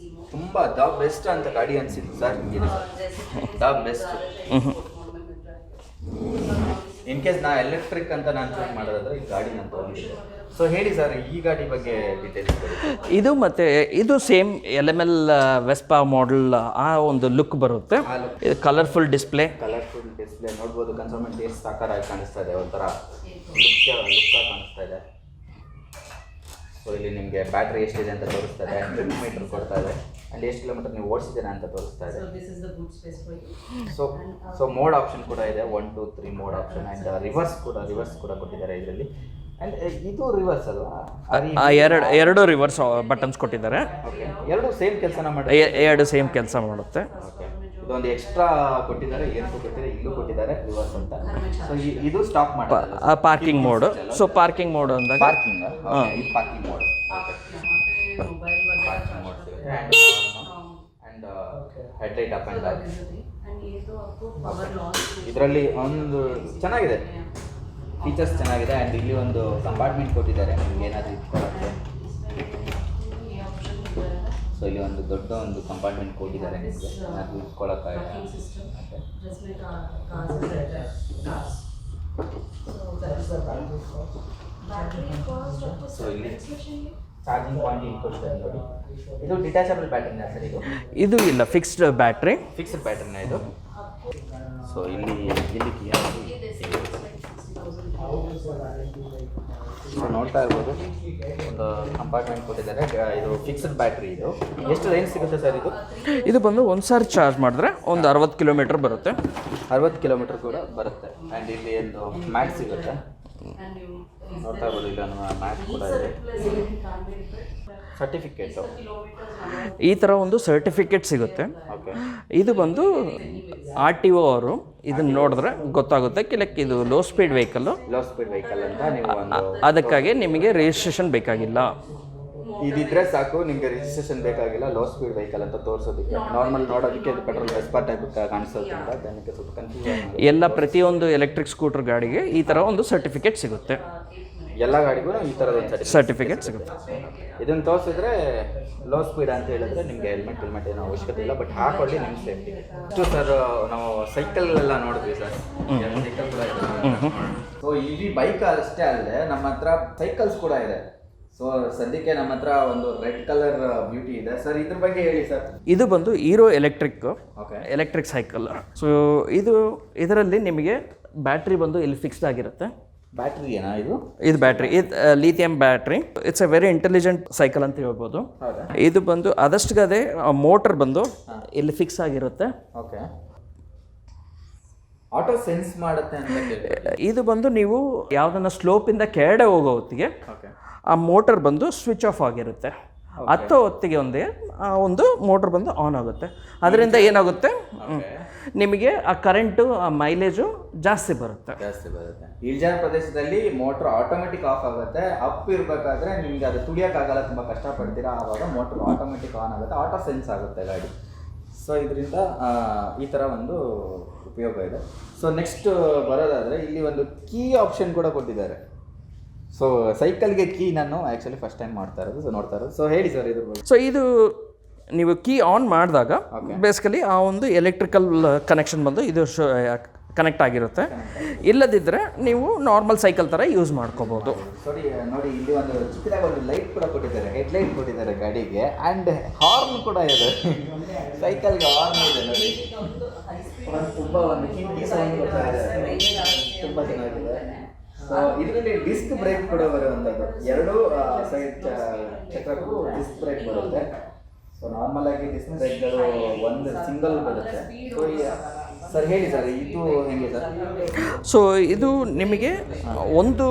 ತುಂಬ ದ ಬೆಸ್ಟ್ ಅಂತ ಗಾಡಿ ಅನಿಸಿದ್ದು ಸರ್, ಇದು ದ ಬೆಸ್ಟ್. ಇನ್ ಕೇಸ್ ನಾ ಎಲೆಕ್ಟ್ರಿಕ್ ಅಂತ ನಾನು ಚೂಸ್ ಮಾಡೋದಾದ್ರೆ ಈ ಗಾಡಿ ನಾನು ತೊಗೊಂಡಿದ್ದೆ. ಸೊ ಹೇಳಿ ಸರ್ ಈ ಗಾಡಿ ಬಗ್ಗೆ ಡೀಟೇಲ್ಸ್. ಇದು ಮತ್ತು ಇದು ಸೇಮ್ LML ವೆಸ್ಪಾ ಮಾಡೆಲ್ ಆ ಒಂದು ಲುಕ್ ಬರುತ್ತೆ. ಇದು ಕಲರ್ಫುಲ್ ಡಿಸ್ಪ್ಲೇ ನೋಡ್ಬೋದು. ಕನ್ಸೋಲ್ಮೆಂಟ್ ಎಷ್ಟು ಸಾಕಾರಾಗಿ ಕಾಣಿಸ್ತಾ ಇದೆ, ಒಂಥರ ಲುಕ್ ಕಾಣಿಸ್ತಾ ಇದೆ. ಸೊ ಇಲ್ಲಿ ನಿಮಗೆ ಬ್ಯಾಟ್ರಿ ಎಷ್ಟಿದೆ ಅಂತ ತೋರಿಸ್ತಾ ಇದೆ, ಟ್ರಿಪ್ ಮೀಟರ್ ಕೊಡ್ತಾ ಇದೆ. ಅಲ್ಲಿ ಎಷ್ಟು ಕಿಲೋಮೀಟರ್ ನೀವು ಓಡಿಸಿದ್ದೀರಾ ಅಂತ ತೋರಿಸ್ತಾ ಇದೆ. So this is the boot space for you. So mode option ಕೂಡ ಇದೆ, 1 2 3 ಮೋಡ್ ಆಪ್ಷನ್ ಆ್ಯಂಡ್ ರಿವರ್ಸ್ ಕೂಡ ಕೊಟ್ಟಿದ್ದಾರೆ ಇದರಲ್ಲಿ. ಆ್ಯಂಡ್ ಇದು ರಿವರ್ಸ್ ಅಲ್ವಾ? ಎರಡು ರಿವರ್ಸ್ ಬಟನ್ಸ್ ಕೊಟ್ಟಿದ್ದಾರೆ. ಓಕೆ, ಎರಡು ಸೇಮ್ ಕೆಲಸನ ಮಾಡಿ ಎರಡು ಸೇಮ್ ಕೆಲಸ ಮಾಡುತ್ತೆ. ಓಕೆ, ಇದೊಂದು ಎಕ್ಸ್ಟ್ರಾ ಕೊಟ್ಟಿದ್ದಾರೆ, ಏನಕ್ಕೂ ಕೊಟ್ಟಿದ್ದಾರೆ, ಇಲ್ಲೂ ಕೊಟ್ಟಿದ್ದಾರೆ ರಿವರ್ಸ್ ಅಂತ. ಸೊ ಇದು ಸ್ಟಾಪ್ ಮಾಡೋದು parking mode. So parking mode ಅಂದಾಗ ಪಾರ್ಕಿಂಗ್, ಇದು ಪಾರ್ಕಿಂಗ್ ಮೋಡ್. यहाँ पे मोबाइल वगैरह ಪಾರ್ಕಿಂಗ್ ಮೋಡ್ ಸಿಗುತ್ತೆ and headlight up and down. And ये तो आपको पावर लॉस ಇದರಲ್ಲಿ ಒಂದು ಚೆನ್ನಾಗಿದೆ, ಫೀಚರ್ಸ್ ಚೆನ್ನಾಗಿದೆ. ಆ್ಯಂಡ್ ಇಲ್ಲಿ ಒಂದು ಕಂಪಾರ್ಟ್ಮೆಂಟ್ ಕೊಟ್ಟಿದ್ದಾರೆ ನಿಮ್ಗೆ ಏನಾದರೂ ಇಟ್ಕೊಳ್ಳೋಕ್ಕೆ. ये ऑप्शन है ಸೊ ಇಲ್ಲಿ ಒಂದು ದೊಡ್ಡ ಒಂದು ಕಂಪಾರ್ಟ್ಮೆಂಟ್ ಕೊಟ್ಟಿದ್ದಾರೆ ನಿಮಗೆ ಏನಾದರೂ ಇಟ್ಕೊಳ್ಳೋಕ್ಕಾಗ. सिस्टम जिसमें कार्स रहता है cars. So that is the battery cost आपको So ಇಲ್ಲಿ चाहिए. ಚಾರ್ಜಿಂಗ್ ಪಾಯಿಂಟ್ ಇಲ್ಲಿ ಕೊಟ್ಟಿದ್ದಾರೆ ನೋಡಿ. ಇದು ಡಿಟ್ಯಾಚಬಲ್ ಬ್ಯಾಟ್ರಿನ ಸರ್? ಇದು ಇಲ್ಲ, ಫಿಕ್ಸ್ಡ್ ಬ್ಯಾಟ್ರಿ. ಫಿಕ್ಸ್ಡ್ ಬ್ಯಾಟ್ರಿನ ಇದು. ಸೊ ಇಲ್ಲಿ ಕೀ ನೋಡ್ತಾ ಇರ್ಬೋದು, ಒಂದು ಕಂಪಾರ್ಟ್ಮೆಂಟ್ ಕೊಟ್ಟಿದ್ದಾರೆ. ಇದು ಫಿಕ್ಸ್ಡ್ ಬ್ಯಾಟ್ರಿ. ಇದು ಎಷ್ಟು ರೇಂಜ್ ಸಿಗುತ್ತೆ ಸರ್ ಇದು? ಇದು ಬಂದು ಒಂದು ಸಾರಿ ಚಾರ್ಜ್ ಮಾಡಿದ್ರೆ ಒಂದು 60 ಕಿಲೋಮೀಟರ್ ಬರುತ್ತೆ. 60 ಕಿಲೋಮೀಟರ್ ಕೂಡ ಬರುತ್ತೆ. ಆ್ಯಂಡ್ ಇಲ್ಲಿ ಒಂದು ಮ್ಯಾಟ್ ಸಿಗುತ್ತೆ, And you ನೋಡ್ತಾ ಇರ್ಬೋದು. ಇಲ್ಲ ಮ್ಯಾಟ್ ಕೂಡ ಇದೆ. ಸರ್ಟಿಫಿಕೇಟು ಈ ಥರ ಒಂದು ಸರ್ಟಿಫಿಕೇಟ್ ಸಿಗುತ್ತೆ. ಓಕೆ, ಇದು ಬಂದು RTO ಅವರು ಇದನ್ನು ನೋಡಿದ್ರೆ ಗೊತ್ತಾಗುತ್ತೆ ಕೆಲಕ್ಕೆ ಇದು low speed vehicle, low speed vehicle ಅಂತ. ನೀವು ಒಂದು ಅದಕ್ಕಾಗಿ ನಿಮಗೆ ರಿಜಿಸ್ಟ್ರೇಷನ್ ಬೇಕಾಗಿಲ್ಲ. ಇದಿದ್ರೆ ಸಾಕು, ನಿಮಗೆ ರಿಜಿಸ್ಟ್ರೇಷನ್ ಬೇಕಾಗಿಲ್ಲ. ಲೋ ಸ್ಪೀಡ್ ವೆಹಿಕಲ್ ಅಂತ ತೋರಿಸೋದಕ್ಕೆ, ನಾರ್ಮಲ್ ನೋಡೋದಕ್ಕೆ ಇದು ಪೆಟ್ರೋಲ್ ವೆಸ್ಪಾ ಟೈಪ್ ಕಾಣಿಸೋದ್ರಿಂದ ಜನಕ್ಕೆ ಸ್ವಲ್ಪ ಕನ್ಫ್ಯೂಷನ್. ಎಲ್ಲ ಪ್ರತಿಯೊಂದು ಎಲೆಕ್ಟ್ರಿಕ್ ಸ್ಕೂಟರ್ ಗಾಡಿಗೆ ಈ ಥರ ಒಂದು ಸರ್ಟಿಫಿಕೇಟ್ ಸಿಗುತ್ತೆ. ಎಲ್ಲ ಗಾಡಿಗೂ ಈ ಥರದ ಒಂದು ಸರ್ಟಿಫಿಕೇಟ್ ಸಿಗುತ್ತೆ. ಇದನ್ನು ತೋರಿಸಿದ್ರೆ ಲೋ ಸ್ಪೀಡ್ ಅಂತ ಹೇಳಿದ್ರೆ ನಿಮಗೆ ಹೆಲ್ಮೆಟ್ ಏನೋ ಅವಶ್ಯಕತೆ ಇಲ್ಲ, ಬಟ್ ಹಾಕೊಳ್ಳಿ ನಿಮ್ಮ ಸೇಫ್ಟಿ. ಇಷ್ಟು ಸರ್ ನಾವು ಸೈಕಲ್ ಎಲ್ಲ ನೋಡಿದ್ವಿ ಸರ್, ಸೈಕಲ್ ಕೂಡ ಇದೆ. ಸೊ ಇಲ್ಲಿ ಬೈಕ್ ಅಷ್ಟೇ ಅಲ್ಲದೆ ನಮ್ಮ ಹತ್ರ ಸೈಕಲ್ಸ್ ಕೂಡ ಇದೆ. ಸೊ ಸದ್ಯಕ್ಕೆ ನಮ್ಮ ಹತ್ರ ಒಂದು ರೆಡ್ ಕಲರ್ ಬ್ಯೂಟಿ ಇದೆ ಸರ್, ಇದ್ರ ಬಗ್ಗೆ ಹೇಳಿ ಸರ್. ಇದು ಬಂದು ಹೀರೋ ಎಲೆಕ್ಟ್ರಿಕ್ ಸೈಕಲ್. ಸೊ ಇದರಲ್ಲಿ ನಿಮಗೆ ಬ್ಯಾಟ್ರಿ ಬಂದು ಇಲ್ಲಿ ಫಿಕ್ಸ್ಡ್ ಆಗಿರುತ್ತೆ. ಬ್ಯಾಟ್ರಿ ಏನಾ ಇದು? ಇದು ಬ್ಯಾಟ್ರಿ, ಇದು lithium battery. It's A very intelligent cycle ಅಂತ ಹೇಳ್ಬೋದು. ಇದು ಬಂದು ಆದಷ್ಟುಗದೆ ಮೋಟರ್ ಬಂದು ಇಲ್ಲಿ ಫಿಕ್ಸ್ ಆಗಿರುತ್ತೆ. ಓಕೆ, ಆಟೋ ಸೆನ್ಸ್ ಮಾಡುತ್ತೆ ಅಂತ. ಇದು ಬಂದು ನೀವು ಯಾವುದನ್ನ ಸ್ಲೋಪಿಂದ ಕೆಳಗಡೆ ಹೋಗೋ ಹೊತ್ತಿಗೆ ಆ ಮೋಟರ್ ಬಂದು ಸ್ವಿಚ್ ಆಫ್ ಆಗಿರುತ್ತೆ. ಹತ್ತೋ ಹೊತ್ತಿಗೆ ಒಂದು ಮೋಟರ್ ಬಂದು ಆನ್ ಆಗುತ್ತೆ. ಅದರಿಂದ ಏನಾಗುತ್ತೆ, ನಿಮಗೆ ಆ ಕರೆಂಟು, ಆ ಮೈಲೇಜು ಜಾಸ್ತಿ ಬರುತ್ತೆ. ಇಳಿಜಾರ ಪ್ರದೇಶದಲ್ಲಿ ಮೋಟರ್ ಆಟೋಮೆಟಿಕ್ ಆಫ್ ಆಗುತ್ತೆ. ಅಪ್ ಇರಬೇಕಾದ್ರೆ ನಿಮ್ಗೆ ಅದು ತುಳಿಯೋಕ್ಕಾಗಲ್ಲ, ತುಂಬ ಕಷ್ಟಪಡ್ತೀರಾ, ಆವಾಗ ಮೋಟರ್ ಆಟೋಮೆಟಿಕ್ ಆನ್ ಆಗುತ್ತೆ, ಆಟೋ ಸೆನ್ಸ್ ಆಗುತ್ತೆ ಗಾಡಿ. ಸೊ ಇದರಿಂದ ಈ ಥರ ಒಂದು ಉಪಯೋಗ ಇದೆ. ಸೊ ನೆಕ್ಸ್ಟ್ ಬರೋದಾದರೆ ಇಲ್ಲಿ ಒಂದು ಕೀ ಆಪ್ಷನ್ ಕೂಡ ಕೊಟ್ಟಿದ್ದಾರೆ. ಸೊ ಸೈಕಲ್ಗೆ ಕೀ ನಾನು ಆ್ಯಕ್ಚುಲಿ ಫಸ್ಟ್ ಟೈಮ್ ನೋಡ್ತಾ ಇರೋದು. ಸೊ ಹೇಳಿ ಸರ್ ಇದ್ರ ಬಗ್ಗೆ. ಸೊ ಇದು ನೀವು ಕೀ ಆನ್ ಮಾಡಿದಾಗ ಬೇಸಿಕಲಿ ಆ ಒಂದು ಎಲೆಕ್ಟ್ರಿಕಲ್ ಕನೆಕ್ಷನ್ ಬಂದು ಇದು ಕನೆಕ್ಟ್ ಆಗಿರುತ್ತೆ. ಇಲ್ಲದಿದ್ದರೆ ನೀವು ನಾರ್ಮಲ್ ಸೈಕಲ್ ಥರ ಯೂಸ್ ಮಾಡ್ಕೋಬೋದು. ನೋಡಿ ಇಲ್ಲಿ ಒಂದು ಚಿಕ್ಕದಾಗಿ ಒಂದು ಲೈಟ್ ಕೂಡ ಕೊಟ್ಟಿದ್ದಾರೆ, ಹೆಡ್ಲೈಟ್ ಕೊಟ್ಟಿದ್ದಾರೆ ಗಾಡಿಗೆ. ಆ್ಯಂಡ್ ಹಾರ್ನ್ ಕೂಡ ಇದೆ, ಸೈಕಲ್ಗೆ ಹಾರ್ನ್ ಇದೆ ನೋಡಿ. ತುಂಬ ಒಂದು ತುಂಬ ಚೆನ್ನಾಗಿದೆ. ಸೊ ಇದರಲ್ಲಿ ಡಿಸ್ಕ್ ಬ್ರೇಕ್ ಕೂಡ ಬರುವಂಥದ್ದು, ಎರಡು ಸೈಡ್ ಚಕ್ರಕ್ಕೂ ಡಿಸ್ಕ್ ಬ್ರೇಕ್ ಬರುತ್ತೆ. ಸೊ ನಾರ್ಮಲ್ ಆಗಿ ಡಿಸ್ಕ್ ಬ್ರೇಕ್ಗಳು ಒಂದು ಸಿಂಗಲ್ ಬರುತ್ತೆ. ಸೊ ಸರ್ ಹೇಳಿ ಸರ್, ಇದು ಹೆಂಗೆ ಸರ್? ಸೊ ಇದು ನಿಮಗೆ ಒಂದು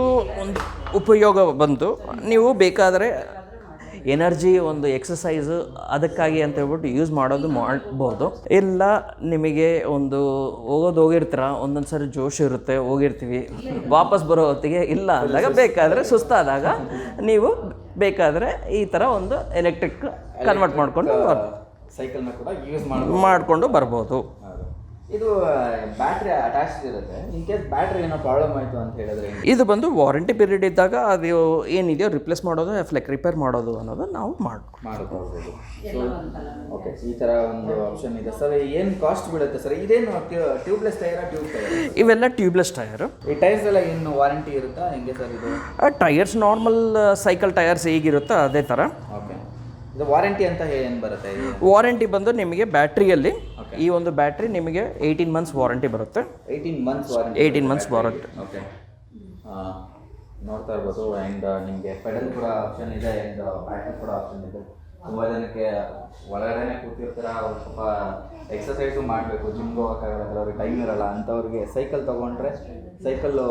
ಉಪಯೋಗ ಬಂದು ನೀವು ಬೇಕಾದರೆ ಎನರ್ಜಿ ಒಂದು ಎಕ್ಸಸೈಸು ಅದಕ್ಕಾಗಿ ಅಂತ ಹೇಳ್ಬಿಟ್ಟು ಯೂಸ್ ಮಾಡ್ಬೋದು. ಇಲ್ಲ ನಿಮಗೆ ಒಂದು ಹೋಗಿರ್ತೀರ, ಒಂದೊಂದು ಸರಿ ಜೋಶ್ ಇರುತ್ತೆ, ಹೋಗಿರ್ತೀವಿ, ವಾಪಸ್ ಬರೋ ಹೊತ್ತಿಗೆ ಇಲ್ಲ ಅಂದಾಗ ಬೇಕಾದರೆ ಸುಸ್ತಾದಾಗ ನೀವು ಬೇಕಾದರೆ ಈ ಥರ ಒಂದು ಎಲೆಕ್ಟ್ರಿಕ್ ಕನ್ವರ್ಟ್ ಮಾಡಿಕೊಂಡು ಸೈಕಲ್ನ ಕೂಡ ಯೂಸ್ ಮಾಡಿಕೊಂಡು ಬರ್ಬೋದು. ಇದು ಬ್ಯಾಟ್ರಿ ಅಟ್ಯಾಚ್ ಇರುತ್ತೆ. ಇನ್ ಕೇಸ್ ಬ್ಯಾಟ್ರಿ ಏನೋ ಪ್ರಾಬ್ಲಮ್ ಆಯಿತು ಅಂತ ಹೇಳಿದ್ರೆ ಇದು ಬಂದು ವಾರಂಟಿ ಪೀರಿಯಡ್ ಇದ್ದಾಗ ಅದು ಏನಿದೆಯೋ ರಿಪ್ಲೇಸ್ ಮಾಡೋದು, ರಿಪೇರ್ ಮಾಡೋದು ಅನ್ನೋದು ನಾವು ಮಾಡ್ಕೋಬೋದು. ಓಕೆ, ಈ ಥರ ಒಂದು ಆಪ್ಷನ್ ಇದೆ ಸರ್. ಏನು ಕಾಸ್ಟ್ ಬೀಳುತ್ತೆ ಸರ್? ಇದೇನು ಟ್ಯೂಬ್ಲೆಸ್ ಟೈರಾ, ಟ್ಯೂಬ್ ಟೈರ್? ಇವೆಲ್ಲ ಟ್ಯೂಬ್ಲೆಸ್ ಟೈರು. ಈ ಟೈರ್ಸ್ ಎಲ್ಲ ಏನು ವಾರಂಟಿ ಇರುತ್ತಾ ಹೆಂಗೆ ಸರ್ ಇದು? ಟೈರ್ಸ್ ನಾರ್ಮಲ್ ಸೈಕಲ್ ಟೈರ್ಸ್ ಹೇಗಿರುತ್ತೋ ಅದೇ ಥರ. ಓಕೆ, ಇದು ವಾರಂಟಿ ಅಂತ ಏನು ಬರುತ್ತೆ? ವಾರಂಟಿ ಬಂದು ನಿಮಗೆ ಬ್ಯಾಟ್ರಿಯಲ್ಲಿ ಈ ಒಂದು ಬ್ಯಾಟ್ರಿ ನಿಮಗೆ 18 months ವಾರಂಟಿ ಬರುತ್ತೆ. 18 months warranty. 18 months warranty. Okay, ನೋಡ್ತಾ ಇರ್ಬೋದು. ಆ್ಯಂಡ್ ನಿಮಗೆ ಪೆಡಲ್ ಕೂಡ ಆಪ್ಷನ್ ಇದೆ, ಆ್ಯಂಡ್ ಬ್ಯಾಟ್ರಿ ಕೂಡ ಆಪ್ಷನ್ ಇದೆ. ತುಂಬ ಜನಕ್ಕೆ ಒಳಗಡೆನೆ ಕೂತಿರ್ತಾರೆ, ಅವ್ರು ಸ್ವಲ್ಪ ಎಕ್ಸಸೈಸು ಮಾಡಬೇಕು, ಜಿಮ್ಗೆ ಹೋಗೋಕ್ಕಾಗಲ್ಲ, ಅವ್ರಿಗೆ ಟೈಮ್ ಇರಲ್ಲ ಅಂಥವ್ರಿಗೆ ಸೈಕಲ್ ತೊಗೊಂಡ್ರೆ ಸೈಕಲ್ಲು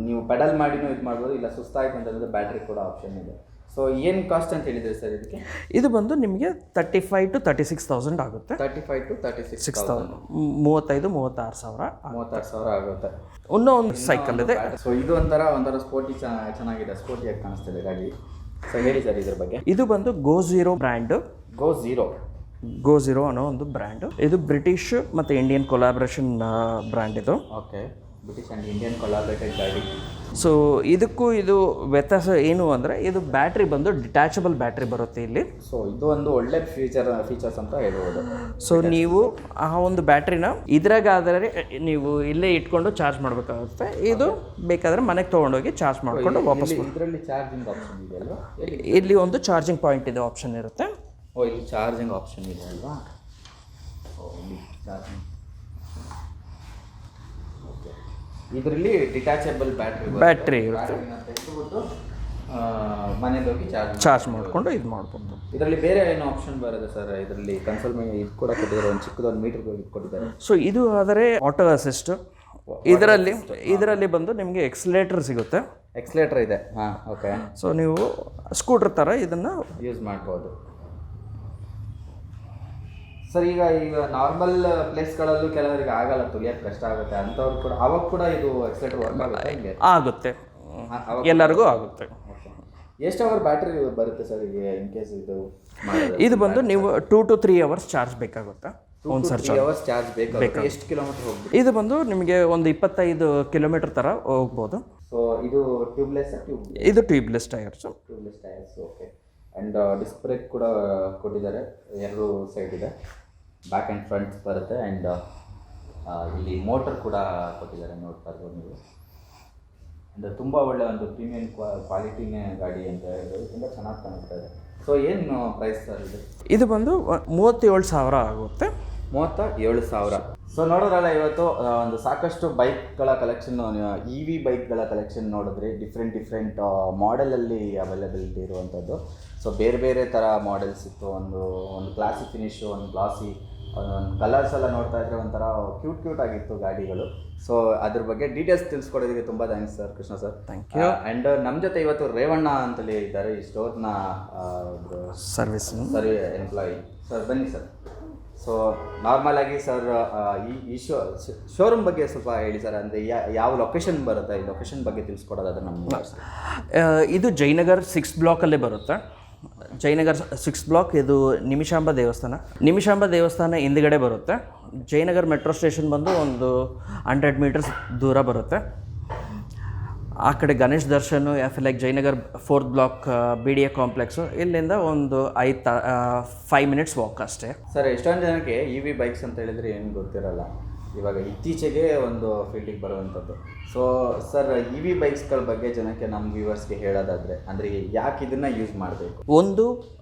ನೀವು ಪೆಡಲ್ ಮಾಡಿನೂ ಇದು ಮಾಡ್ಬೋದು, ಇಲ್ಲ ಸುಸ್ತಾಯ್ತು ಅಂತಂದರೆ ಬ್ಯಾಟ್ರಿ ಕೂಡ ಆಪ್ಷನ್ ಇದೆ. ಸೊ ಏನು ಕಾಸ್ಟ್ ಅಂತ ಹೇಳಿದ್ರಿ ಸರ್ ಇದಕ್ಕೆ? ಇದು ಬಂದು ನಿಮಗೆ 35,000 to 36,000 ಆಗುತ್ತೆ. 35,000 to 36,000, 35,000-36,000 36,000 ಆಗುತ್ತೆ. ಇನ್ನೂ ಒಂದು ಸೈಕಲ್ ಇದೆ. ಸೊ ಇದು ಒಂಥರ ಸ್ಪೋರ್ಟಿ ಚೆನ್ನಾಗಿದೆ, ಸ್ಪೋರ್ಟಿಯಾಗಿ ಕಾಣಿಸ್ತಿದೆ ಗಾಡಿ. ಸೊ ಹೇಳಿ ಸರ್ ಇದ್ರ ಬಗ್ಗೆ. ಇದು ಬಂದು ಗೋ ಝೀರೋ ಬ್ರ್ಯಾಂಡು. ಗೋ ಝೀರೋ ಅನ್ನೋ ಒಂದು ಬ್ರ್ಯಾಂಡು. ಇದು ಬ್ರಿಟಿಷ್ ಮತ್ತು ಇಂಡಿಯನ್ ಕೊಲಾಬ್ರೇಷನ್ ಬ್ರ್ಯಾಂಡ್ ಇದು. Okay, British and Indian collaborated ಗಾಡಿ. ಸೊ ಇದಕ್ಕೂ ಇದು ವ್ಯತ್ಯಾಸ ಏನು ಅಂದರೆ ಇದು ಬ್ಯಾಟ್ರಿ ಬಂದು ಡಿಟ್ಯಾಚಬಲ್ ಬ್ಯಾಟ್ರಿ ಬರುತ್ತೆ ಇಲ್ಲಿ. ಸೊ ಇದು ಒಂದು ಒಳ್ಳೆ ಫೀಚರ್ಸ್ ಅಂತ ಹೇಳ್ಬೋದು. ಸೊ ನೀವು ಆ ಒಂದು ಬ್ಯಾಟ್ರಿನ ಇದ್ರಾಗಾದರೆ ನೀವು ಇಲ್ಲೇ ಇಟ್ಕೊಂಡು ಚಾರ್ಜ್ ಮಾಡಬೇಕಾಗುತ್ತೆ. ಇದು ಬೇಕಾದರೆ ಮನೆಗೆ ತೊಗೊಂಡೋಗಿ ಚಾರ್ಜ್ ಮಾಡಿಕೊಂಡು ವಾಪಸ್. ಇದರಲ್ಲಿ ಚಾರ್ಜಿಂಗ್ ಆಪ್ಷನ್ ಇದೆ ಅಲ್ವಾ? ಇಲ್ಲಿ ಒಂದು ಚಾರ್ಜಿಂಗ್ ಪಾಯಿಂಟ್ ಇದೆ, ಆಪ್ಷನ್ ಇರುತ್ತೆ. ಇಲ್ಲಿ ಚಾರ್ಜಿಂಗ್ ಆಪ್ಷನ್ ಇದೆ ಅಲ್ವಾ? ಇಲ್ಲಿ ಚಾರ್ಜಿಂಗ್. ಓಕೆ, ಇದರಲ್ಲಿ ಡಿಟ್ಯಾಚಬಲ್ ಬ್ಯಾಟ್ರಿ ಇರುತ್ತೆ. ಮನೇಲಿ ಹೋಗಿ ಚಾರ್ಜ್ ಮಾಡಿಕೊಂಡು ಇದು ಮಾಡ್ಬೋದು. ಇದರಲ್ಲಿ ಬೇರೆ ಏನು ಆಪ್ಷನ್ ಬರುತ್ತೆ ಸರ್? ಇದರಲ್ಲಿ ಕನ್ಸೋಲ್ ಇದು ಕೂಡ ಕೊಟ್ಟಿದ್ದಾರೆ, ಒಂದು ಚಿಕ್ಕದೊಂದು ಮೀಟರ್ ಕೊಟ್ಟಿದ್ದಾರೆ. ಸೊ ಇದು ಆದರೆ ಆಟೋ ಅಸಿಸ್ಟ್. ಇದರಲ್ಲಿ ಬಂದು ನಿಮಗೆ ಎಕ್ಸಲೇಟರ್ ಸಿಗುತ್ತೆ. ಎಕ್ಸಲೇಟರ್ ಇದೆ. ಹಾಂ, ಓಕೆ. ಸೊ ನೀವು ಸ್ಕೂಟರ್ ಥರ ಇದನ್ನು ಯೂಸ್ ಮಾಡ್ಬೋದು ಸರ್. ಈಗ ನಾರ್ಮಲ್ ಪ್ಲೇಸ್ಗಳಲ್ಲೂ ಕೆಲವರಿಗೆ ಆಗಲ್ಲ, ತುಳಿಯೋಕ್ಕೆ ಕಷ್ಟ ಆಗುತ್ತೆ ಅಂಥವ್ರು ಕೂಡ, ಅವಾಗ ಕೂಡ ಇದು ಎಕ್ಸಲೇಟರ್ ವರ್ಕ್ ಆಗುತ್ತೆ? ಹಿಂಗೆ ಆಗುತ್ತೆ, ಎಲ್ಲರಿಗೂ ಆಗುತ್ತೆ. ಎಷ್ಟು ಅವರ್ ಬ್ಯಾಟ್ರಿ ಬರುತ್ತೆ ಸರ್ ಈಗ ಇನ್ ಕೇಸ್ ಇದು ಬಂದು ನೀವು 2 to 3 hours ಚಾರ್ಜ್ ಬೇಕಾಗುತ್ತೆ. ಒಂದು ಸರ್ ಚಾರ್ಜ್ ಬೇಕಾಗುತ್ತೆ. ಎಷ್ಟು ಕಿಲೋಮೀಟರ್ ಹೋಗ್ಬೋದು? ಇದು ಬಂದು ನಿಮಗೆ ಒಂದು 25 ಕಿಲೋಮೀಟರ್ ಥರ ಹೋಗ್ಬೋದು. ಸೊ ಇದು ಟ್ಯೂಬ್ಲೆಸ್? ಇದು tubeless tyres. Okay. And disc brake ಕೂಡ ಕೊಟ್ಟಿದ್ದಾರೆ, 2 ಸೈಡ್ ಇದೆ, ಬ್ಯಾಕ್ ಆ್ಯಂಡ್ ಫ್ರಂಟ್ ಬರುತ್ತೆ. ಆ್ಯಂಡ್ ಇಲ್ಲಿ ಮೋಟರ್ ಕೂಡ ಕೊಟ್ಟಿದ್ದಾರೆ, ನೋಡ್ತಾ ಇರ್ಬೋದು ನೀವು. ಆ್ಯಂಡ್ ತುಂಬ ಒಳ್ಳೆ ಒಂದು ಪ್ರೀಮಿಯಂ ಕ್ವಾಲಿಟಿನೇ ಗಾಡಿ ಅಂತ ಹೇಳಿದ್ರು, ತುಂಬ ಚೆನ್ನಾಗಿ ಕಾಣಿಸ್ತಾ ಇದೆ. ಸೊ ಏನು ಪ್ರೈಸ್ ಸರ್ ಇದು? ಇದು ಬಂದು 37,000 ಆಗುತ್ತೆ. 37,000. ಸೊ ನೋಡೋದ್ರಲ್ಲ, ಇವತ್ತು ಒಂದು ಸಾಕಷ್ಟು ಬೈಕ್ಗಳ ಕಲೆಕ್ಷನ್, EV ಬೈಕ್ಗಳ ಕಲೆಕ್ಷನ್ ನೋಡಿದ್ರಿ. ಡಿಫ್ರೆಂಟ್ ಮಾಡೆಲಲ್ಲಿ ಅವೈಲಬಿಲಿಟಿ ಇರುವಂಥದ್ದು. ಸೊ ಬೇರೆ ಬೇರೆ ಥರ ಮಾಡೆಲ್ಸ್ ಇತ್ತು. ಒಂದು ಕ್ಲಾಸಿ ಫಿನಿಶು, ಒಂದು ಗ್ಲಾಸಿ, ಒಂದು ಕಲರ್ಸ್ ಎಲ್ಲ ನೋಡ್ತಾ ಇದ್ರೆ ಒಂಥರ ಕ್ಯೂಟ್ ಆಗಿತ್ತು ಗಾಡಿಗಳು. ಸೊ ಅದ್ರ ಬಗ್ಗೆ ಡೀಟೇಲ್ಸ್ ತಿಳಿಸ್ಕೊಡೋದಕ್ಕೆ ತುಂಬ thanks sir, Krishna sir. Thank you. And ನಮ್ಮ ಜೊತೆ ಇವತ್ತು ರೇವಣ್ಣ ಅಂತಲೇ ಇದ್ದಾರೆ, ಈ ಸ್ಟೋರ್ನ ಸರ್ವಿಸ್ ಎಂಪ್ಲಾಯಿ. ಸರ್ ಬನ್ನಿ ಸರ್. ಸೊ ನಾರ್ಮಲ್ ಆಗಿ ಸರ್ ಈ ಶೋರೂಮ್ ಬಗ್ಗೆ ಸ್ವಲ್ಪ ಹೇಳಿ ಸರ್. ಅಂದರೆ ಯಾವ ಲೊಕೇಶನ್ ಬರುತ್ತೆ, ಈ ಲೊಕೇಶನ್ ಬಗ್ಗೆ ತಿಳಿಸ್ಕೊಡೋದಾದ್ರೆ ನಮ್ಗೆ. ಇದು ಜಯನಗರ್ 6th ಬ್ಲಾಕಲ್ಲೇ ಬರುತ್ತೆ. Jayanagar 6th block. ಇದು ನಿಮಿಷಾಂಬ ದೇವಸ್ಥಾನ ಹಿಂದ್ಗಡೆ ಬರುತ್ತೆ. ಜಯನಗರ್ ಮೆಟ್ರೋ ಸ್ಟೇಷನ್ ಬಂದು ಒಂದು 100 ಮೀಟರ್ಸ್ ದೂರ ಬರುತ್ತೆ. ಆ ಕಡೆ Ganesh Darshan, like Jayanagar 4th block, BDA complex, ಇಲ್ಲಿಂದ ಒಂದು 5 minutes ವಾಕ್ ಅಷ್ಟೇ. ಸರ್ ಎಷ್ಟೊಂದು ಜನಕ್ಕೆ EV ಬೈಕ್ಸ್ ಅಂತ ಹೇಳಿದರೆ ಏನು ಗೊತ್ತಿರಲ್ಲ, ಇವಾಗ ಇತ್ತೀಚೆಗೆ ಒಂದು ಫೀಲ್ಡಿಗೆ ಬರುವಂಥದ್ದು. ಸೊ ಸರ್ EV ಬೈಕ್ಸ್ಗಳ ಬಗ್ಗೆ ಜನಕ್ಕೆ, ನಮ್ಮ ವ್ಯೂವರ್ಸ್ಗೆ ಹೇಳೋದಾದರೆ, ಅಂದರೆ ಯಾಕೆ ಇದನ್ನು ಯೂಸ್ ಮಾಡಬೇಕು? ಒಂದು,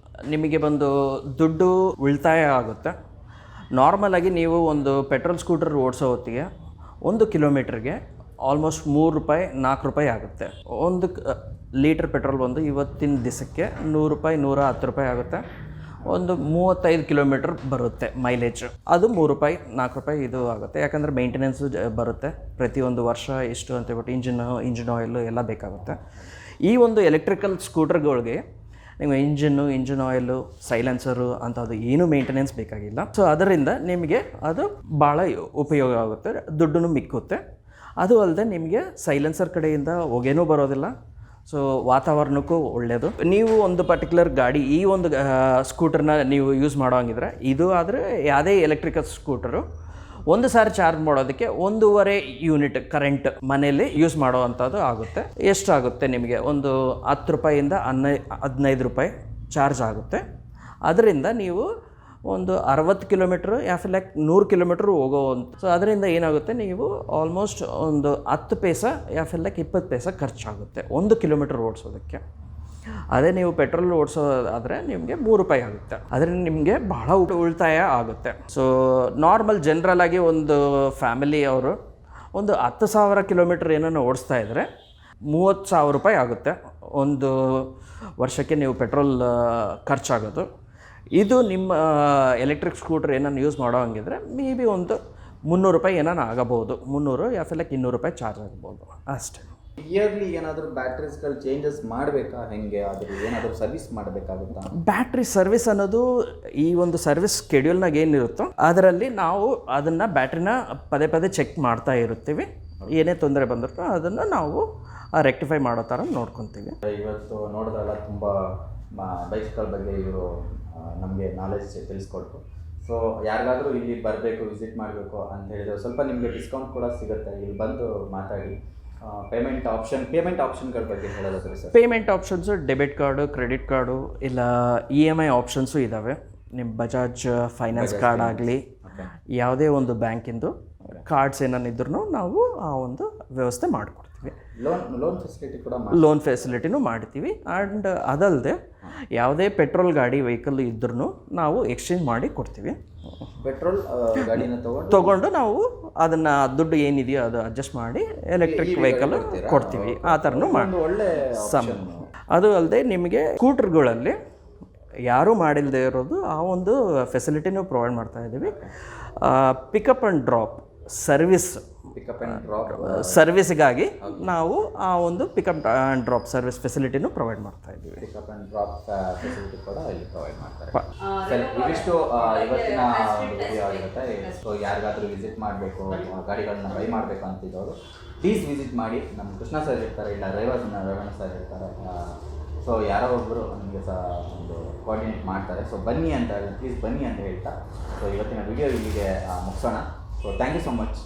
ನಿಮಗೆ ಬಂದು ದುಡ್ಡು ಉಳಿತಾಯ ಆಗುತ್ತೆ. ನಾರ್ಮಲಾಗಿ ನೀವು ಒಂದು ಪೆಟ್ರೋಲ್ ಸ್ಕೂಟರ್ ಓಡಿಸೋ ಹೊತ್ತಿಗೆ 1 ಕಿಲೋಮೀಟ್ರಿಗೆ ಆಲ್ಮೋಸ್ಟ್ 3 ರೂಪಾಯಿ 4 ರೂಪಾಯಿ ಆಗುತ್ತೆ. 1 ಲೀಟ್ರ್ ಪೆಟ್ರೋಲ್ ಬಂದು ಇವತ್ತಿನ ದಿವಸಕ್ಕೆ 100 ರೂಪಾಯಿ 110 ರೂಪಾಯಿ ಆಗುತ್ತೆ. ಒಂದು 35 ಕಿಲೋಮೀಟ್ರ್ ಬರುತ್ತೆ ಮೈಲೇಜ್. ಅದು 3 ರೂಪಾಯಿ 4 ರೂಪಾಯಿ ಇದು ಆಗುತ್ತೆ. ಯಾಕಂದರೆ ಮೇಂಟೆನೆನ್ಸು ಬರುತ್ತೆ ಪ್ರತಿಯೊಂದು ವರ್ಷ ಇಷ್ಟು ಅಂತೇಳ್ಬಿಟ್ಟು. ಇಂಜಿನ್ ಆಯಿಲು ಎಲ್ಲ ಬೇಕಾಗುತ್ತೆ. ಈ ಒಂದು ಎಲೆಕ್ಟ್ರಿಕಲ್ ಸ್ಕೂಟರ್ಗಳಿಗೆ ನೀವು ಇಂಜಿನ್ ಆಯಿಲು, ಸೈಲೆನ್ಸರು ಅಂಥದ್ದು ಏನೂ ಮೇಂಟೆನೆನ್ಸ್ ಬೇಕಾಗಿಲ್ಲ. ಸೊ ಅದರಿಂದ ನಿಮಗೆ ಅದು ಭಾಳ ಉಪಯೋಗ ಆಗುತ್ತೆ, ದುಡ್ಡು ಮಿಕ್ಕುತ್ತೆ. ಅದು ಅಲ್ಲದೆ ನಿಮಗೆ ಸೈಲೆನ್ಸರ್ ಕಡೆಯಿಂದ ಹೊಗೆನೂ ಬರೋದಿಲ್ಲ. ಸೊ ವಾತಾವರಣಕ್ಕೂ ಒಳ್ಳೆಯದು. ನೀವು ಒಂದು ಪರ್ಟಿಕ್ಯುಲರ್ ಗಾಡಿ, ಈ ಒಂದು ಸ್ಕೂಟರ್ನ ನೀವು ಯೂಸ್ ಮಾಡೋಂಗಿದ್ರೆ, ಇದು ಆದರೆ ಯಾವುದೇ ಎಲೆಕ್ಟ್ರಿಕಲ್ ಸ್ಕೂಟರು 1 ಸಾರಿ ಚಾರ್ಜ್ ಮಾಡೋದಕ್ಕೆ 1.5 ಯೂನಿಟ್ ಕರೆಂಟ್ ಮನೆಯಲ್ಲಿ ಯೂಸ್ ಮಾಡೋ ಅಂಥದ್ದು ಆಗುತ್ತೆ. ಎಷ್ಟಾಗುತ್ತೆ ನಿಮಗೆ? ಒಂದು 10 ರೂಪಾಯಿಂದ 15 ರೂಪಾಯಿ ಚಾರ್ಜ್ ಆಗುತ್ತೆ. ಅದರಿಂದ ನೀವು ಒಂದು 60 ಕಿಲೋಮೀಟ್ರು ಲೈಕ್ 100 ಕಿಲೋಮೀಟ್ರ್ ಹೋಗೋವಂಥ. ಸೊ ಅದರಿಂದ ಏನಾಗುತ್ತೆ, ನೀವು ಆಲ್ಮೋಸ್ಟ್ ಒಂದು 10 ಪೈಸೆ ಲೈಕ್ 20 ಪೈಸೆ ಖರ್ಚಾಗುತ್ತೆ 1 ಕಿಲೋಮೀಟ್ರ್ ಓಡಿಸೋದಕ್ಕೆ. ಅದೇ ನೀವು ಪೆಟ್ರೋಲ್ ಓಡಿಸೋದಾದರೆ ನಿಮಗೆ 3 ರೂಪಾಯಿ ಆಗುತ್ತೆ. ಅದರಿಂದ ನಿಮಗೆ ಬಹಳ ಉಳಿತಾಯ ಆಗುತ್ತೆ. ಸೊ ನಾರ್ಮಲ್ ಜನರಲಾಗಿ ಒಂದು ಫ್ಯಾಮಿಲಿ ಅವರು ಒಂದು 10,000 ಕಿಲೋಮೀಟ್ರ್ ಏನೋ ಓಡಿಸ್ತಾ ಇದ್ದರೆ 30,000 ರೂಪಾಯಿ ಆಗುತ್ತೆ ಒಂದು ವರ್ಷಕ್ಕೆ ನೀವು ಪೆಟ್ರೋಲ್ ಖರ್ಚಾಗೋದು. ಇದು ನಿಮ್ಮ ಎಲೆಕ್ಟ್ರಿಕ್ ಸ್ಕೂಟರ್ ಏನನ್ನು ಯೂಸ್ ಮಾಡೋ ಹಂಗಿದ್ರೆ ಮೇ ಬಿ ಒಂದು 300 ರೂಪಾಯಿ ಏನಾನ ಆಗಬಹುದು, 300 ಯಾ ಫಿಲಕ್ಕೆ 200 ರೂಪಾಯಿ ಚಾರ್ಜ್ ಆಗ್ಬೋದು ಅಷ್ಟೇ. ಇಯರ್ಲಿ ಏನಾದರೂ ಬ್ಯಾಟ್ರೀಸ್ಗಳು ಚೇಂಜಸ್ ಮಾಡಬೇಕಾ, ಹೆಂಗೆ ಅದ್ರ ಏನಾದರೂ ಸರ್ವಿಸ್ ಮಾಡಬೇಕಾಗುತ್ತಾ? ಬ್ಯಾಟ್ರಿ ಸರ್ವಿಸ್ ಅನ್ನೋದು ಈ ಒಂದು ಸರ್ವಿಸ್ ಶೆಡ್ಯೂಲ್ನಾಗ ಏನಿರುತ್ತೋ ಅದರಲ್ಲಿ ನಾವು ಅದನ್ನು ಬ್ಯಾಟ್ರಿನ ಪದೇ ಪದೇ ಚೆಕ್ ಮಾಡ್ತಾ ಇರ್ತೀವಿ. ಏನೇ ತೊಂದರೆ ಬಂದರೂ ಅದನ್ನು ನಾವು ರೆಕ್ಟಿಫೈ ಮಾಡೋ ಥರ ನೋಡ್ಕೊತೀವಿ. ಇವತ್ತು ನೋಡಿದಾಗ ತುಂಬ ಬೈಕ್ಗಳ ಬಗ್ಗೆ ಇವರು ನಮಗೆ ನಾಲೆಜ್ ತಿಳಿಸ್ಕೊಟ್ರು. ಸೊ ಯಾರಿಗಾದರೂ ಇಲ್ಲಿ ಬರಬೇಕು, ವಿಸಿಟ್ ಮಾಡಬೇಕು ಅಂತ ಹೇಳಿದ್ರೆ ಸ್ವಲ್ಪ ನಿಮಗೆ ಡಿಸ್ಕೌಂಟ್ ಕೂಡ ಸಿಗುತ್ತೆ. ಇಲ್ಲಿ ಬಂದು ಮಾತಾಡಿ. ಪೇಮೆಂಟ್ ಆಪ್ಷನ್ಗಳ ಬಗ್ಗೆ ಹೇಳೋದಾದ್ರೆ sir? Payment options debit card, credit card, ಇಲ್ಲ EMI ಆಪ್ಷನ್ಸು ಇದ್ದಾವೆ. ನಿಮ್ಮ ಬಜಾಜ್ ಫೈನಾನ್ಸ್ ಕಾರ್ಡ್ ಆಗಲಿ, ಯಾವುದೇ ಒಂದು ಬ್ಯಾಂಕಿಂದು ಕಾರ್ಡ್ಸ್ ಏನಿದ್ರು ನಾವು ಆ ಒಂದು ವ್ಯವಸ್ಥೆ ಮಾಡಿಕೊಡ್ತೀವಿ. ಲೋನ್ ಫೆಸಿಲಿಟಿ ಕೂಡ ಲೋನ್ ಫೆಸಿಲಿಟಿನೂ ಮಾಡ್ತೀವಿ. ಆ್ಯಂಡ್ ಅದಲ್ಲದೆ ಯಾವುದೇ ಪೆಟ್ರೋಲ್ ಗಾಡಿ ವೆಹಿಕಲ್ ಇದ್ರೂ ನಾವು ಎಕ್ಸ್ಚೇಂಜ್ ಮಾಡಿ ಕೊಡ್ತೀವಿ. ಪೆಟ್ರೋಲ್ ಗಾಡಿನ ತೊಗೊಂಡು ನಾವು ಅದನ್ನು ದುಡ್ಡು ಏನಿದೆಯೋ ಅದು ಅಡ್ಜಸ್ಟ್ ಮಾಡಿ ಎಲೆಕ್ಟ್ರಿಕ್ ವೆಹಿಕಲ್ ಕೊಡ್ತೀವಿ. ಆ ಥರನೂ ಮಾಡಿ ಒಳ್ಳೆ ಅದು ಅಲ್ಲದೆ ನಿಮಗೆ ಸ್ಕೂಟರ್ಗಳಲ್ಲಿ ಯಾರೂ ಮಾಡಿಲ್ಲದೆ ಇರೋದು ಆ ಒಂದು ಫೆಸಿಲಿಟಿನೂ ಪ್ರೊವೈಡ್ ಮಾಡ್ತಾ ಇದ್ದೀವಿ. ಪಿಕಪ್ ಆ್ಯಂಡ್ ಡ್ರಾಪ್ ಸರ್ವಿಸ್ಗಾಗಿ ನಾವು ಆ ಒಂದು ಪಿಕಪ್ ಆ್ಯಂಡ್ ಡ್ರಾಪ್ ಸರ್ವಿಸ್ ಫೆಸಿಲಿಟಿನೂ ಪ್ರೊವೈಡ್ ಮಾಡ್ತಾ ಇದ್ದೀವಿ. ಪಿಕಪ್ ಆ್ಯಂಡ್ ಡ್ರಾಪ್ ಫೆಸಿಲಿಟಿ ಕೂಡ ಇಲ್ಲಿ ಪ್ರೊವೈಡ್ ಮಾಡ್ತಾರೆ. ಸರಿ, ಇವಿಷ್ಟು ಇವತ್ತಿನ ವಿಡಿಯೋ ಆಗಿರುತ್ತೆ. ಸೊ ಯಾರಿಗಾದರೂ ವಿಸಿಟ್ ಮಾಡಬೇಕು, ಗಾಡಿಗಳನ್ನ ಬೈ ಮಾಡಬೇಕು ಅಂತಿದ್ದವರು ಪ್ಲೀಸ್ ವಿಸಿಟ್ ಮಾಡಿ. ನಮ್ಮ ಕೃಷ್ಣ ಸರ್ ಇರ್ತಾರೆ, ಇಲ್ಲ ರೇವಣ್ಣ ಸರ್ ಇರ್ತಾರೆ. ಸೊ ಯಾರೋ ಒಬ್ಬರು ನಮಗೆ ಸಹ ಒಂದು ಕೋಆರ್ಡಿನೇಟ್ ಮಾಡ್ತಾರೆ. ಸೊ ಬನ್ನಿ ಅಂತ ಹೇಳಿ, ಪ್ಲೀಸ್ ಬನ್ನಿ ಅಂತ ಹೇಳ್ತಾ ಸೊ ಇವತ್ತಿನ ವಿಡಿಯೋ ಇಲ್ಲಿಗೆ ಮುಗಿಸೋಣ. So thank you so much.